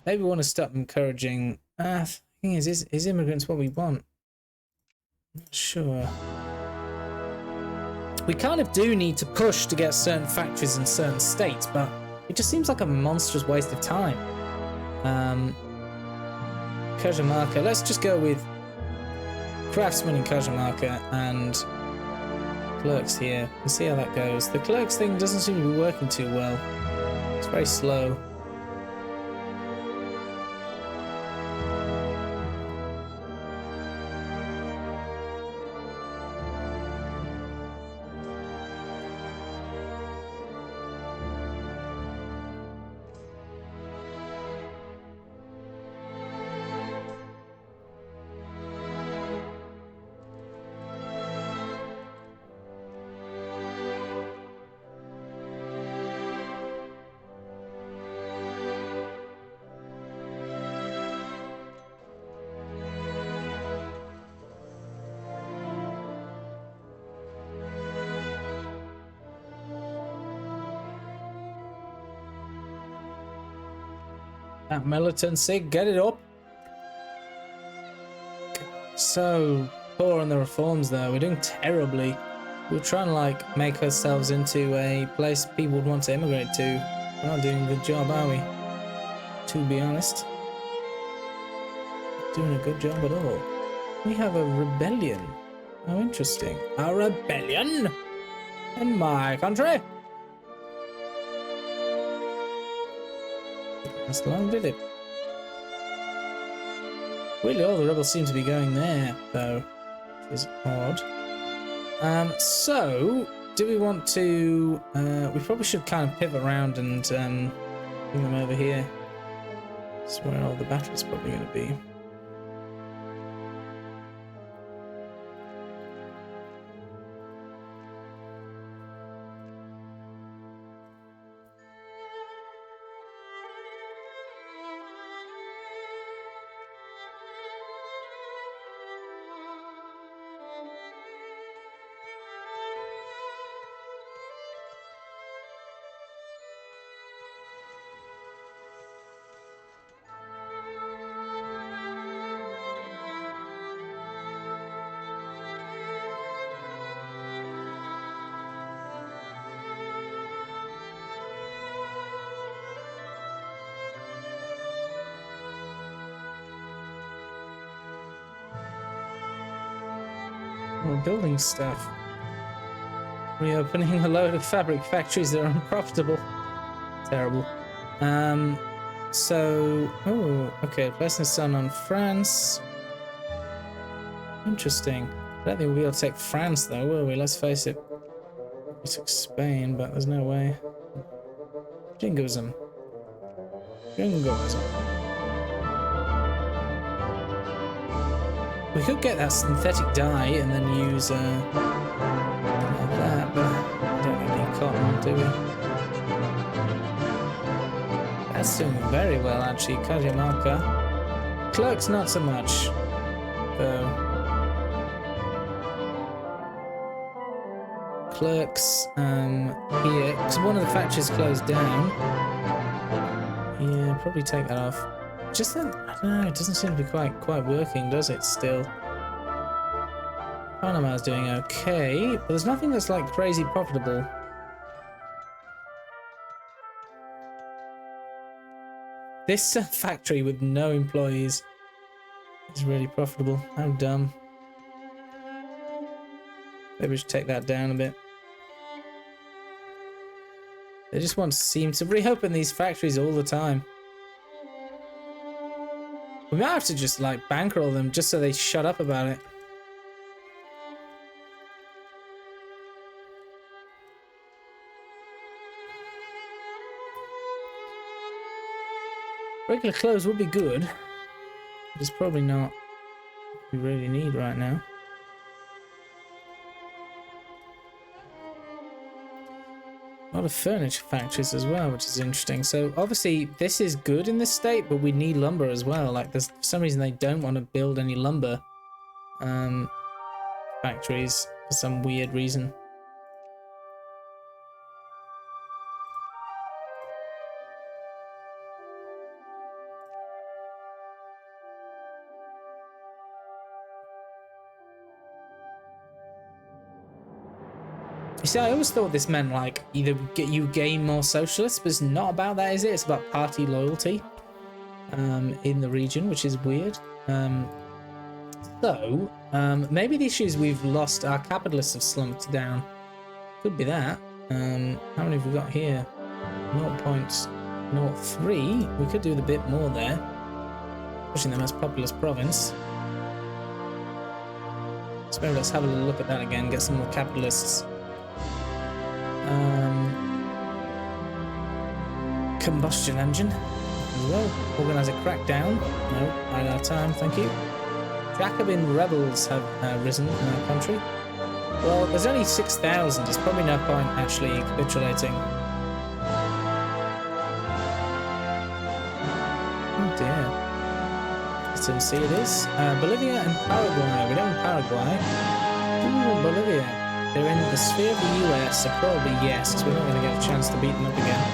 Maybe we want to stop encouraging... the thing is immigrants what we want? Not sure. We kind of do need to push to get certain factories in certain states, but it just seems like a monstrous waste of time. Cajamarca, let's just go with craftsmen in Cajamarca and clerks here and see how that goes. The clerks thing doesn't seem to be working too well. It's very slow. That militancy, get it up. So poor on the reforms though, we're doing terribly. We're trying to like make ourselves into a place people would want to immigrate to. We're not doing a good job, are we? To be honest. Not doing a good job at all. We have a rebellion. How interesting. A rebellion? In my country? That's long, did it? Really, all the rebels seem to be going there, though, which is odd. So, do we want to... we probably should kind of pivot around and bring them over here. That's where all the battle's probably going to be. More building stuff. Reopening a load of fabric factories that are unprofitable. Terrible. So, oh, okay, placing the sun on France. Interesting. I don't think we'll be able to take France though, will we? Let's face it. We took Spain, but there's no way. Jingoism. Jingoism. We could get that synthetic dye and then use that, but we don't have any cotton, do we? That's doing very well actually, Cajamarca. Clerks not so much, though. Clerks here, because one of the factories closed down. Yeah, probably take that off. Just then, I don't know, it doesn't seem to be quite working, does it, still? Panama's doing okay, but there's nothing that's like crazy profitable. This factory with no employees is really profitable. How dumb. Maybe we should take that down a bit. They just seem to reopen these factories all the time. We might have to just like bankroll them just so they shut up about it. Regular clothes would be good, but it's probably not what we really need right now. A lot of furniture factories as well, which is interesting. So obviously this is good in this state, but we need lumber as well. Like there's for some reason they don't want to build any lumber factories for some weird reason. You see, I always thought this meant like either you gain more socialists, but it's not about that, is it? It's about party loyalty in the region, which is weird. Maybe the issue is we've lost our capitalists have slumped down. Could be that. How many have we got here? 0.03. We could do a bit more there. Pushing the most populous province. So maybe let's have a little look at that again, get some more capitalists. Combustion engine as well. Organize a crackdown. No, right out of time, thank you. Jacobin rebels have risen in our country. Well, there's only 6,000. There's probably no point actually capitulating. Oh dear. Let see it is. Bolivia and Paraguay. We don't have Paraguay. Ooh, Bolivia. They're in the sphere of the US, so probably yes, because we're not going to get a chance to beat them up again.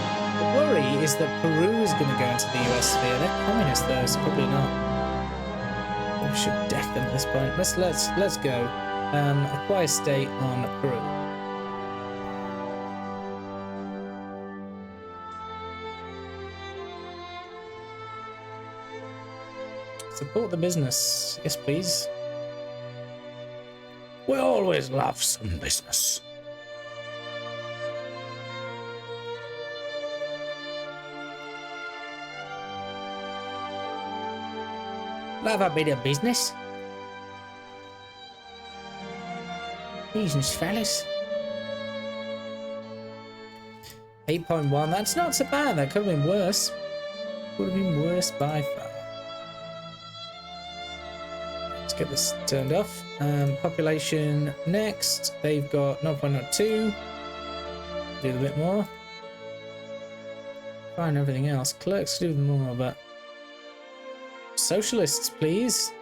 The worry is that Peru is going to go into the US sphere. They're communist though, so probably not. We should deck them at this point. Let's go. Acquire state on Peru. Support the business. Yes, please. We always love some business. Love a bit of business. Business, fellas. 8.1. That's not so bad. That could have been worse. Could have been worse by far. Let's get this turned off. Population next. They've got 0.02. Do a bit more. Fine, everything else. Clerks do more, but socialists, please.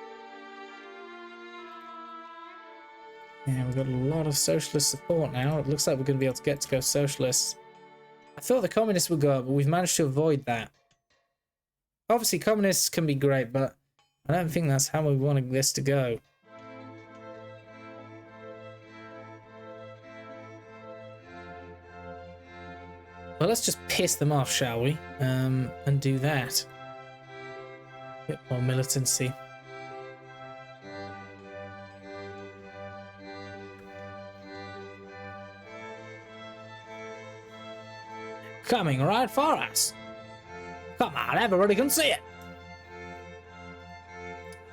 Yeah, we've got a lot of socialist support now. It looks like we're going to be able to go socialists. I thought the communists would go up, but we've managed to avoid that. Obviously, communists can be great, but I don't think that's how we want this to go. Well, let's just piss them off, shall we? And do that. A bit more militancy. coming right for us. Come on, everybody can see it.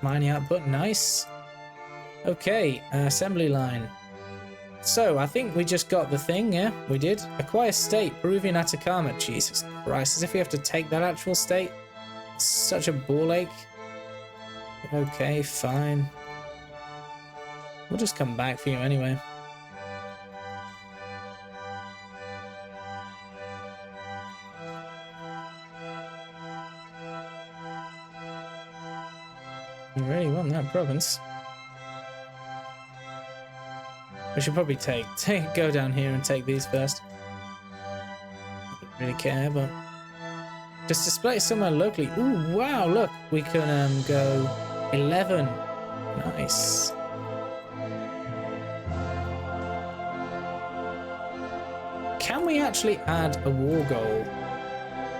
Mining output, nice. Okay, assembly line. So, I think we just got the thing, yeah? We did. Acquire state, Peruvian Atacama. Jesus Christ, as if we have to take that actual state. Such a ball ache. Okay, fine. We'll just come back for you anyway. You really want that province? We should probably go down here and take these first. I don't really care, but just display it somewhere locally. Ooh, wow! Look, we can go 11. Nice. Can we actually add a war goal?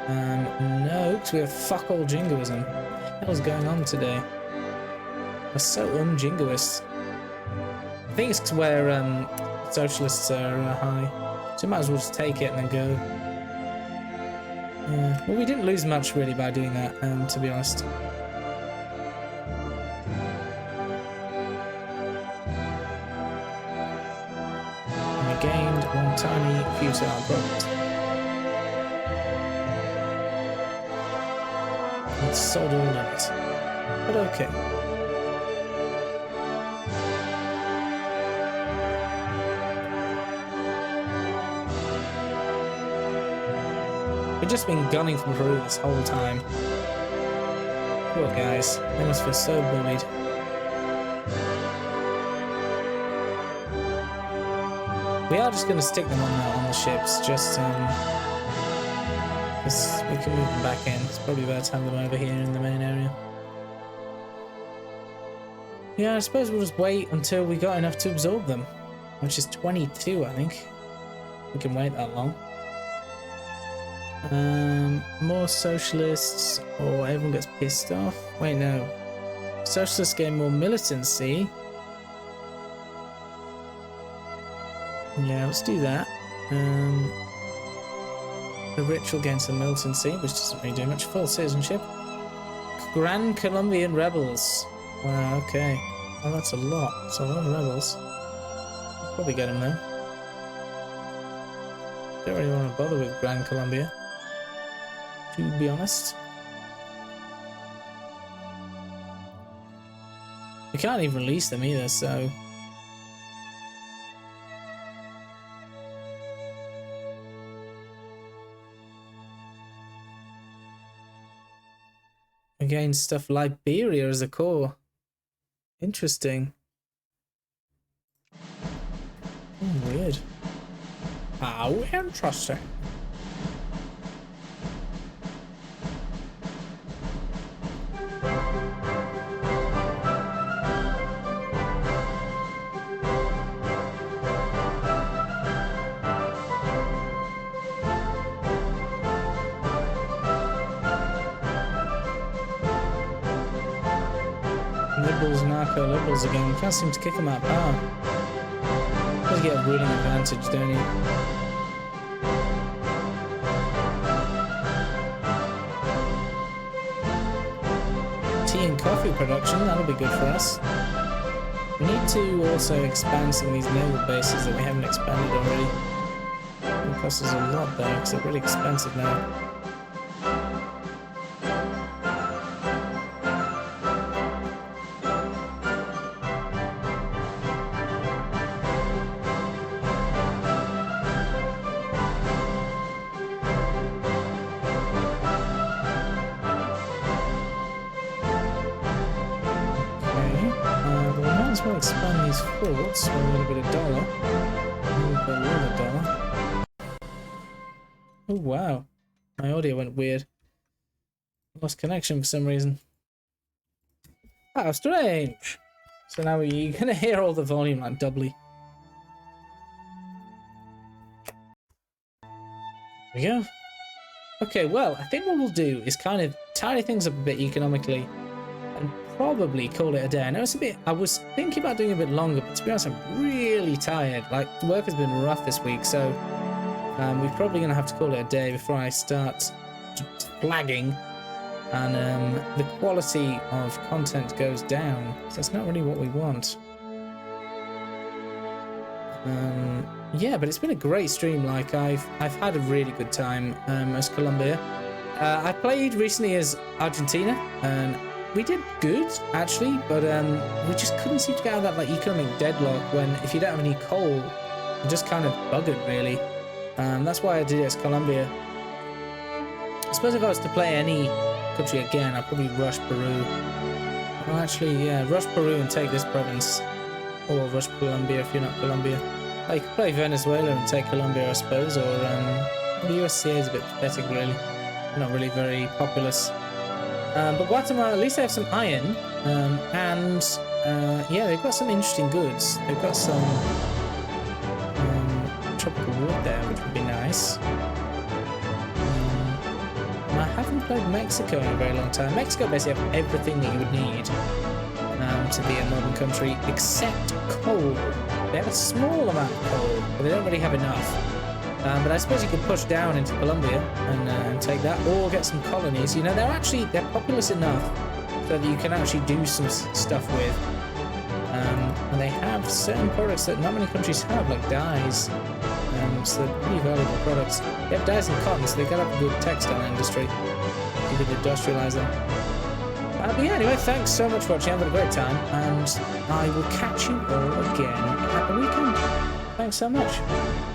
No, because we have fuck all jingoism. What the hell's going on today? We're so jingoist. I think it's where socialists are high, so we might as well just take it and then go. Yeah. Well, we didn't lose much really by doing that, to be honest. And we gained one tiny futile product. It's sold all in it, but okay. We've just been gunning for Peru this whole time. Poor guys, they must feel so bullied. We are just going to stick them on the ships, just because we can move them back in. It's probably better to have them over here in the main area. Yeah, I suppose we'll just wait until we got enough to absorb them, which is 22, I think. We can wait that long. More socialists, or everyone gets pissed off. Wait, no. Socialists gain more militancy. Yeah, let's do that. The rich will gain some militancy, which doesn't really do much. Full citizenship. Grand Colombian rebels. Wow, okay. Well, that's a lot. That's a lot of rebels. I'll probably get them though. Don't really want to bother with Grand Colombia, to be honest. We can't even release them either, so... Again, stuff Liberia as a core. Interesting. Oh, weird. How interesting. Liberals, narco-liberals again. You can't seem to kick them out of power. You get a ruling advantage, don't you? Tea and coffee production, that'll be good for us. We need to also expand some of these naval bases that we haven't expanded already. It costs us a lot though, because they're really expensive now. We'll expand these forts for a little bit of dollar. A little bit of dollar. Oh wow. My audio went weird. Lost connection for some reason. How strange. So now you're gonna hear all the volume like doubly. There we go. Okay, well, I think what we'll do is kind of tidy things up a bit economically and probably call it a day. I know it's a bit, I was thinking about doing a bit longer, but to be honest, I'm really tired. Like, work has been rough this week, so We're probably going to have to call it a day before I start flagging and the quality of content goes down. So that's not really what we want. Yeah, but it's been a great stream. Like I've had a really good time as Colombia. I played recently as Argentina and we did good actually, but we just couldn't seem to get out of that like economic deadlock when if you don't have any coal, you're just kind of buggered really. That's why I did it as Colombia. I suppose if I was to play any country again, I'd probably rush Peru. Well, actually, yeah, rush Peru and take this province. Or rush Colombia if you're not Colombia. I could play Venezuela and take Colombia, I suppose, or the USCA is a bit pathetic, really. Not really very populous. But Guatemala, at least they have some iron, and yeah, they've got some interesting goods. They've got some tropical wood there, which would be nice. I haven't played Mexico in a very long time. Mexico basically have everything that you would need to be a modern country, except coal. They have a small amount of coal, but they don't really have enough. But I suppose you could push down into Colombia and take that, or get some colonies. You know, they're populous enough so that you can actually do some stuff with. And they have certain products that not many countries have, like dyes. So they're pretty valuable products. They have dyes and cotton, so they've got a good textile industry. You could industrialize them. But yeah, anyway, thanks so much for watching. I've had a great time, and I will catch you all again at the weekend. Thanks so much.